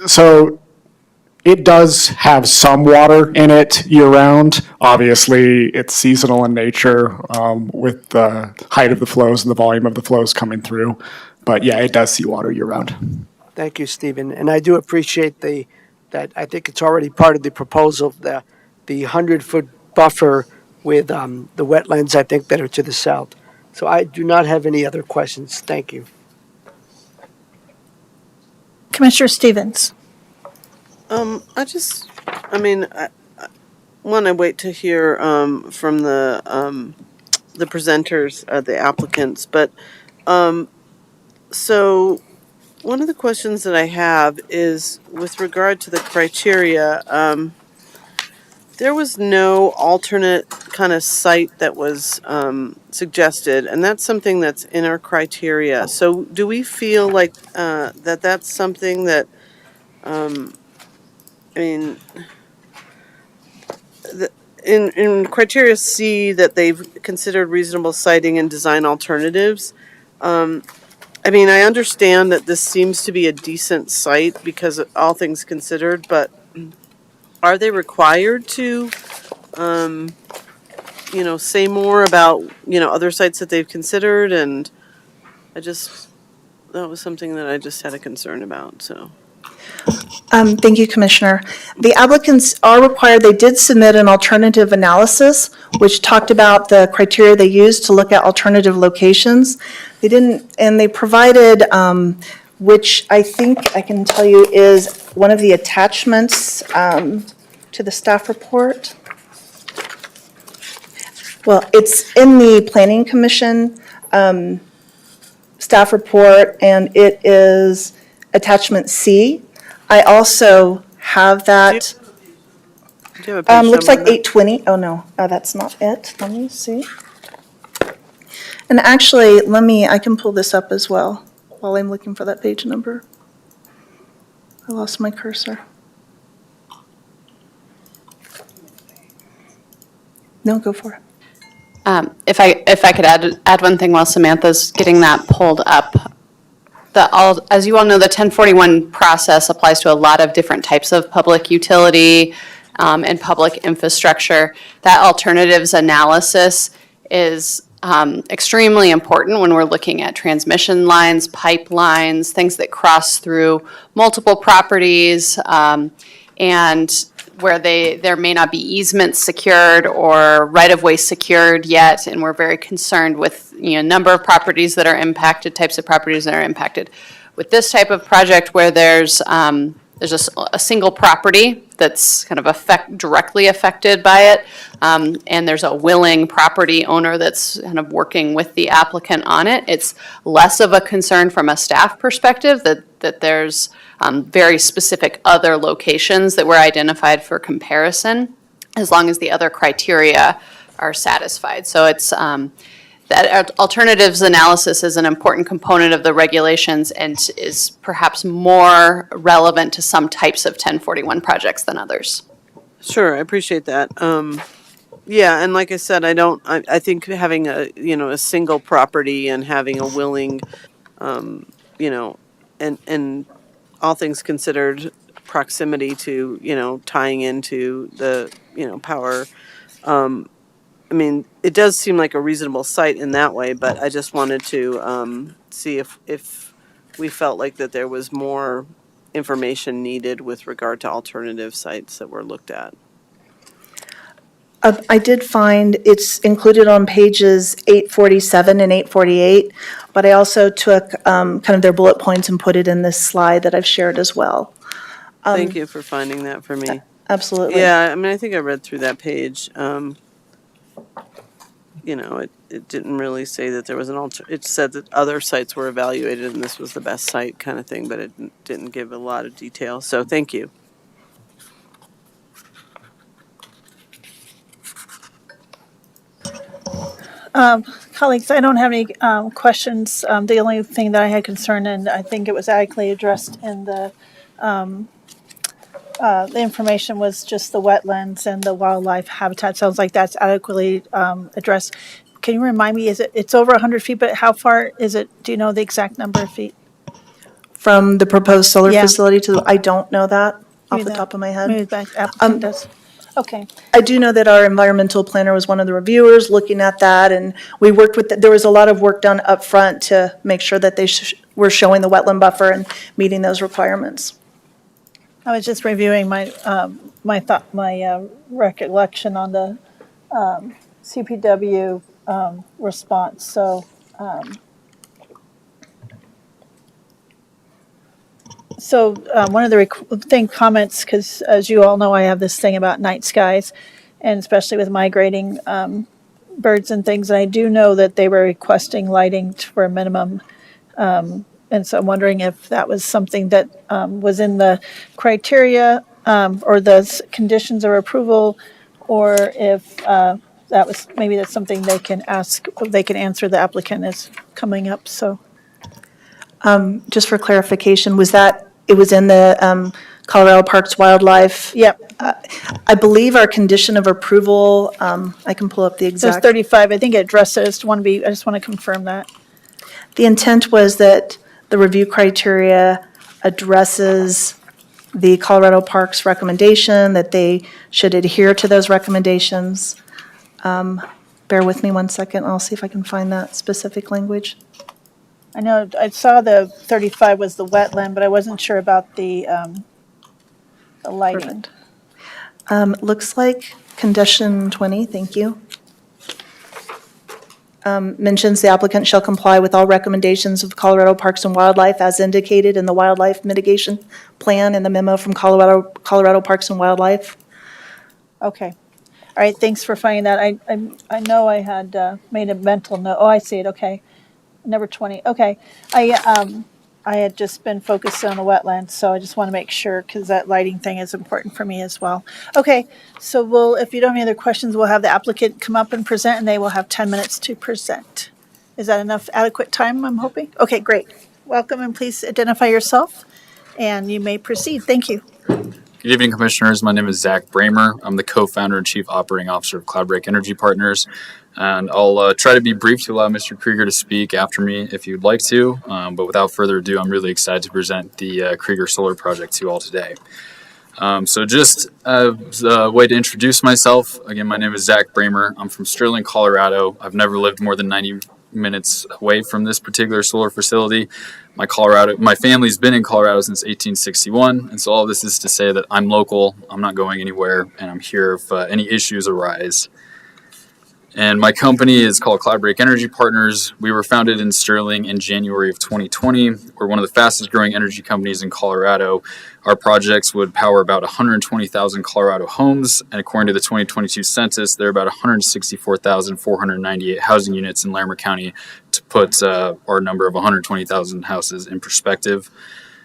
S8: So it does have some water in it year-round. Obviously, it's seasonal in nature with the height of the flows and the volume of the flows coming through. But yeah, it does see water year-round.
S6: Thank you, Stephen. And I do appreciate that I think it's already part of the proposal, the 100-foot buffer with the wetlands, I think, that are to the south. So I do not have any other questions. Thank you.
S1: Commissioner Stevens?
S4: I wait to hear from the presenters, the applicants, but so one of the questions that I have is with regard to the criteria. There was no alternate kind of site that was suggested, and that's something that's in our criteria. So do we feel like that's something that, in criteria C, that they've considered reasonable siting and design alternatives? I understand that this seems to be a decent site because of all things considered, but are they required to, say more about, other sites that they've considered? And that was something that I just had a concern about, so.
S16: Thank you, Commissioner. The applicants are required, they did submit an alternative analysis, which talked about the criteria they used to look at alternative locations. They didn't, and they provided, which I think I can tell you is one of the attachments to the staff report. Well, it's in the Planning Commission staff report, and it is attachment C. I also have that.
S4: Do you have a page
S16: Looks
S4: number
S16: like
S4: on that?
S16: 820. Oh, no, that's not it. Let me see. And actually, I can pull this up as well while I'm looking for that page number. I lost my cursor. No, go for it.
S2: If I could add one thing while Samantha's getting that pulled up. As you all know, the 1041 process applies to a lot of different types of public utility and public infrastructure. That alternatives analysis is extremely important when we're looking at transmission lines, pipelines, things that cross through multiple properties, and where there may not be easements secured or right-of-way secured yet, and we're very concerned with number of properties that are impacted, types of properties that are impacted. With this type of project where there's a single property that's kind of directly affected by it, and there's a willing property owner that's kind of working with the applicant on it, it's less of a concern from a staff perspective that there's very specific other locations that were identified for comparison, as long as the other criteria are satisfied. So it's that alternatives analysis is an important component of the regulations and is perhaps more relevant to some types of 1041 projects than others.
S4: Sure, I appreciate that. Yeah, and like I said, I think having a single property and having a willing, and all things considered, proximity to, tying into the, power. It does seem like a reasonable site in that way, but I just wanted to see if we felt like that there was more information needed with regard to alternative sites that were looked at?
S16: I did find it's included on pages 847 and 848, but I also took kind of their bullet points and put it in this slide that I've shared as well.
S4: Thank you for finding that for me.
S16: Absolutely.
S4: Yeah, I mean, I think I read through that page. It didn't really say that there was it said that other sites were evaluated and this was the best site kind of thing, but it didn't give a lot of detail. So thank you.
S1: Colleagues, I don't have any questions. The only thing that I had concern, and I think it was adequately addressed in the information, was just the wetlands and the wildlife habitat. Sounds like that's adequately addressed. Can you remind me, it's over 100 feet, but how far is it? Do you know the exact number of feet?
S16: From the proposed solar
S1: Yeah.
S16: facility I don't know that off
S1: Maybe
S16: the
S1: that-
S16: top of my head.
S1: Maybe the applicant does. Okay.
S16: I do know that our environmental planner was one of the reviewers looking at that, and we worked with, there was a lot of work done up front to make sure that they were showing the wetland buffer and meeting those requirements.
S1: I was just reviewing my recollection on the CPW response. So one of the comments, because as you all know, I have this thing about night skies, and especially with migrating birds and things. And I do know that they were requesting lighting for a minimum. And so I'm wondering if that was something that was in the criteria or the conditions of approval, or if that's something they can ask, they can answer the applicant is coming up. So
S16: Just for clarification, it was in the Colorado Parks Wildlife?
S1: Yep.
S16: I believe our condition of approval, I can pull up the
S1: There's
S16: exact.
S1: 35. I think it addressed it. I just want to confirm that.
S16: The intent was that the review criteria addresses the Colorado Parks recommendation, that they should adhere to those recommendations. Bear with me one second, I'll see if I can find that specific language.
S1: I know I saw the 35 was the wetland, but I wasn't sure about the lighting.
S16: Looks like condition 20, thank you. Mentions the applicant shall comply with all recommendations of Colorado Parks and Wildlife as indicated in the Wildlife Mitigation Plan and the memo from Colorado Parks and Wildlife.
S1: Okay. All right, thanks for finding that. I know I had made a mental note. Oh, I see it, okay. Number 20, okay. I had just been focused on the wetlands, so I just want to make sure, because that lighting thing is important for me as well. Okay, so if you don't have any other questions, we'll have the applicant come up and present, and they will have 10 minutes to present. Is that enough adequate time, I'm hoping? Okay, great. Welcome, and please identify yourself, and you may proceed. Thank you.
S17: Good evening, Commissioners. My name is Zach Bramer. I'm the co-founder and chief operating officer of Cloudbreak Energy Partners. And I'll try to be brief to allow Mr. Krieger to speak after me if you'd like to. But without further ado, I'm really excited to present the Krieger Solar Project to you all today. So just as a way to introduce myself, again, my name is Zach Bramer. I'm from Sterling, Colorado. I've never lived more than 90 minutes away from this particular solar facility. My family's been in Colorado since 1861, and so all this is to say that I'm local, I'm not going anywhere, and I'm here if any issues arise. And my company is called Cloudbreak Energy Partners. We were founded in Sterling in January of 2020. We're one of the fastest growing energy companies in Colorado. Our projects would power about 120,000 Colorado homes, and according to the 2022 census, there are about 164,498 housing units in Larimer County, to put our number of 120,000 houses in perspective.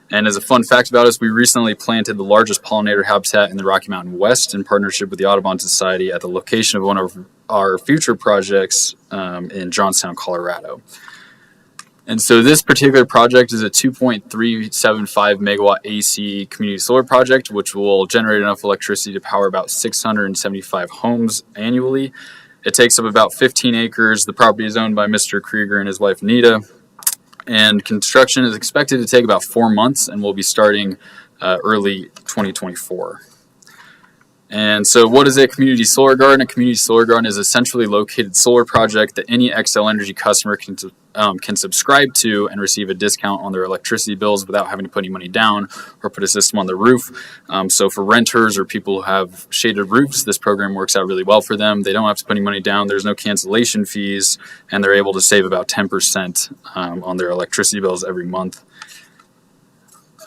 S17: And as a fun fact about us, we recently planted the largest pollinator habitat in the Rocky Mountain West in partnership with the Audubon Society at the location of one of our future projects in Johnstown, Colorado. And so this particular project is a 2.375 megawatt AC community solar project, which will generate enough electricity to power about 675 homes annually. It takes up about 15 acres. The property is owned by Mr. Krieger and his wife, Nita. And construction is expected to take about 4 months, and we'll be starting early 2024. And so what is a community solar garden? A community solar garden is a centrally located solar project that any Xcel Energy customer can can subscribe to and receive a discount on their electricity bills without having to put any money down or put a system on the roof. So for renters or people who have shaded roofs, this program works out really well for them. They don't have to put any money down. There's no cancellation fees, and they're able to save about 10% on their electricity bills every month.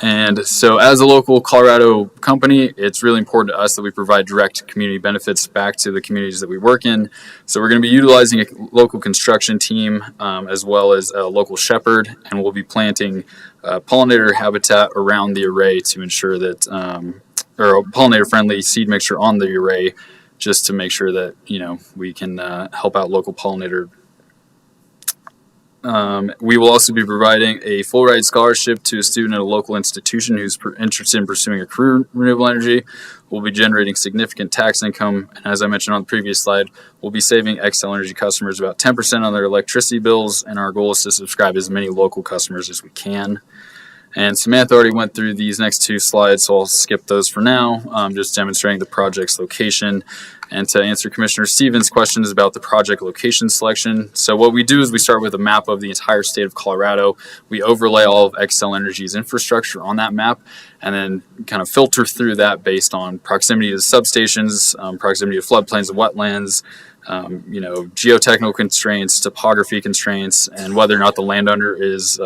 S17: And so as a local Colorado company, it's really important to us that we provide direct community benefits back to the communities that we work in. So we're going to be utilizing a local construction team as well as a local shepherd, and we'll be planting pollinator habitat around the array to ensure that, or a pollinator-friendly seed mixture on the array, just to make sure that, you know, we can help out local pollinator. We will also be providing a full ride scholarship to a student at a local institution who's interested in pursuing a career in renewable energy. We'll be generating significant tax income, and as I mentioned on the previous slide, we'll be saving Xcel Energy customers about 10% on their electricity bills, and our goal is to subscribe as many local customers as we can. And Samantha already went through these next two slides, so I'll skip those for now, just demonstrating the project's location. And to answer Commissioner Stevens' questions about the project location selection. So what we do is we start with a map of the entire state of Colorado. We overlay all of Xcel Energy's infrastructure on that map, and then kind of filter through that based on proximity to substations, proximity to floodplains and wetlands, you know, geotechnical constraints, topography constraints, and whether or not the landowner is,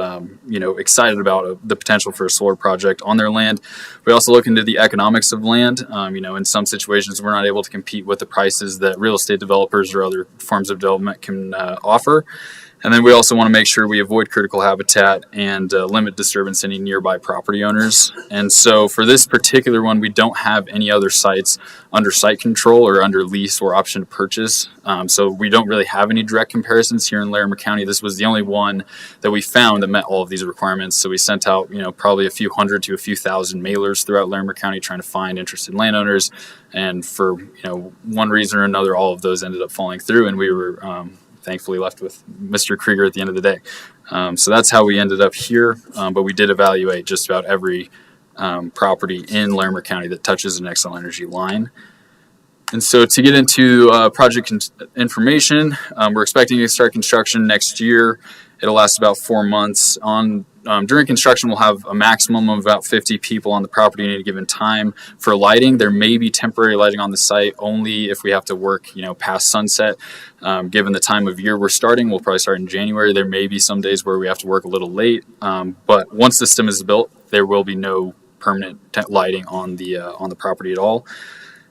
S17: you know, excited about the potential for a solar project on their land. We also look into the economics of land. You know, in some situations, we're not able to compete with the prices that real estate developers or other forms of development can offer. And then we also want to make sure we avoid critical habitat and limit disturbance to any nearby property owners. And so for this particular one, we don't have any other sites under site control or under lease or option to purchase. So we don't really have any direct comparisons here in Larimer County. This was the only one that we found that met all of these requirements. So we sent out, you know, probably a few hundred to a few thousand mailers throughout Larimer County trying to find interested landowners. And for, you know, one reason or another, all of those ended up falling through, and we were thankfully left with Mr. Krieger at the end of the day. So that's how we ended up here, but we did evaluate just about every property in Larimer County that touches an Xcel Energy line. And so to get into project information, we're expecting to start construction next year. It'll last about 4 months. During construction, we'll have a maximum of about 50 people on the property at a given time. For lighting, there may be temporary lighting on the site only if we have to work, you know, past sunset. Given the time of year we're starting, we'll probably start in January. There may be some days where we have to work a little late, but once the system is built, there will be no permanent lighting on the property at all.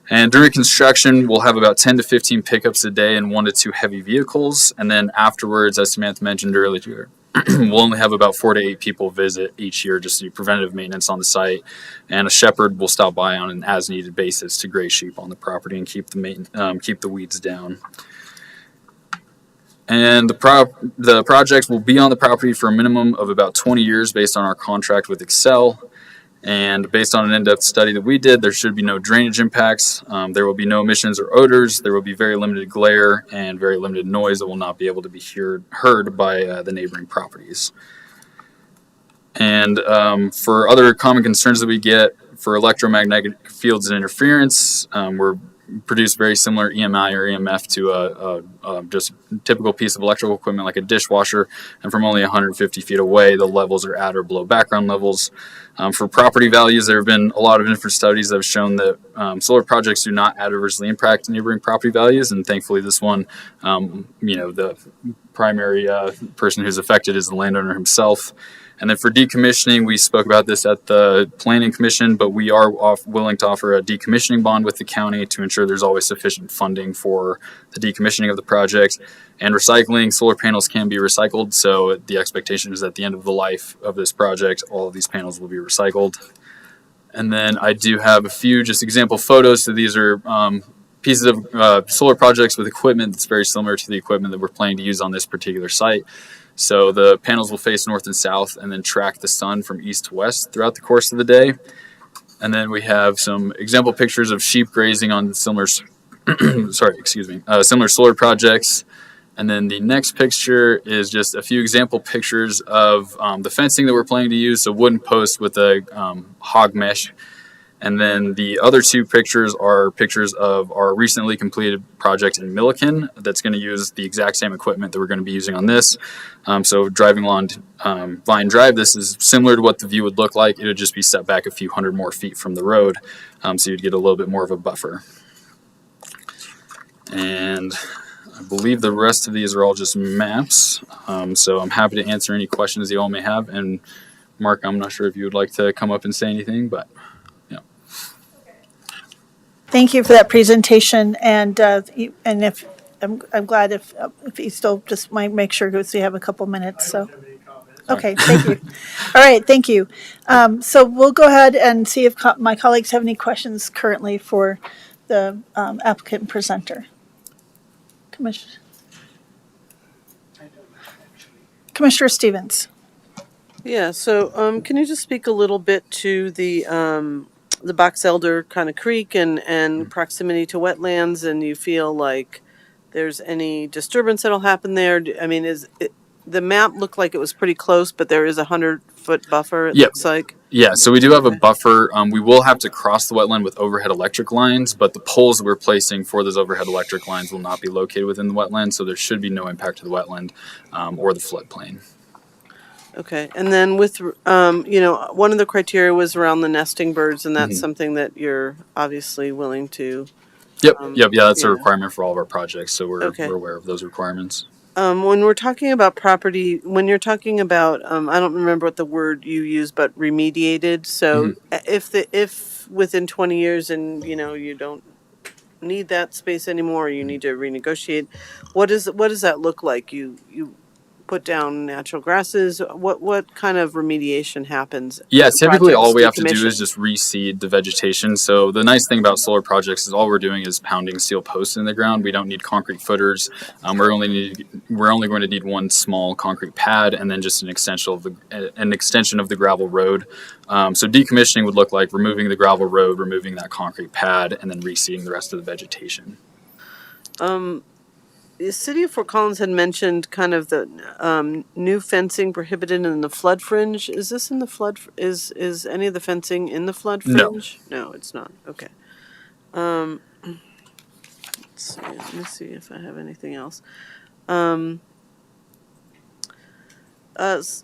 S17: And during construction, we'll have about 10 to 15 pickups a day and 1 to 2 heavy vehicles. And then afterwards, as Samantha mentioned earlier, we'll only have about 4 to 8 people visit each year just to do preventative maintenance on the site. And a shepherd will stop by on an as-needed basis to graze sheep on the property and keep the weeds down. And the project will be on the property for a minimum of about 20 years based on our contract with Xcel. And based on an in-depth study that we did, there should be no drainage impacts. There will be no emissions or odors. There will be very limited glare and very limited noise that will not be able to be heard by the neighboring properties. And for other common concerns that we get for electromagnetic fields and interference, we're produce very similar EMI or EMF to just a typical piece of electrical equipment like a dishwasher, and from only 150 feet away, the levels are at or below background levels. For property values, there have been a lot of different studies that have shown that solar projects do not adversely impact neighboring property values, and thankfully this one, you know, the primary person who's affected is the landowner himself. And then for decommissioning, we spoke about this at the Planning Commission, but we are willing to offer a decommissioning bond with the county to ensure there's always sufficient funding for the decommissioning of the project. And recycling, solar panels can be recycled, so the expectation is at the end of the life of this project, all of these panels will be recycled. And then I do have a few just example photos. So these are pieces of solar projects with equipment that's very similar to the equipment that we're planning to use on this particular site. So the panels will face north and south and then track the sun from east to west throughout the course of the day. And then we have some example pictures of sheep grazing on similar, similar solar projects. And then the next picture is just a few example pictures of the fencing that we're planning to use. So wooden posts with a hog mesh. And then the other two pictures are pictures of our recently completed project in Milliken that's going to use the exact same equipment that we're going to be using on this. So driving along Vine Drive, this is similar to what the view would look like. It would just be set back a few hundred more feet from the road, so you'd get a little bit more of a buffer. And I believe the rest of these are all just maps. So I'm happy to answer any questions you all may have. And Mark, I'm not sure if you would like to come up and say anything, but
S1: Thank you for that presentation, and if, I'm glad if you still just might make sure, because we have a couple minutes, so. Okay, thank you. All right, thank you. So we'll go ahead and see if my colleagues have any questions currently for the applicant and presenter. Commissioner Stevens.
S4: Yeah, so can you just speak a little bit to the Box Elder kind of creek and proximity to wetlands, and you feel like there's any disturbance that'll happen there? I mean, the map looked like it was pretty close, but there is a 100-foot buffer, it looks like.
S17: Yeah, so we do have a buffer. We will have to cross the wetland with overhead electric lines, but the poles that we're placing for those overhead electric lines will not be located within the wetland, so there should be no impact to the wetland or the floodplain.
S4: Okay, and then with, one of the criteria was around the nesting birds, and that's something that you're obviously willing to.
S17: Yeah, that's a requirement for all of our projects, so we're aware of those requirements.
S4: When you're talking about, I don't remember what the word you used, but remediated. So if within 20 years and, you don't need that space anymore, or you need to renegotiate, what does that look like? You put down natural grasses? What kind of remediation happens?
S17: Yeah, typically all we have to do is just reseed the vegetation. So the nice thing about solar projects is all we're doing is pounding steel posts in the ground. We don't need concrete footers. We're only going to need one small concrete pad and then just an extension of the gravel road. So decommissioning would look like removing the gravel road, removing that concrete pad, and then reseeding the rest of the vegetation.
S4: The city of Fort Collins had mentioned kind of the new fencing prohibited in the flood fringe. Is this in the flood? Is any of the fencing in the flood fringe? No, it's not. Okay. Let's see. Let me see if I have anything else. Let's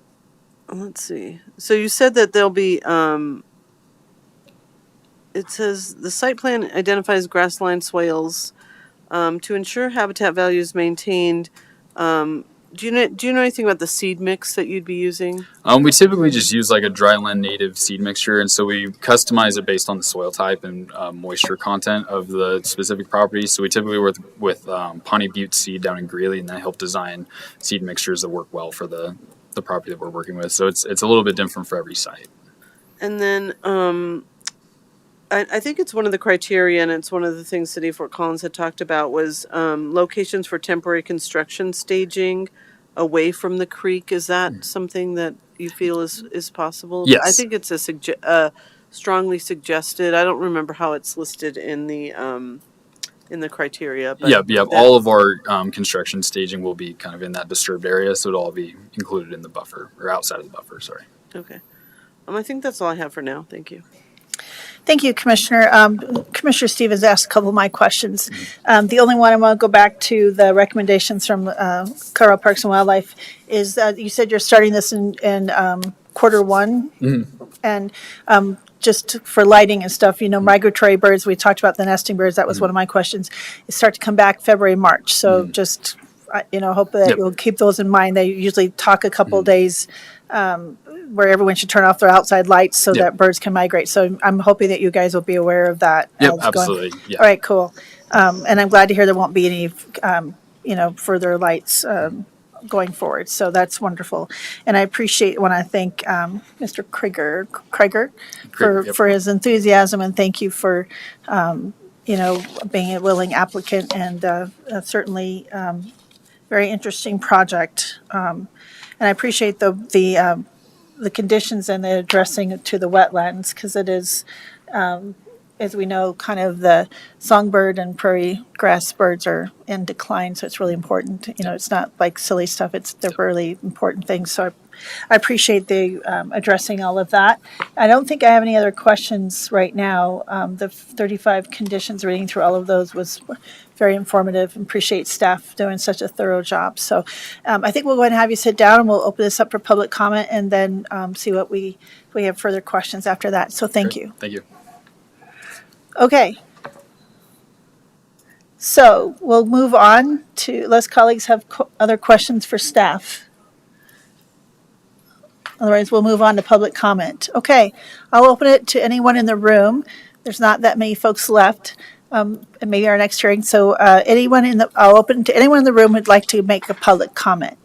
S4: see. So you said that there'll be. It says the site plan identifies grassland swales. To ensure habitat value is maintained, do you know anything about the seed mix that you'd be using?
S17: We typically just use like a dryland native seed mixture, and so we customize it based on the soil type and moisture content of the specific property. So we typically work with Pawnee Butte seed down in Greeley, and they help design seed mixtures that work well for the property that we're working with. So it's a little bit different for every site.
S4: And then I think it's one of the criteria, and it's one of the things City of Fort Collins had talked about, was locations for temporary construction staging away from the creek. Is that something that you feel is possible?
S17: Yes.
S4: I think it's strongly suggested. I don't remember how it's listed in the criteria. But
S17: all of our construction staging will be kind of in that disturbed area, so it'll all be included in the buffer, or outside of the buffer, sorry.
S4: Okay. I think that's all I have for now. Thank you.
S1: Thank you, Commissioner. Commissioner Stevens asked a couple of my questions. The only one I want to go back to the recommendations from Colorado Parks and Wildlife is you said you're starting this in quarter one. And just for lighting and stuff, migratory birds, we talked about the nesting birds. That was one of my questions. They start to come back February, March. So just, hope that you'll keep those in mind. They usually talk a couple days where everyone should turn off their outside lights so that birds can migrate. So I'm hoping that you guys will be aware of that.
S17: Absolutely.
S1: All right, cool. And I'm glad to hear there won't be any, further lights going forward. So that's wonderful. And I want to thank Mr. Krieger for his enthusiasm, and thank you for, being a willing applicant, and certainly very interesting project. And I appreciate the conditions and the addressing to the wetlands, because it is, as we know, kind of the songbird and prairie grass birds are in decline, so it's really important. It's not like silly stuff. They're really important things. So I appreciate the addressing all of that. I don't think I have any other questions right now. The 35 conditions, reading through all of those was very informative. Appreciate staff doing such a thorough job. So I think we'll go ahead and have you sit down, and we'll open this up for public comment, and then see what we have further questions after that. So thank you.
S17: Thank you.
S1: Okay. So we'll move on to, unless colleagues have other questions for staff. Otherwise, we'll move on to public comment. Okay, I'll open it to anyone in the room. There's not that many folks left, and maybe our next hearing. So I'll open to anyone in the room who'd like to make a public comment.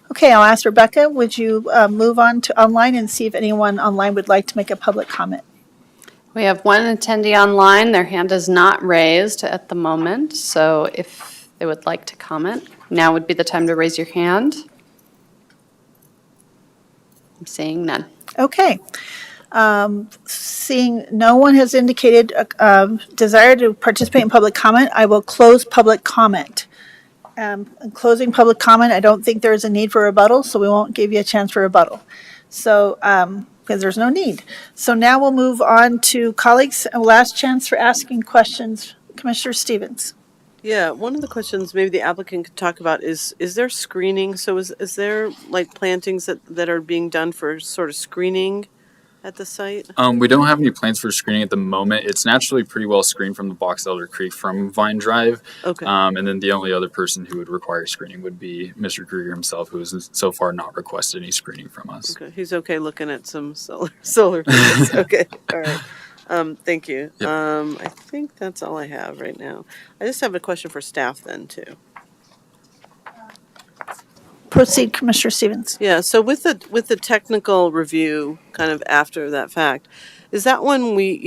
S1: Okay, I'll ask Rebecca, would you move on to online and see if anyone online would like to make a public comment?
S2: We have one attendee online. Their hand is not raised at the moment, so if they would like to comment, now would be the time to raise your hand. I'm seeing none.
S1: Okay. Seeing no one has indicated a desire to participate in public comment, I will close public comment. Closing public comment, I don't think there is a need for rebuttal, so we won't give you a chance for rebuttal. So, because there's no need. So now we'll move on to colleagues, a last chance for asking questions. Commissioner Stevens.
S4: Yeah, one of the questions maybe the applicant could talk about is there screening? So is there like plantings that are being done for sort of screening at the site?
S17: We don't have any plans for screening at the moment. It's naturally pretty well screened from the Box Elder Creek from Vine Drive.
S4: Okay.
S17: And then the only other person who would require screening would be Mr. Krieger himself, who has so far not requested any screening from us.
S4: Okay, he's okay looking at some solar panels. Okay, all right. Thank you.
S17: Yep.
S4: I think that's all I have right now. I just have a question for staff then too.
S1: Proceed, Commissioner Stevens.
S4: Yeah, so with the technical review kind of after that fact, is that when we,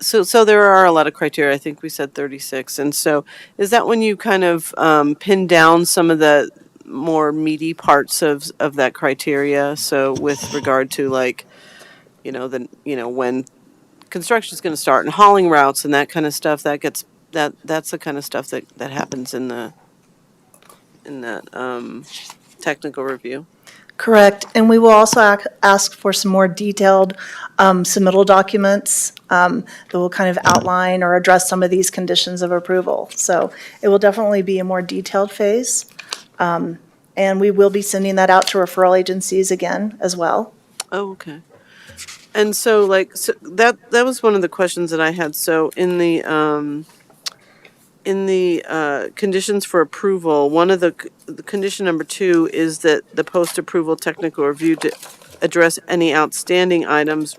S4: so there are a lot of criteria, I think we said 36. And so is that when you kind of pin down some of the more meaty parts of that criteria? So with regard to like, when construction is going to start and hauling routes and that kind of stuff, that's the kind of stuff that happens in that technical review.
S16: Correct. And we will also ask for some more detailed submittal documents that will kind of outline or address some of these conditions of approval. So it will definitely be a more detailed phase. And we will be sending that out to referral agencies again as well.
S4: Oh, okay. And so that was one of the questions that I had. So in the conditions for approval, one of the condition number 2 is that the post-approval technical review to address any outstanding items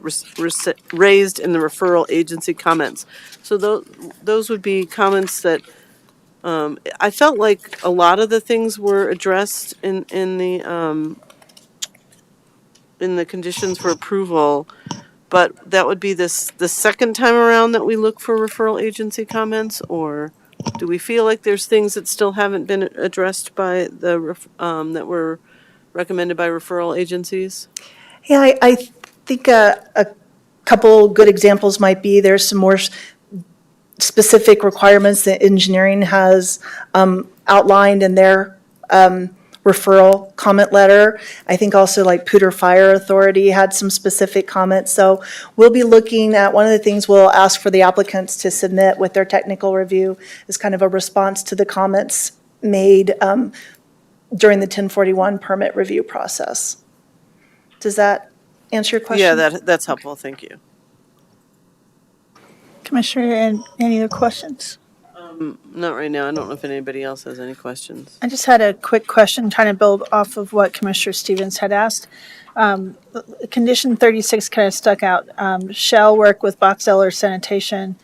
S4: raised in the referral agency comments. So those would be comments that I felt like a lot of the things were addressed in the conditions for approval, but that would be the second time around that we look for referral agency comments, or do we feel like there's things that still haven't been addressed by that were recommended by referral agencies?
S16: Yeah, I think a couple good examples might be there's some more specific requirements that engineering has outlined in their referral comment letter. I think also like Poudre Fire Authority had some specific comments. So we'll be looking at, one of the things we'll ask for the applicants to submit with their technical review is kind of a response to the comments made during the 1041 permit review process. Does that answer your question?
S4: Yeah, that's helpful. Thank you.
S1: Commissioner, any other questions?
S4: Not right now. I don't know if anybody else has any questions.
S1: I just had a quick question trying to build off of what Commissioner Stevens had asked. Condition 36 kind of stuck out. Shall work with Box Elder Sanitation,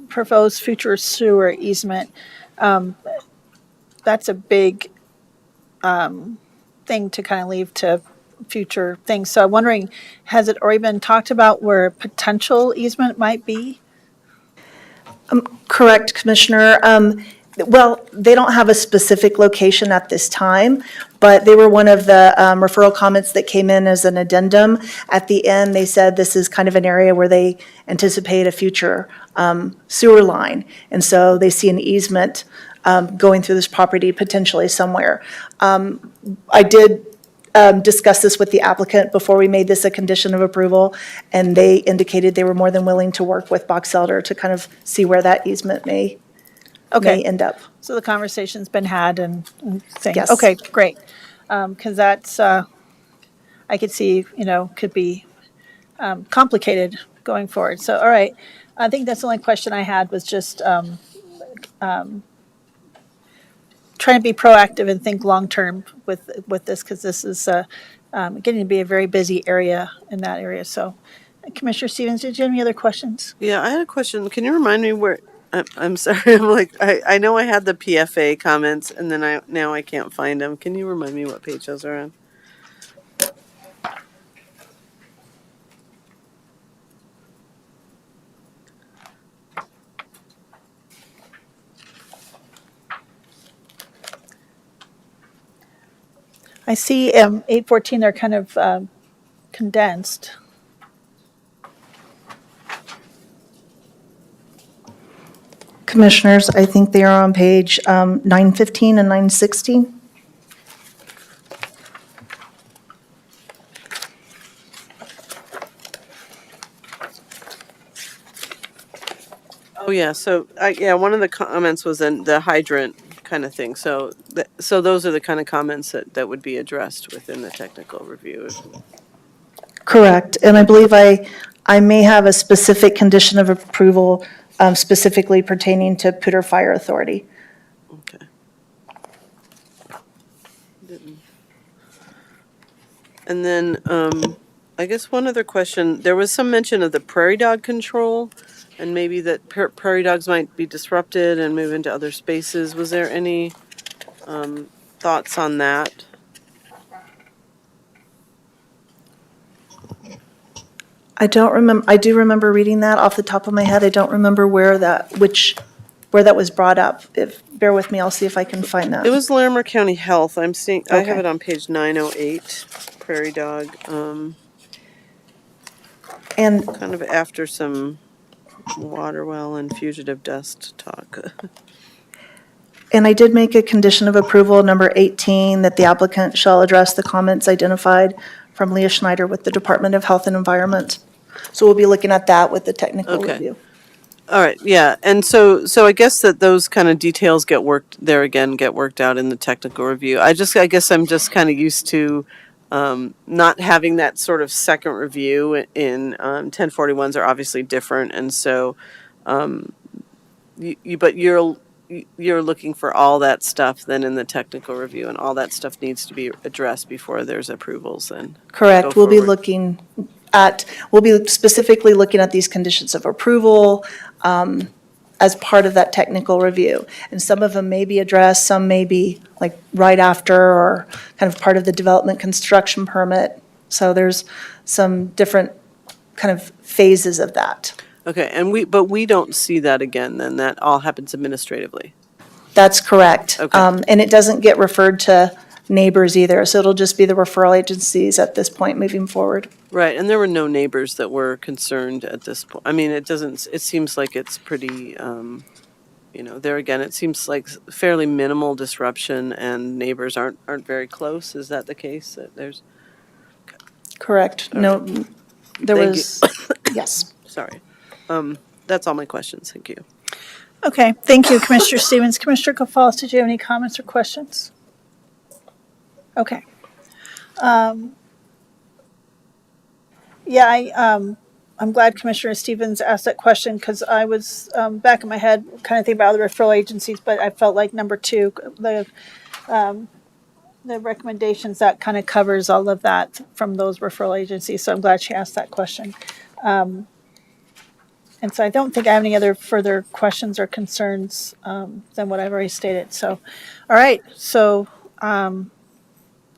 S1: proposed future sewer easement. That's a big thing to kind of leave to future things. So I'm wondering, has it already been talked about where potential easement might be?
S16: Correct, Commissioner. Well, they don't have a specific location at this time, but they were one of the referral comments that came in as an addendum. At the end, they said this is kind of an area where they anticipate a future sewer line. And so they see an easement going through this property potentially somewhere. I did discuss this with the applicant before we made this a condition of approval, and they indicated they were more than willing to work with Box Elder to kind of see where that easement may end up.
S1: So the conversation's been had and things.
S16: Yes.
S1: Okay, great. Because that's, I could see, could be complicated going forward. So, all right. I think that's the only question I had was just trying to be proactive and think long-term with this, because this is getting to be a very busy area in that area. So, Commissioner Stevens, did you have any other questions?
S4: Yeah, I had a question. Can you remind me where, I'm sorry, I'm like, I know I had the PFA comments and then now I can't find them. Can you remind me what page those are on?
S1: I see 814, they're kind of condensed.
S16: Commissioners, I think they are on page 915 and 916.
S4: Oh, yeah, so, one of the comments was in the hydrant kind of thing. So, so those are the kind of comments that would be addressed within the technical review.
S16: Correct. And I believe I may have a specific condition of approval specifically pertaining to Poudre Fire Authority.
S4: Okay. And then, I guess one other question, there was some mention of the prairie dog control and maybe that prairie dogs might be disrupted and move into other spaces. Was there any thoughts on that?
S16: I don't remember, I do remember reading that off the top of my head. I don't remember where that was brought up. Bear with me, I'll see if I can find that.
S4: It was Larimer County Health. I'm seeing, I have
S16: Okay.
S4: it on page 908, prairie dog.
S16: And
S4: kind of after some water well and fugitive dust talk.
S16: And I did make a condition of approval, number 18, that the applicant shall address the comments identified from Leah Schneider with the Department of Health and Environment. So we'll be looking at that with the technical
S4: Okay.
S16: review.
S4: All right, yeah, and so I guess that those kind of details get worked out in the technical review. I guess I'm just kind of used to not having that sort of second review in 1041s are obviously different, and so you're looking for all that stuff then in the technical review, and all that stuff needs to be addressed before there's approvals and
S16: Correct.
S4: go
S16: We'll be
S4: forward.
S16: we'll be specifically looking at these conditions of approval as part of that technical review. And some of them may be addressed, some may be like right after or kind of part of the development construction permit. So there's some different kind of phases of that.
S4: Okay, and but we don't see that again then, that all happens administratively.
S16: That's correct.
S4: Okay.
S16: And it doesn't get referred to neighbors either, so it'll just be the referral agencies at this point moving forward.
S4: Right, and there were no neighbors that were concerned at this point. I mean, it seems like it's pretty, there again, it seems like fairly minimal disruption and neighbors aren't very close. Is that the case? That there's,
S16: Correct. No, there
S4: Thank
S16: was, yes.
S4: sorry. That's all my questions. Thank you.
S1: Okay, thank you, Commissioner Stevens. Commissioner Gonzalez, did you have any comments or questions? Okay. I'm glad Commissioner Stevens asked that question because I was back in my head kind of thinking about other referral agencies, but I felt like number 2, the recommendations, that kind of covers all of that from those referral agencies. So I'm glad she asked that question. And so I don't think I have any other further questions or concerns than what I've already stated. So, all right. So,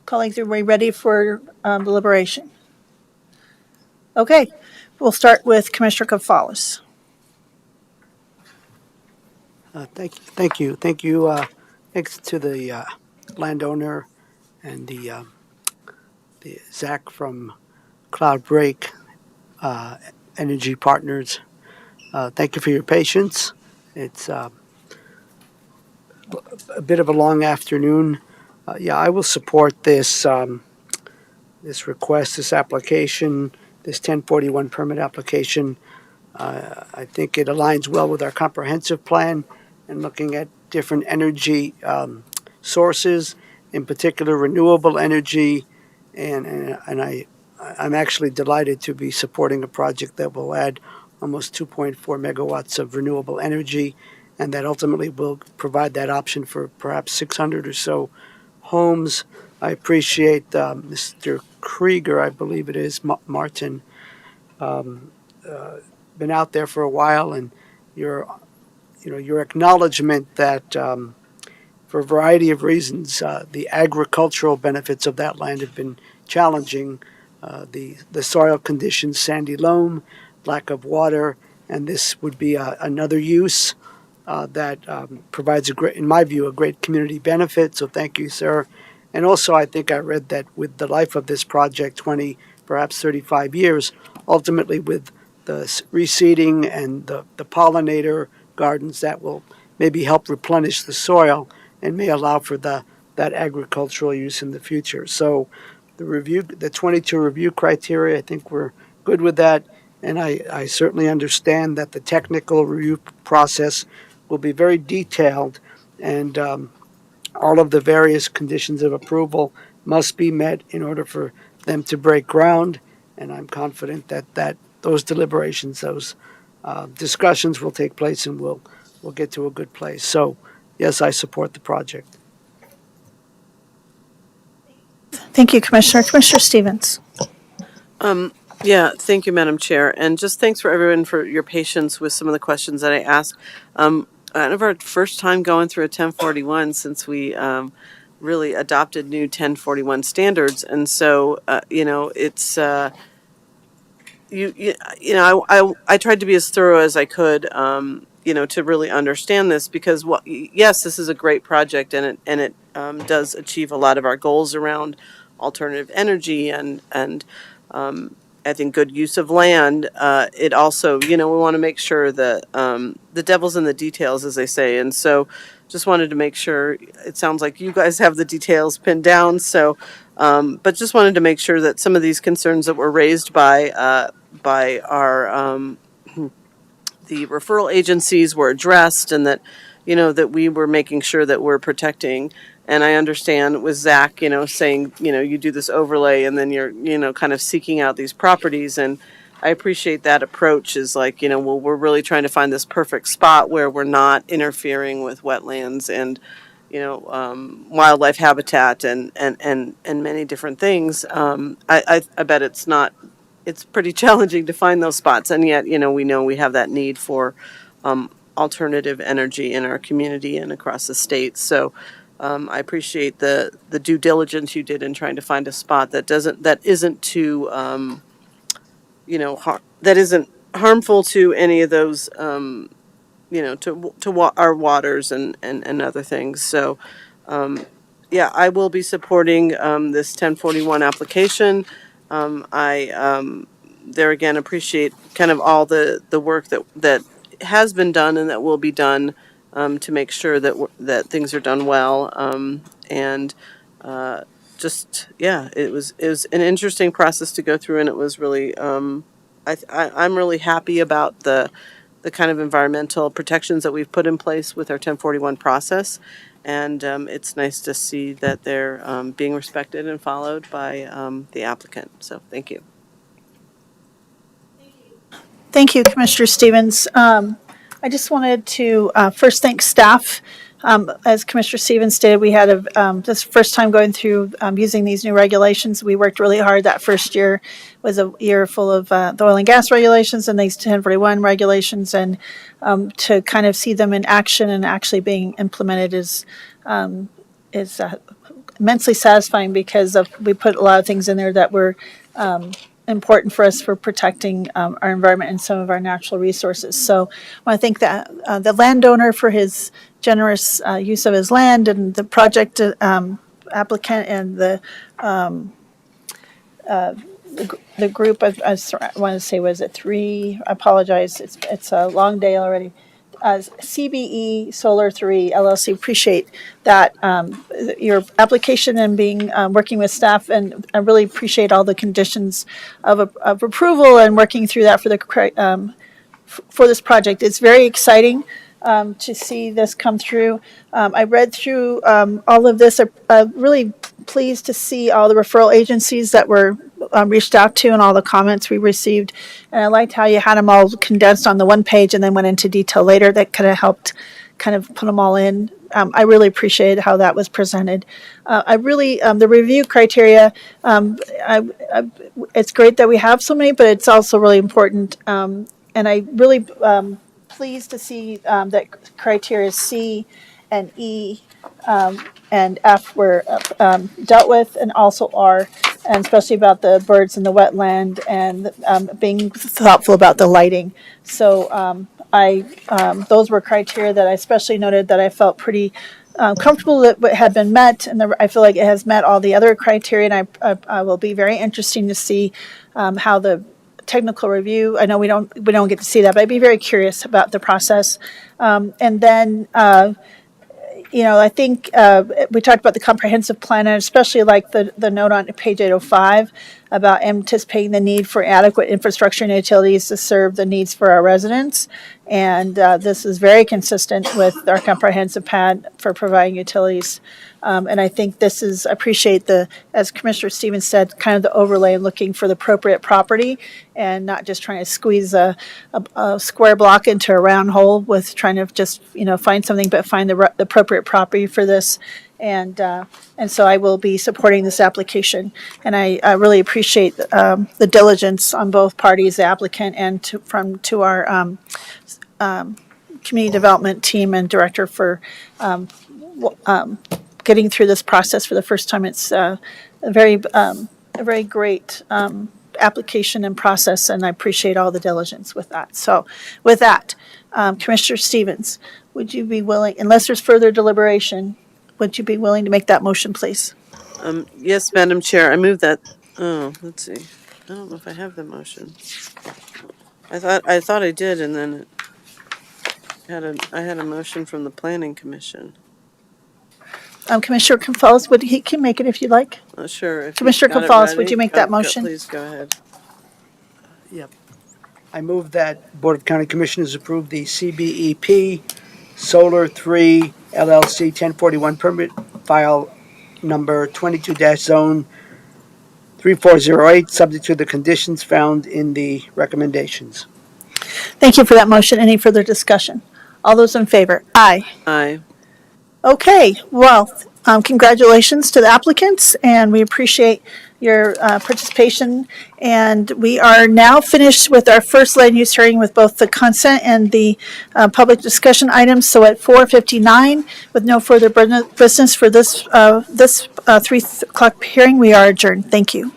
S1: colleagues, are we ready for deliberation? Okay. We'll start with Commissioner Gonzalez.
S6: Thank you. Thanks to the landowner and the Zach from Cloudbreak Energy Partners. Thank you for your patience. It's a bit of a long afternoon. Yeah, I will support this, this request, this application, this 1041 permit application. I think it aligns well with our comprehensive plan and looking at different energy sources, in particular renewable energy. I'm actually delighted to be supporting a project that will add almost 2.4 megawatts of renewable energy, and that ultimately will provide that option for perhaps 600 or so homes. I appreciate Mr. Krieger, I believe it is, Martin, been out there for a while, and your acknowledgement that for a variety of reasons, the agricultural benefits of that land have been challenging. The soil conditions, sandy loam, lack of water, and this would be another use that provides in my view, a great community benefit. So thank you, sir. And also, I think I read that with the life of this project, 20, perhaps 35 years, ultimately with the reseeding and the pollinator gardens, that will maybe help replenish the soil and may allow for that agricultural use in the future. So the 22 review criteria, I think we're good with that. And I certainly understand that the technical review process will be very detailed, and all of the various conditions of approval must be met in order for them to break ground. And I'm confident that those deliberations, those discussions will take place, and we'll get to a good place. So, yes, I support the project.
S1: Thank you, Commissioner. Commissioner Stevens.
S4: Yeah, thank you, Madam Chair. And just thanks for everyone for your patience with some of the questions that I asked. Kind of our first time going through a 1041 since we really adopted new 1041 standards. And so, it's, I tried to be as thorough as I could, to really understand this because, yes, this is a great project and it does achieve a lot of our goals around alternative energy and I think good use of land. It also, we want to make sure that the devil's in the details, as they say. And so just wanted to make sure, it sounds like you guys have the details pinned down. So, but just wanted to make sure that some of these concerns that were raised by our, the referral agencies were addressed and that, that we were making sure that we're protecting. And I understand with Zach, saying, you do this overlay and then you're, kind of seeking out these properties. And I appreciate that approach is like, well, we're really trying to find this perfect spot where we're not interfering with wetlands and, wildlife habitat and many different things. I bet it's pretty challenging to find those spots. And yet, we know we have that need for alternative energy in our community and across the state. So, I appreciate the due diligence you did in trying to find a spot that isn't too, that isn't harmful to any of those, to our waters and other things. So, yeah, I will be supporting this 1041 application. I there again appreciate kind of all the work that has been done and that will be done. To make sure that things are done well, it was an interesting process to go through, and it was really I'm really happy about the kind of environmental protections that we've put in place with our 1041 process, and it's nice to see that they're being respected and followed by the applicant. So thank you.
S1: Thank you, Commissioner Stevens. I just wanted to first thank staff. As Commissioner Stevens stated, we had this first time going through using these new regulations. We worked really hard. That first year was a year full of the oil and gas regulations and these 1041 regulations, and to kind of see them in action and actually being implemented is immensely satisfying because we put a lot of things in there that were important for us for protecting our environment and some of our natural resources. So I want to thank the landowner for his generous use of his land, and the project applicant, and the group of, I want to say, was it three? I apologize. It's a long day already. CBE Solar 3 LLC. Appreciate that, your application and being, working with staff, and I really appreciate all the conditions of approval and working through that for for this project. It's very exciting to see this come through. I read through all of this. I'm really pleased to see all the referral agencies that were reached out to and all the comments we received. And I liked how you had them all condensed on the one page and then went into detail later. That kind of helped kind of put them all in. I really appreciated how that was presented. I really, the review criteria, it's great that we have so many, but it's also really important. And I really pleased to see that criteria C and E and F were dealt with, and also R, and especially about the birds in the wetland and being thoughtful about the lighting. So those were criteria that I especially noted that I felt pretty comfortable that had been met, and I feel like it has met all the other criteria, and I will be very interesting to see how the technical review, I know we don't get to see that, but I'd be very curious about the process. And then, I think we talked about the comprehensive plan, and especially like the note on page 805 about anticipating the need for adequate infrastructure and utilities to serve the needs for our residents. And this is very consistent with our comprehensive plan for providing utilities. And I think this is, I appreciate as Commissioner Stevens said, kind of the overlay and looking for the appropriate property and not just trying to squeeze a square block into a round hole with trying to just, find something, but find the appropriate property for this. And so I will be supporting this application. And I really appreciate the diligence on both parties, the applicant and to our community development team and director for getting through this process for the first time. It's a very great application and process, and I appreciate all the diligence with that. So with that, Commissioner Stevens, would you be willing, unless there's further deliberation, would you be willing to make that motion, please?
S4: Yes, Madam Chair, I move that, let's see. I don't know if I have the motion. I thought I did, and then I had a motion from the Planning Commission.
S1: Commissioner Gonzalez, he can make it if you'd like.
S4: Sure. If
S1: Commissioner
S4: you've got it
S1: Gonzalez, would
S4: ready.
S1: you make that motion?
S4: Please go ahead.
S6: Yep. I move that Board of County Commissioners approve the CBEP Solar 3 LLC 1041 permit file number 22-zone 3408, subject to the conditions found in the recommendations.
S1: Thank you for that motion. Any further discussion? All those in favor? Aye.
S4: Aye.
S1: Okay, well, congratulations to the applicants, and we appreciate your participation. And we are now finished with our first land use hearing with both the consent and the public discussion items. So at 4:59, with no further business for this 3 o'clock hearing, we are adjourned. Thank you.